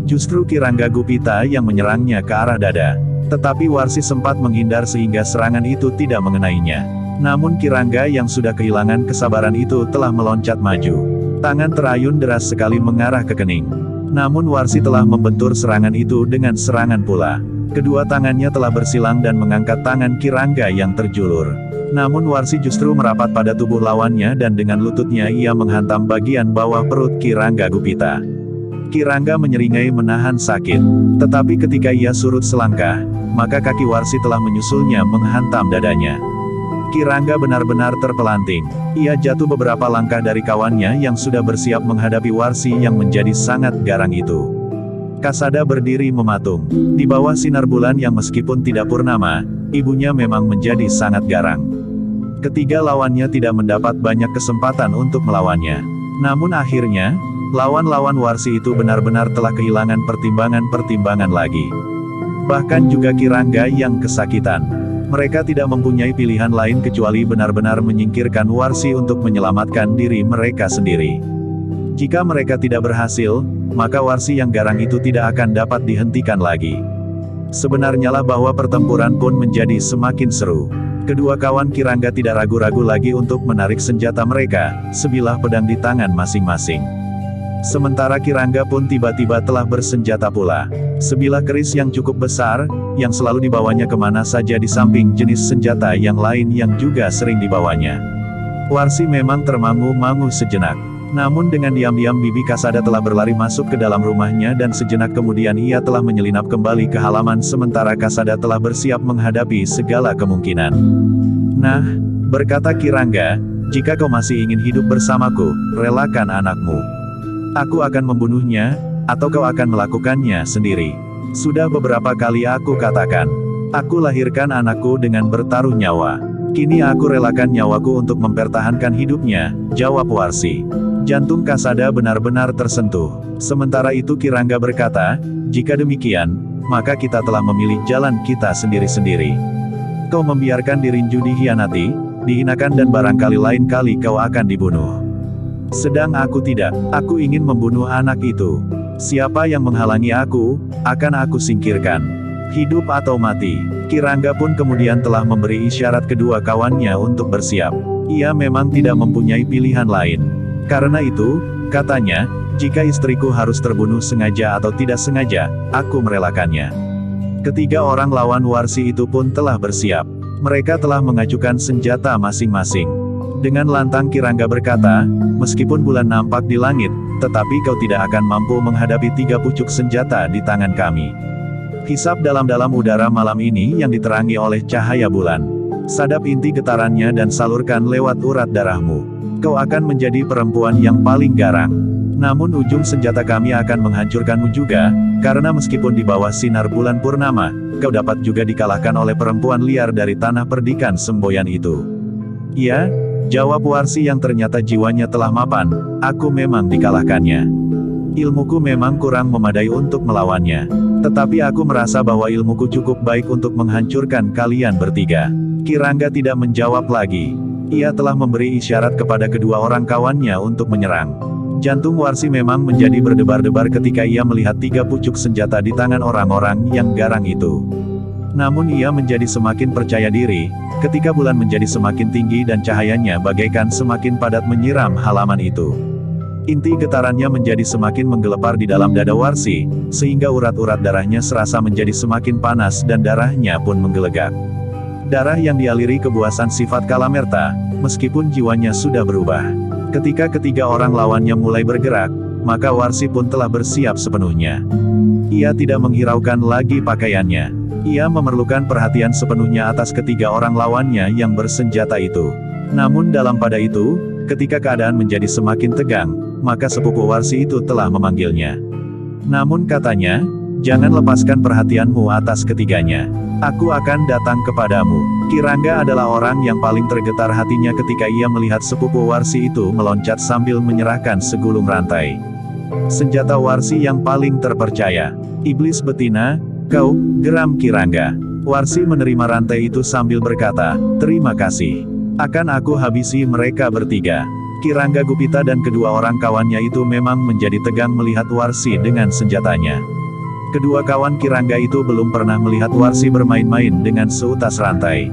Justru Kirangga Gupita yang menyerangnya ke arah dada. Tetapi Warsi sempat menghindar sehingga serangan itu tidak mengenainya. Namun Kirangga yang sudah kehilangan kesabaran itu telah meloncat maju. Tangan terayun deras sekali mengarah ke kening. Namun Warsi telah membentur serangan itu dengan serangan pula. Kedua tangannya telah bersilang dan mengangkat tangan Kirangga yang terjulur. Namun Warsi justru merapat pada tubuh lawannya dan dengan lututnya ia menghantam bagian bawah perut Kirangga Gupita. Kirangga menyeringai menahan sakit. Tetapi ketika ia surut selangkah, maka kaki Warsi telah menyusulnya menghantam dadanya. Kirangga benar-benar terpelanting. Ia jatuh beberapa langkah dari kawannya yang sudah bersiap menghadapi Warsi yang menjadi sangat garang itu. Kasada berdiri mematung. Di bawah sinar bulan yang meskipun tidak purnama, ibunya memang menjadi sangat garang. Ketiga lawannya tidak mendapat banyak kesempatan untuk melawannya. Namun akhirnya, lawan-lawan Warsi itu benar-benar telah kehilangan pertimbangan-pertimbangan lagi. Bahkan juga Kirangga yang kesakitan. Mereka tidak mempunyai pilihan lain kecuali benar-benar menyingkirkan Warsi untuk menyelamatkan diri mereka sendiri. Jika mereka tidak berhasil, maka Warsi yang garang itu tidak akan dapat dihentikan lagi. Sebenarnya lah bahwa pertempuran pun menjadi semakin seru. Kedua kawan Kirangga tidak ragu-ragu lagi untuk menarik senjata mereka, sebilah pedang di tangan masing-masing. Sementara Kirangga pun tiba-tiba telah bersenjata pula. Sebilah keris yang cukup besar, yang selalu dibawanya kemana saja di samping jenis senjata yang lain yang juga sering dibawanya. Warsi memang termangu-mangu sejenak. Namun dengan diam-diam Bibi Kasada telah berlari masuk ke dalam rumahnya dan sejenak kemudian ia telah menyelinap kembali ke halaman sementara Kasada telah bersiap menghadapi segala kemungkinan. Nah, berkata Kirangga, jika kau masih ingin hidup bersamaku, relakan anakmu. Aku akan membunuhnya, atau kau akan melakukannya sendiri. Sudah beberapa kali aku katakan, aku lahirkan anakku dengan bertaruh nyawa. Kini aku relakan nyawaku untuk mempertahankan hidupnya, jawab Warsi. Jantung Kasada benar-benar tersentuh. Sementara itu Kirangga berkata, jika demikian, maka kita telah memilih jalan kita sendiri-sendiri. Kau membiarkan Dirinju dihianati, dihinakan dan barangkali lain kali kau akan dibunuh. Sedang aku tidak, aku ingin membunuh anak itu. Siapa yang menghalangi aku, akan aku singkirkan. Hidup atau mati. Kirangga pun kemudian telah memberi isyarat kedua kawannya untuk bersiap. Ia memang tidak mempunyai pilihan lain. Karena itu, katanya, jika istriku harus terbunuh sengaja atau tidak sengaja, aku merelakannya. Ketiga orang lawan Warsi itu pun telah bersiap. Mereka telah mengajukan senjata masing-masing. Dengan lantang Kirangga berkata, meskipun bulan nampak di langit, tetapi kau tidak akan mampu menghadapi 3 pucuk senjata di tangan kami. Hisap dalam-dalam udara malam ini yang diterangi oleh cahaya bulan. Sadap inti getarannya dan salurkan lewat urat darahmu. Kau akan menjadi perempuan yang paling garang. Namun ujung senjata kami akan menghancurkanmu juga, karena meskipun di bawah sinar bulan purnama, kau dapat juga dikalahkan oleh perempuan liar dari tanah perdikan semboyan itu. Ya, jawab Warsi yang ternyata jiwanya telah mapan, aku memang dikalahkannya. Ilmuku memang kurang memadai untuk melawannya. Tetapi aku merasa bahwa ilmuku cukup baik untuk menghancurkan kalian bertiga. Kirangga tidak menjawab lagi. Ia telah memberi isyarat kepada kedua orang kawannya untuk menyerang. Jantung Warsi memang menjadi berdebar-debar ketika ia melihat 3 pucuk senjata di tangan orang-orang yang garang itu. Namun ia menjadi semakin percaya diri, ketika bulan menjadi semakin tinggi dan cahayanya bagaikan semakin padat menyiram halaman itu. Inti getarannya menjadi semakin menggelepar di dalam dada Warsi, sehingga urat-urat darahnya serasa menjadi semakin panas dan darahnya pun menggelegak. Darah yang dialiri kebuasan sifat Kalamerta, meskipun jiwanya sudah berubah. Ketika ketiga orang lawannya mulai bergerak, maka Warsi pun telah bersiap sepenuhnya. Ia tidak menghiraukan lagi pakaiannya. Ia memerlukan perhatian sepenuhnya atas ketiga orang lawannya yang bersenjata itu. Namun dalam pada itu, ketika keadaan menjadi semakin tegang, maka sepupu Warsi itu telah memanggilnya. Namun katanya, jangan lepaskan perhatianmu atas ketiganya. Aku akan datang kepadamu. Kirangga adalah orang yang paling tergetar hatinya ketika ia melihat sepupu Warsi itu meloncat sambil menyerahkan segulung rantai. Senjata Warsi yang paling terpercaya. Iblis betina, kau, geram Kirangga. Warsi menerima rantai itu sambil berkata, terima kasih. Akan aku habisi mereka bertiga. Kirangga Gupita dan kedua orang kawannya itu memang menjadi tegang melihat Warsi dengan senjatanya. Kedua kawan Kirangga itu belum pernah melihat Warsi bermain-main dengan seutas rantai.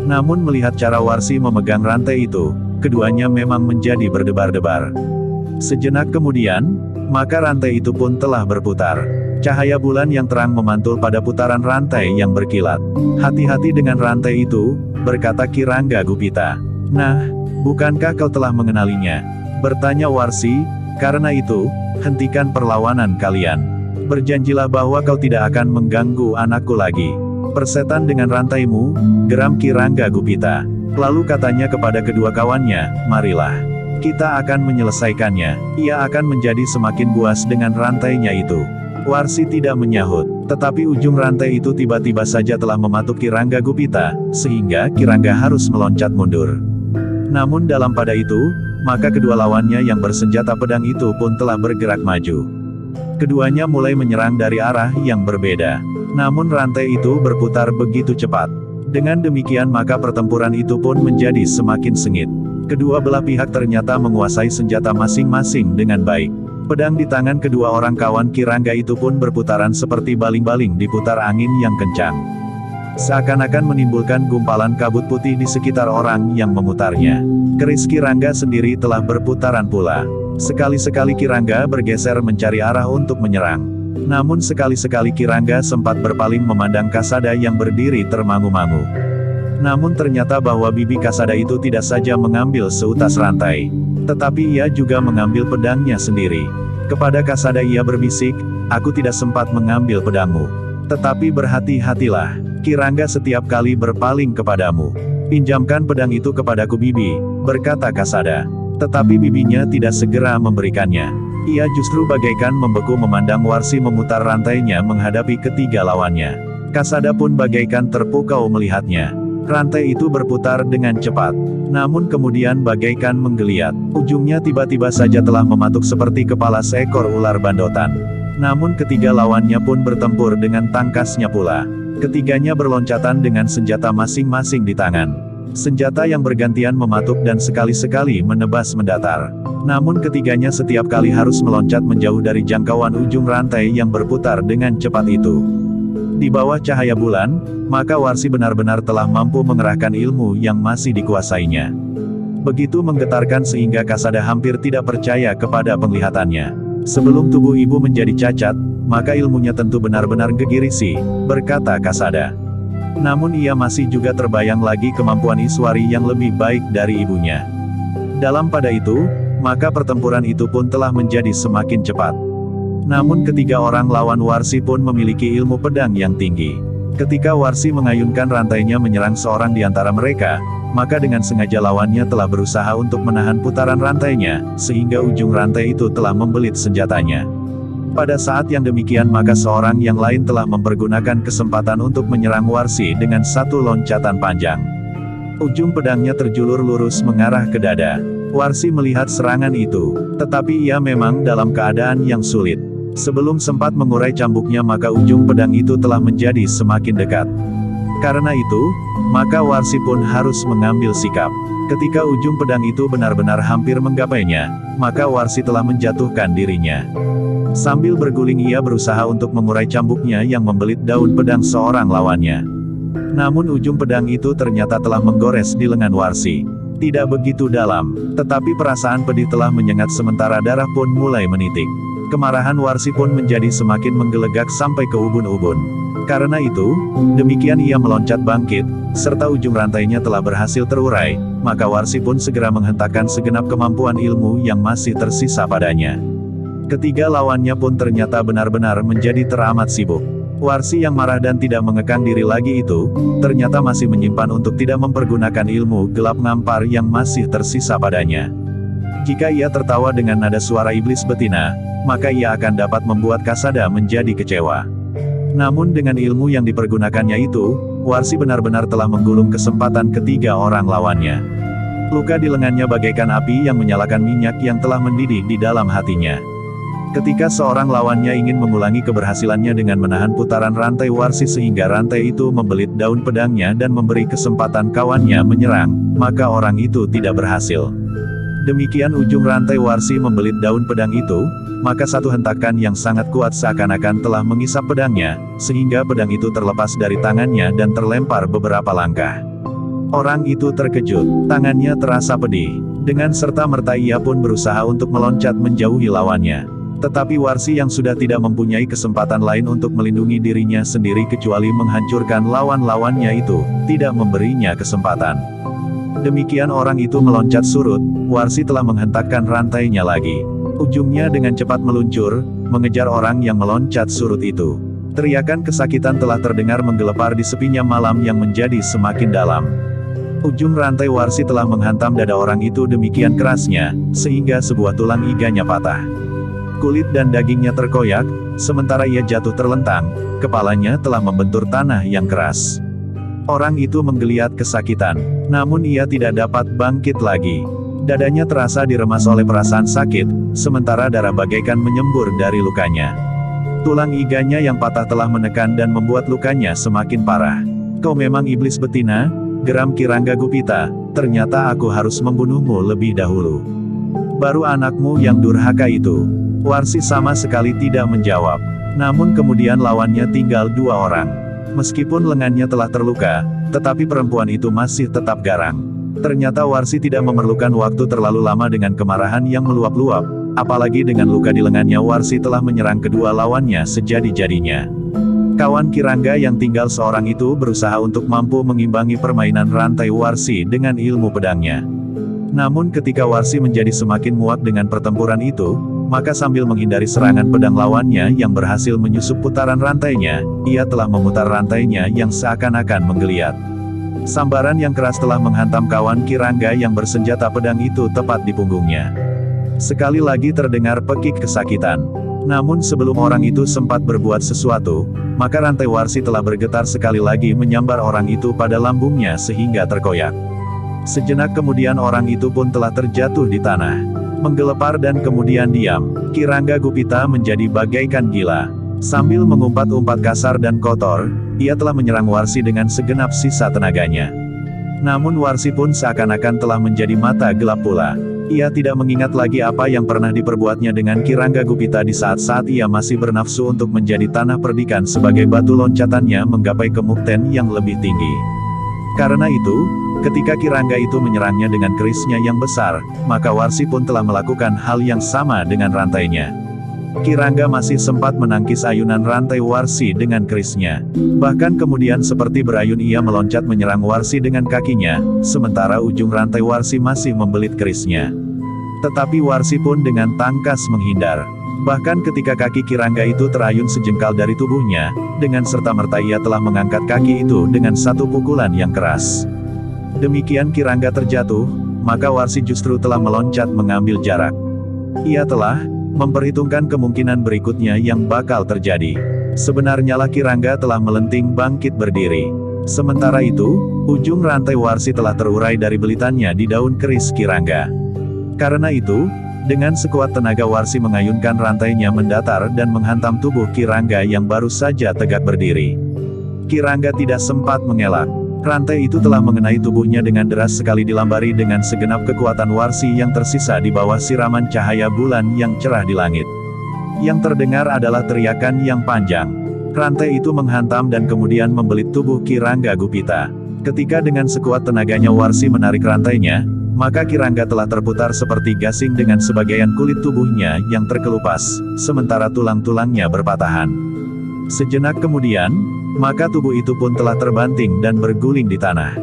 Namun melihat cara Warsi memegang rantai itu, keduanya memang menjadi berdebar-debar. Sejenak kemudian, maka rantai itu pun telah berputar. Cahaya bulan yang terang memantul pada putaran rantai yang berkilat. "Hati-hati dengan rantai itu," berkata Kirangga Gupita. "Nah, bukankah kau telah mengenalinya?" bertanya Warsi. "Karena itu, hentikan perlawanan kalian. Berjanjilah bahwa kau tidak akan mengganggu anakku lagi." "Persetan dengan rantaimu," geram Kirangga Gupita. Lalu katanya kepada kedua kawannya, "Marilah. Kita akan menyelesaikannya. Ia akan menjadi semakin buas dengan rantainya itu." Warsi tidak menyahut, tetapi ujung rantai itu tiba-tiba saja telah mematuk Kirangga Gupita, sehingga Kirangga harus meloncat mundur. Namun dalam pada itu, maka kedua lawannya yang bersenjata pedang itu pun telah bergerak maju. Keduanya mulai menyerang dari arah yang berbeda. Namun rantai itu berputar begitu cepat. Dengan demikian maka pertempuran itu pun menjadi semakin sengit. Kedua belah pihak ternyata menguasai senjata masing-masing dengan baik. Pedang di tangan kedua orang kawan Kirangga itu pun berputaran seperti baling-baling diputar angin yang kencang. Seakan-akan menimbulkan gumpalan kabut putih di sekitar orang yang memutarnya. Keris Kirangga sendiri telah berputaran pula. Sekali-sekali Kirangga bergeser mencari arah untuk menyerang. Namun sekali-sekali Kirangga sempat berpaling memandang Kasada yang berdiri termangu-mangu. Namun ternyata bahwa bibi Kasada itu tidak saja mengambil seutas rantai, tetapi ia juga mengambil pedangnya sendiri. Kepada Kasada ia berbisik, "Aku tidak sempat mengambil pedangmu. Tetapi berhati-hatilah, Kirangga setiap kali berpaling kepadamu. Pinjamkan pedang itu kepadaku bibi," berkata Kasada. Tetapi bibinya tidak segera memberikannya. Ia justru bagaikan membeku memandang Warsi memutar rantainya menghadapi ketiga lawannya. Kasada pun bagaikan terpukau melihatnya. Rantai itu berputar dengan cepat. Namun kemudian bagaikan menggeliat. Ujungnya tiba-tiba saja telah mematuk seperti kepala seekor ular bandotan. Namun ketiga lawannya pun bertempur dengan tangkasnya pula. Ketiganya berloncatan dengan senjata masing-masing di tangan. Senjata yang bergantian mematuk dan sekali-sekali menebas mendatar. Namun ketiganya setiap kali harus meloncat menjauh dari jangkauan ujung rantai yang berputar dengan cepat itu. Di bawah cahaya bulan, maka Warsi benar-benar telah mampu mengerahkan ilmu yang masih dikuasainya. Begitu menggetarkan sehingga Kasada hampir tidak percaya kepada penglihatannya. "Sebelum tubuh ibu menjadi cacat, maka ilmunya tentu benar-benar gegirisi," berkata Kasada. Namun ia masih juga terbayang lagi kemampuan Iswari yang lebih baik dari ibunya. Dalam pada itu, maka pertempuran itu pun telah menjadi semakin cepat. Namun ketiga orang lawan Warsi pun memiliki ilmu pedang yang tinggi. Ketika Warsi mengayunkan rantainya menyerang seorang di antara mereka, maka dengan sengaja lawannya telah berusaha untuk menahan putaran rantainya, sehingga ujung rantai itu telah membelit senjatanya. Pada saat yang demikian maka seorang yang lain telah mempergunakan kesempatan untuk menyerang Warsi dengan satu loncatan panjang. Ujung pedangnya terjulur lurus mengarah ke dada. Warsi melihat serangan itu, tetapi ia memang dalam keadaan yang sulit. Sebelum sempat mengurai cambuknya maka ujung pedang itu telah menjadi semakin dekat. Karena itu, maka Warsi pun harus mengambil sikap. Ketika ujung pedang itu benar-benar hampir menggapainya, maka Warsi telah menjatuhkan dirinya. Sambil berguling ia berusaha untuk mengurai cambuknya yang membelit daun pedang seorang lawannya. Namun ujung pedang itu ternyata telah menggores di lengan Warsi. Tidak begitu dalam, tetapi perasaan pedih telah menyengat sementara darah pun mulai menitik. Kemarahan Warsi pun menjadi semakin menggelegak sampai ke ubun-ubun. Karena itu, demikian ia meloncat bangkit, serta ujung rantainya telah berhasil terurai, maka Warsi pun segera menghentakkan segenap kemampuan ilmu yang masih tersisa padanya. Ketiga lawannya pun ternyata benar-benar menjadi teramat sibuk. Warsi yang marah dan tidak mengekang diri lagi itu, ternyata masih menyimpan untuk tidak mempergunakan ilmu gelap ngampar yang masih tersisa padanya. Jika ia tertawa dengan nada suara iblis betina, maka ia akan dapat membuat Kasada menjadi kecewa. Namun dengan ilmu yang dipergunakannya itu, Warsi benar-benar telah menggulung kesempatan ketiga orang lawannya. Luka di lengannya bagaikan api yang menyalakan minyak yang telah mendidih di dalam hatinya. Ketika seorang lawannya ingin mengulangi keberhasilannya dengan menahan putaran rantai Warsi sehingga rantai itu membelit daun pedangnya dan memberi kesempatan kawannya menyerang, maka orang itu tidak berhasil. Demikian ujung rantai Warsi membelit daun pedang itu, maka satu hentakan yang sangat kuat seakan-akan telah mengisap pedangnya, sehingga pedang itu terlepas dari tangannya dan terlempar beberapa langkah. Orang itu terkejut, tangannya terasa pedih. Dengan serta-merta ia pun berusaha untuk meloncat menjauhi lawannya. Tetapi Warsi yang sudah tidak mempunyai kesempatan lain untuk melindungi dirinya sendiri kecuali menghancurkan lawan-lawannya itu, tidak memberinya kesempatan. Demikian orang itu meloncat surut, Warsi telah menghentakkan rantainya lagi. Ujungnya dengan cepat meluncur, mengejar orang yang meloncat surut itu. Teriakan kesakitan telah terdengar menggelepar di sepinya malam yang menjadi semakin dalam. Ujung rantai Warsi telah menghantam dada orang itu demikian kerasnya, sehingga sebuah tulang iganya patah. Kulit dan dagingnya terkoyak, sementara ia jatuh terlentang, kepalanya telah membentur tanah yang keras. Orang itu menggeliat kesakitan, namun ia tidak dapat bangkit lagi. Dadanya terasa diremas oleh perasaan sakit, sementara darah bagaikan menyembur dari lukanya. Tulang iganya yang patah telah menekan dan membuat lukanya semakin parah. "Kau memang iblis betina," geram Kirangga Gupita, "ternyata aku harus membunuhmu lebih dahulu. Baru anakmu yang durhaka itu." Warsi sama sekali tidak menjawab. Namun kemudian lawannya tinggal 2 orang. Meskipun lengannya telah terluka, tetapi perempuan itu masih tetap garang. Ternyata Warsi tidak memerlukan waktu terlalu lama dengan kemarahan yang meluap-luap, apalagi dengan luka di lengannya Warsi telah menyerang kedua lawannya sejadi-jadinya. Kawan Kirangga yang tinggal seorang itu berusaha untuk mampu mengimbangi permainan rantai Warsi dengan ilmu pedangnya. Namun ketika Warsi menjadi semakin muak dengan pertempuran itu, maka sambil menghindari serangan pedang lawannya yang berhasil menyusup putaran rantainya, ia telah memutar rantainya yang seakan-akan menggeliat. Sambaran yang keras telah menghantam kawan Kirangga yang bersenjata pedang itu tepat di punggungnya. Sekali lagi terdengar pekik kesakitan. Namun sebelum orang itu sempat berbuat sesuatu, maka rantai Warsi telah bergetar sekali lagi menyambar orang itu pada lambungnya sehingga terkoyak. Sejenak kemudian orang itu pun telah terjatuh di tanah, menggelepar dan kemudian diam. Kirangga Gupita menjadi bagaikan gila. Sambil mengumpat-umpat kasar dan kotor, ia telah menyerang Warsi dengan segenap sisa tenaganya. Namun Warsi pun seakan-akan telah menjadi mata gelap pula. Ia tidak mengingat lagi apa yang pernah diperbuatnya dengan Kirangga Gupita di saat-saat ia masih bernafsu untuk menjadi tanah perdikan sebagai batu loncatannya menggapai ke Mukten yang lebih tinggi. Karena itu, ketika Kirangga itu menyerangnya dengan kerisnya yang besar, maka Warsi pun telah melakukan hal yang sama dengan rantainya. Kirangga masih sempat menangkis ayunan rantai Warsi dengan kerisnya. Bahkan kemudian seperti berayun ia meloncat menyerang Warsi dengan kakinya, sementara ujung rantai Warsi masih membelit kerisnya. Tetapi Warsi pun dengan tangkas menghindar. Bahkan ketika kaki Kirangga itu terayun sejengkal dari tubuhnya, dengan serta-merta ia telah mengangkat kaki itu dengan satu pukulan yang keras. Demikian Kirangga terjatuh, maka Warsi justru telah meloncat mengambil jarak. Ia telah memperhitungkan kemungkinan berikutnya yang bakal terjadi. Sebenarnya lah Kirangga telah melenting bangkit berdiri. Sementara itu, ujung rantai Warsi telah terurai dari belitannya di daun keris Kirangga. Karena itu, dengan sekuat tenaga Warsi mengayunkan rantainya mendatar dan menghantam tubuh Kirangga yang baru saja tegak berdiri. Kirangga tidak sempat mengelak. Rantai itu telah mengenai tubuhnya dengan deras sekali dilambari dengan segenap kekuatan Warsi yang tersisa di bawah siraman cahaya bulan yang cerah di langit. Yang terdengar adalah teriakan yang panjang. Rantai itu menghantam dan kemudian membelit tubuh Kirangga Gupita. Ketika dengan sekuat tenaganya Warsi menarik rantainya, maka Kirangga telah terputar seperti gasing dengan sebagian kulit tubuhnya yang terkelupas, sementara tulang-tulangnya berpatahan. Sejenak kemudian, maka tubuh itu pun telah terbanting dan berguling di tanah.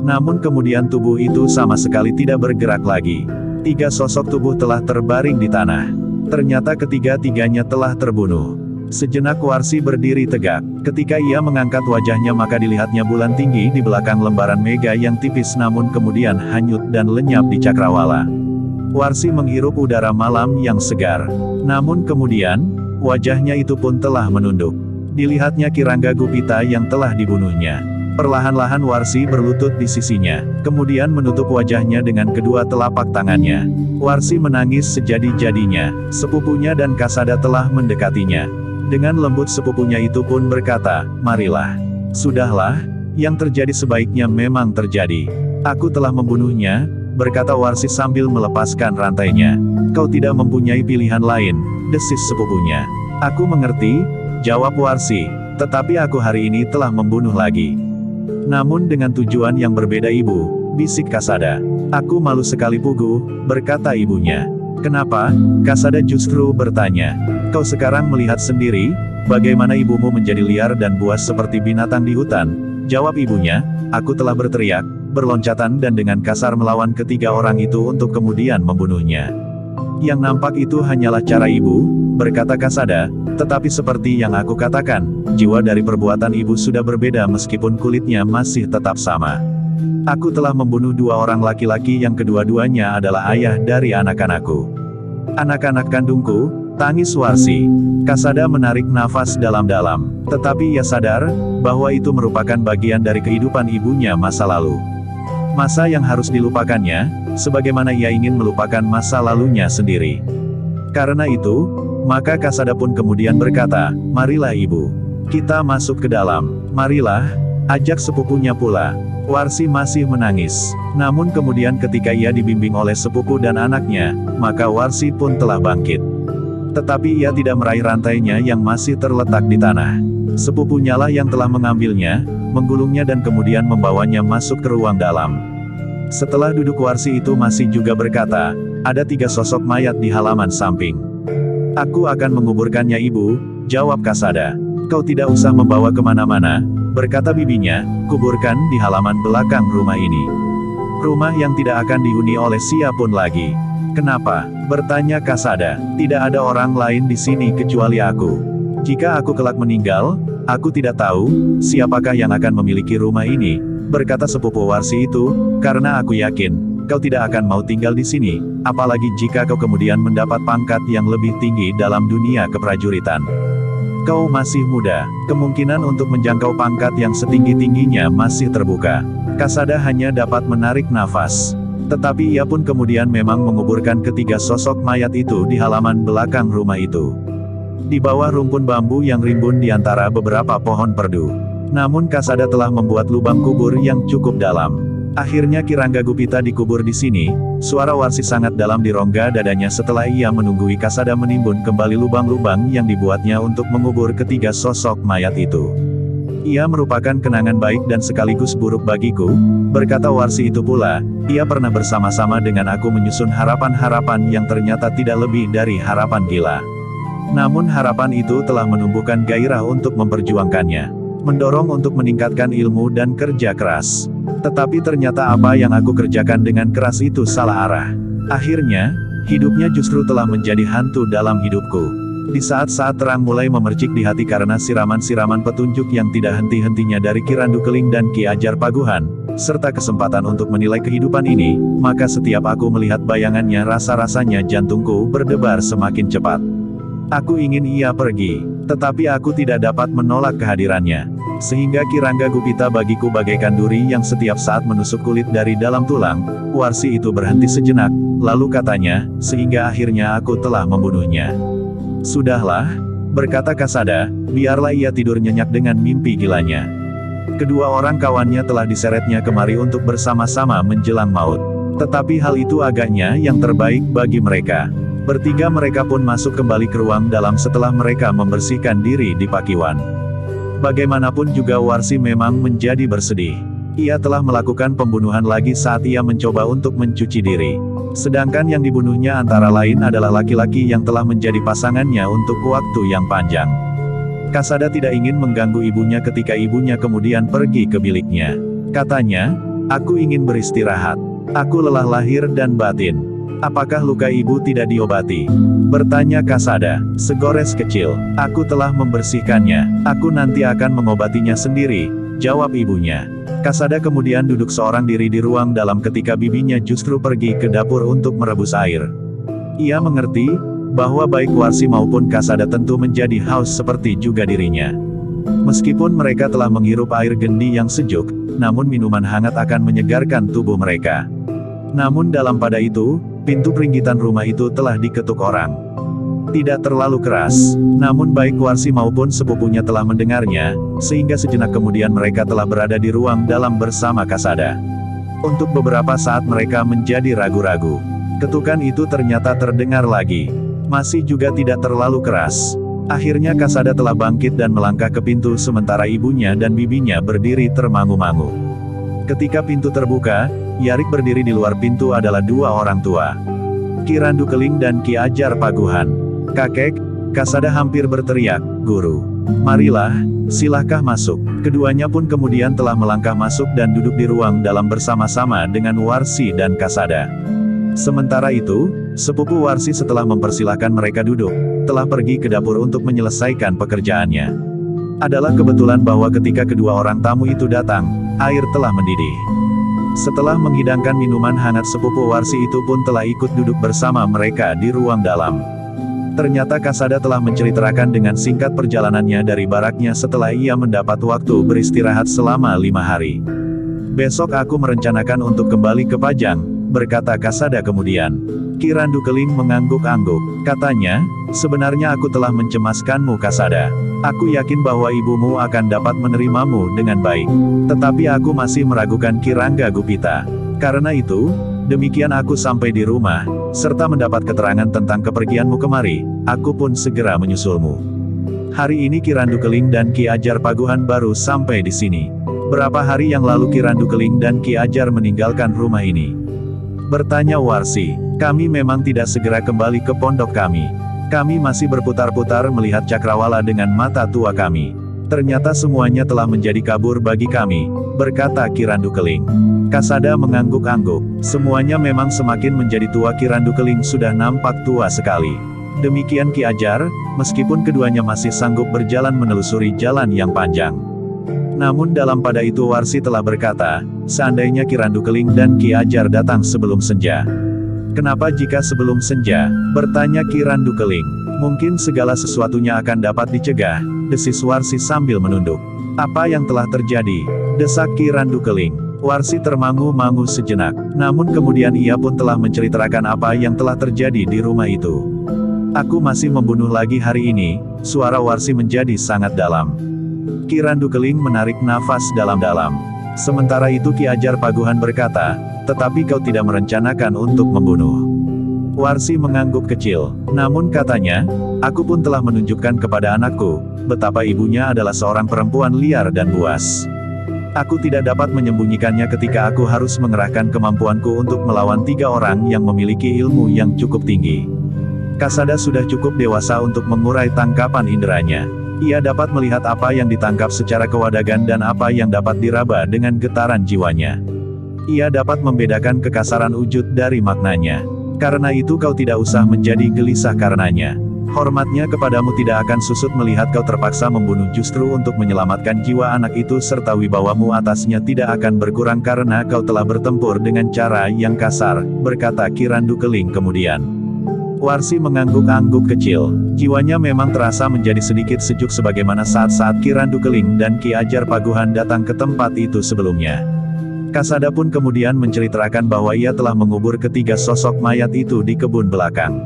Namun kemudian tubuh itu sama sekali tidak bergerak lagi. 3 sosok tubuh telah terbaring di tanah. Ternyata ketiga-tiganya telah terbunuh. Sejenak Warsi berdiri tegak. Ketika ia mengangkat wajahnya maka dilihatnya bulan tinggi di belakang lembaran mega yang tipis namun kemudian hanyut dan lenyap di cakrawala. Warsi menghirup udara malam yang segar. Namun kemudian, wajahnya itu pun telah menunduk. Dilihatnya Kirangga Gupita yang telah dibunuhnya. Perlahan-lahan Warsi berlutut di sisinya, kemudian menutup wajahnya dengan kedua telapak tangannya. Warsi menangis sejadi-jadinya. Sepupunya dan Kasada telah mendekatinya. Dengan lembut sepupunya itu pun berkata, "Marilah. Sudahlah, yang terjadi sebaiknya memang terjadi. Aku telah membunuhnya, berkata Warsi sambil melepaskan rantainya. Kau tidak mempunyai pilihan lain, desis sepupunya. Aku mengerti, jawab Warsi, tetapi aku hari ini telah membunuh lagi. Namun dengan tujuan yang berbeda ibu, bisik Kasada. Aku malu sekali Pugu, berkata ibunya. Kenapa? Kasada justru bertanya. Kau sekarang melihat sendiri, bagaimana ibumu menjadi liar dan buas seperti binatang di hutan, jawab ibunya. Aku telah berteriak, berloncatan dan dengan kasar melawan ketiga orang itu untuk kemudian membunuhnya. Yang nampak itu hanyalah cara ibu, berkata Kasada, tetapi seperti yang aku katakan, jiwa dari perbuatan ibu sudah berbeda meskipun kulitnya masih tetap sama. Aku telah membunuh dua orang laki-laki yang kedua-duanya adalah ayah dari anak-anakku. Anak-anak kandungku, tangis Warsi. Kasada menarik nafas dalam-dalam, tetapi ia sadar, bahwa itu merupakan bagian dari kehidupan ibunya masa lalu. Masa yang harus dilupakannya, sebagaimana ia ingin melupakan masa lalunya sendiri. Karena itu, maka Kasada pun kemudian berkata, marilah ibu. Kita masuk ke dalam, marilah, ajak sepupunya pula. Warsi masih menangis. Namun kemudian ketika ia dibimbing oleh sepupu dan anaknya, maka Warsi pun telah bangkit. Tetapi ia tidak meraih rantainya yang masih terletak di tanah. Sepupunya lah yang telah mengambilnya, menggulungnya dan kemudian membawanya masuk ke ruang dalam. Setelah duduk Warsi itu masih juga berkata, ada 3 sosok mayat di halaman samping. Aku akan menguburkannya ibu, jawab Kasada. Kau tidak usah membawa kemana-mana, berkata bibinya, kuburkan di halaman belakang rumah ini. Rumah yang tidak akan dihuni oleh siapapun lagi. Kenapa? Bertanya Kasada. Tidak ada orang lain di sini kecuali aku. Jika aku kelak meninggal, aku tidak tahu, siapakah yang akan memiliki rumah ini, berkata sepupu Warsi itu, karena aku yakin, kau tidak akan mau tinggal di sini, apalagi jika kau kemudian mendapat pangkat yang lebih tinggi dalam dunia keprajuritan. Kau masih muda, kemungkinan untuk menjangkau pangkat yang setinggi-tingginya masih terbuka. Kasada hanya dapat menarik nafas. Tetapi ia pun kemudian memang menguburkan ketiga sosok mayat itu di halaman belakang rumah itu. Di bawah rumpun bambu yang rimbun di antara beberapa pohon perdu. Namun Kasada telah membuat lubang kubur yang cukup dalam. Akhirnya Kirangga Gupita dikubur di sini. Suara Warsi sangat dalam di rongga dadanya setelah ia menunggui Kasada menimbun kembali lubang-lubang yang dibuatnya untuk mengubur ketiga sosok mayat itu. Ia merupakan kenangan baik dan sekaligus buruk bagiku, berkata Warsi itu pula, ia pernah bersama-sama dengan aku menyusun harapan-harapan yang ternyata tidak lebih dari harapan gila. Namun harapan itu telah menumbuhkan gairah untuk memperjuangkannya. Mendorong untuk meningkatkan ilmu dan kerja keras. Tetapi ternyata apa yang aku kerjakan dengan keras itu salah arah. Akhirnya, hidupnya justru telah menjadi hantu dalam hidupku. Di saat-saat terang mulai memercik di hati karena siraman-siraman petunjuk yang tidak henti-hentinya dari Ki Randu Keling dan Ki Ajar Paguhan, serta kesempatan untuk menilai kehidupan ini, maka setiap aku melihat bayangannya rasa-rasanya jantungku berdebar semakin cepat. Aku ingin ia pergi, tetapi aku tidak dapat menolak kehadirannya. Sehingga Kirangga Gupita bagiku bagaikan duri yang setiap saat menusuk kulit dari dalam tulang. Warsi itu berhenti sejenak, lalu katanya, sehingga akhirnya aku telah membunuhnya. Sudahlah, berkata Kasada, biarlah ia tidur nyenyak dengan mimpi gilanya. Kedua orang kawannya telah diseretnya kemari untuk bersama-sama menjelang maut. Tetapi hal itu agaknya yang terbaik bagi mereka. Bertiga mereka pun masuk kembali ke ruang dalam setelah mereka membersihkan diri di Pakiwan. Bagaimanapun juga Warsi memang menjadi bersedih. Ia telah melakukan pembunuhan lagi saat ia mencoba untuk mencuci diri. Sedangkan yang dibunuhnya antara lain adalah laki-laki yang telah menjadi pasangannya untuk waktu yang panjang. Kasada tidak ingin mengganggu ibunya ketika ibunya kemudian pergi ke biliknya. Katanya, aku ingin beristirahat. Aku lelah lahir dan batin. Apakah luka ibu tidak diobati? Bertanya Kasada. Segores kecil. Aku telah membersihkannya. Aku nanti akan mengobatinya sendiri, jawab ibunya. Kasada kemudian duduk seorang diri di ruang dalam ketika bibinya justru pergi ke dapur untuk merebus air. Ia mengerti, bahwa baik Warsi maupun Kasada tentu menjadi haus seperti juga dirinya. Meskipun mereka telah menghirup air gendi yang sejuk, namun minuman hangat akan menyegarkan tubuh mereka. Namun dalam pada itu, pintu peringgitan rumah itu telah diketuk orang. Tidak terlalu keras, namun baik Warsi maupun sepupunya telah mendengarnya, sehingga sejenak kemudian mereka telah berada di ruang dalam bersama Kasada. Untuk beberapa saat mereka menjadi ragu-ragu. Ketukan itu ternyata terdengar lagi. Masih juga tidak terlalu keras. Akhirnya Kasada telah bangkit dan melangkah ke pintu sementara ibunya dan bibinya berdiri termangu-mangu. Ketika pintu terbuka, Yarik berdiri di luar pintu adalah dua orang tua. Ki Randu Keling dan Ki Ajar Paguhan. "Kakek," Kasada hampir berteriak, "Guru. Marilah, silahkah masuk." Keduanya pun kemudian telah melangkah masuk dan duduk di ruang dalam bersama-sama dengan Warsi dan Kasada. Sementara itu, sepupu Warsi setelah mempersilahkan mereka duduk, telah pergi ke dapur untuk menyelesaikan pekerjaannya. Adalah kebetulan bahwa ketika kedua orang tamu itu datang, air telah mendidih. Setelah menghidangkan minuman hangat, sepupu Warsi itu pun telah ikut duduk bersama mereka di ruang dalam. Ternyata Kasada telah menceritakan dengan singkat perjalanannya dari baraknya setelah ia mendapat waktu beristirahat selama 5 hari. "Besok aku merencanakan untuk kembali ke Pajang," berkata Kasada kemudian. Ki Randu Keling mengangguk-angguk. Katanya, "Sebenarnya aku telah mencemaskanmu Kasada. Aku yakin bahwa ibumu akan dapat menerimamu dengan baik. Tetapi aku masih meragukan Ki Rangga Gupita. Karena itu, demikian aku sampai di rumah, serta mendapat keterangan tentang kepergianmu kemari, aku pun segera menyusulmu." Hari ini Ki Randu Keling dan Ki Ajar Paguhan baru sampai di sini. "Berapa hari yang lalu Ki Randu Keling dan Ki Ajar meninggalkan rumah ini?" bertanya Warsi. "Kami memang tidak segera kembali ke pondok kami. Kami masih berputar-putar melihat cakrawala dengan mata tua kami. Ternyata semuanya telah menjadi kabur bagi kami," berkata Ki Randu Keling. Kasada mengangguk-angguk. Semuanya memang semakin menjadi tua. Ki Randu Keling sudah nampak tua sekali. Demikian Ki Ajar, meskipun keduanya masih sanggup berjalan menelusuri jalan yang panjang. Namun dalam pada itu Warsi telah berkata, "Seandainya Ki Randu Keling dan Ki Ajar datang sebelum senja." "Kenapa jika sebelum senja?" bertanya Ki Randu Keling. "Mungkin segala sesuatunya akan dapat dicegah," desis Warsi sambil menunduk. "Apa yang telah terjadi?" desak Ki Randu Keling. Warsi termangu-mangu sejenak, namun kemudian ia pun telah menceritakan apa yang telah terjadi di rumah itu. "Aku masih membunuh lagi hari ini," suara Warsi menjadi sangat dalam. Ki Randu Keling menarik nafas dalam-dalam. Sementara itu Ki Ajar Paguhan berkata, "Tetapi kau tidak merencanakan untuk membunuh." Warsi mengangguk kecil, namun katanya, "Aku pun telah menunjukkan kepada anakku, betapa ibunya adalah seorang perempuan liar dan buas. Aku tidak dapat menyembunyikannya ketika aku harus mengerahkan kemampuanku untuk melawan 3 orang yang memiliki ilmu yang cukup tinggi. Kasada sudah cukup dewasa untuk mengurai tangkapan inderanya. Ia dapat melihat apa yang ditangkap secara kewadagan dan apa yang dapat diraba dengan getaran jiwanya. Ia dapat membedakan kekasaran wujud dari maknanya. Karena itu kau tidak usah menjadi gelisah karenanya. Hormatnya kepadamu tidak akan susut melihat kau terpaksa membunuh justru untuk menyelamatkan jiwa anak itu serta wibawamu atasnya tidak akan berkurang karena kau telah bertempur dengan cara yang kasar," berkata Ki Randu Keling kemudian. Warsi mengangguk-angguk kecil. Jiwanya memang terasa menjadi sedikit sejuk sebagaimana saat-saat Ki Randu Keling dan Ki Ajar Paguhan datang ke tempat itu sebelumnya. Kasada pun kemudian menceritakan bahwa ia telah mengubur ketiga sosok mayat itu di kebun belakang.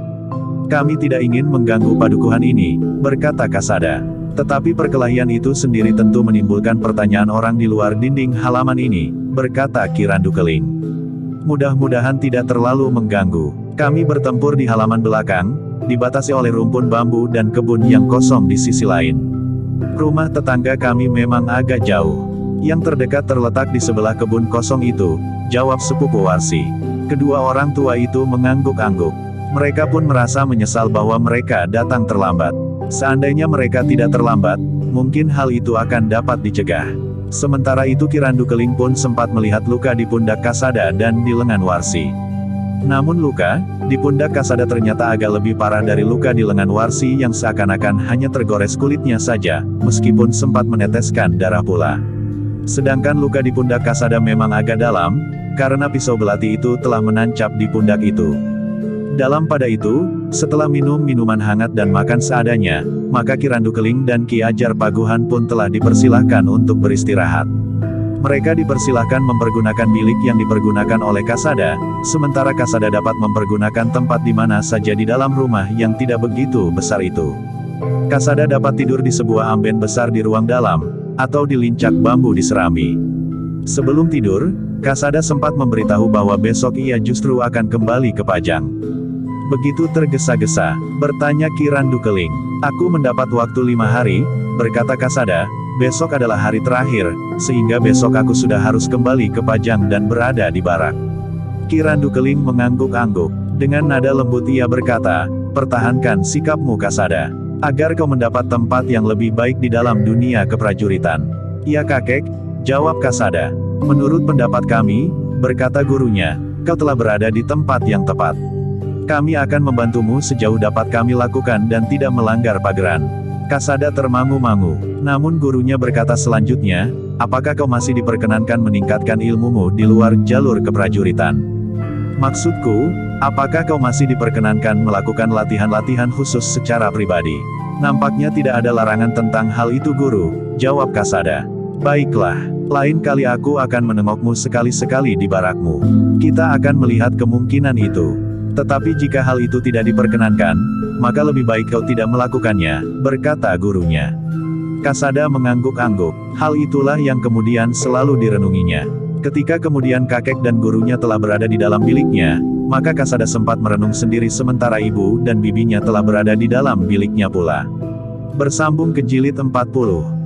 "Kami tidak ingin mengganggu padukuhan ini," berkata Kasada. "Tetapi perkelahian itu sendiri tentu menimbulkan pertanyaan orang di luar dinding halaman ini," berkata Ki Randu Keling. "Mudah-mudahan tidak terlalu mengganggu. Kami bertempur di halaman belakang, dibatasi oleh rumpun bambu dan kebun yang kosong di sisi lain. Rumah tetangga kami memang agak jauh. Yang terdekat terletak di sebelah kebun kosong itu," jawab sepupu Warsi. Kedua orang tua itu mengangguk-angguk. Mereka pun merasa menyesal bahwa mereka datang terlambat. Seandainya mereka tidak terlambat, mungkin hal itu akan dapat dicegah. Sementara itu Ki Randu Keling pun sempat melihat luka di pundak Kasada dan di lengan Warsi. Namun luka di pundak Kasada ternyata agak lebih parah dari luka di lengan Warsi yang seakan-akan hanya tergores kulitnya saja, meskipun sempat meneteskan darah pula. Sedangkan luka di pundak Kasada memang agak dalam, karena pisau belati itu telah menancap di pundak itu. Dalam pada itu, setelah minum minuman hangat dan makan seadanya, maka Ki Randu Keling dan Ki Ajar Paguhan pun telah dipersilahkan untuk beristirahat. Mereka dipersilahkan mempergunakan bilik yang dipergunakan oleh Kasada, sementara Kasada dapat mempergunakan tempat di mana saja di dalam rumah yang tidak begitu besar itu. Kasada dapat tidur di sebuah amben besar di ruang dalam, atau di lincak bambu di Serambi. Sebelum tidur, Kasada sempat memberitahu bahwa besok ia justru akan kembali ke Pajang. Begitu tergesa-gesa, bertanya Ki Randu Keling. Aku mendapat waktu 5 hari, berkata Kasada, besok adalah hari terakhir, sehingga besok aku sudah harus kembali ke Pajang dan berada di barak. Ki Randu Keling mengangguk-angguk. Dengan nada lembut ia berkata, pertahankan sikapmu Kasada, agar kau mendapat tempat yang lebih baik di dalam dunia keprajuritan. Iya kakek, jawab Kasada. Menurut pendapat kami, berkata gurunya, kau telah berada di tempat yang tepat. Kami akan membantumu sejauh dapat kami lakukan dan tidak melanggar pageran. Kasada termangu-mangu. Namun gurunya berkata selanjutnya, apakah kau masih diperkenankan meningkatkan ilmumu di luar jalur keprajuritan? Maksudku, apakah kau masih diperkenankan melakukan latihan-latihan khusus secara pribadi? Nampaknya tidak ada larangan tentang hal itu guru, jawab Kasada. Baiklah, lain kali aku akan menengokmu sekali-sekali di barakmu. Kita akan melihat kemungkinan itu. Tetapi jika hal itu tidak diperkenankan, maka lebih baik kau tidak melakukannya, berkata gurunya. Kasada mengangguk-angguk. Hal itulah yang kemudian selalu direnunginya. Ketika kemudian kakek dan gurunya telah berada di dalam biliknya, maka Kasada sempat merenung sendiri sementara ibu dan bibinya telah berada di dalam biliknya pula. Bersambung ke jilid 40.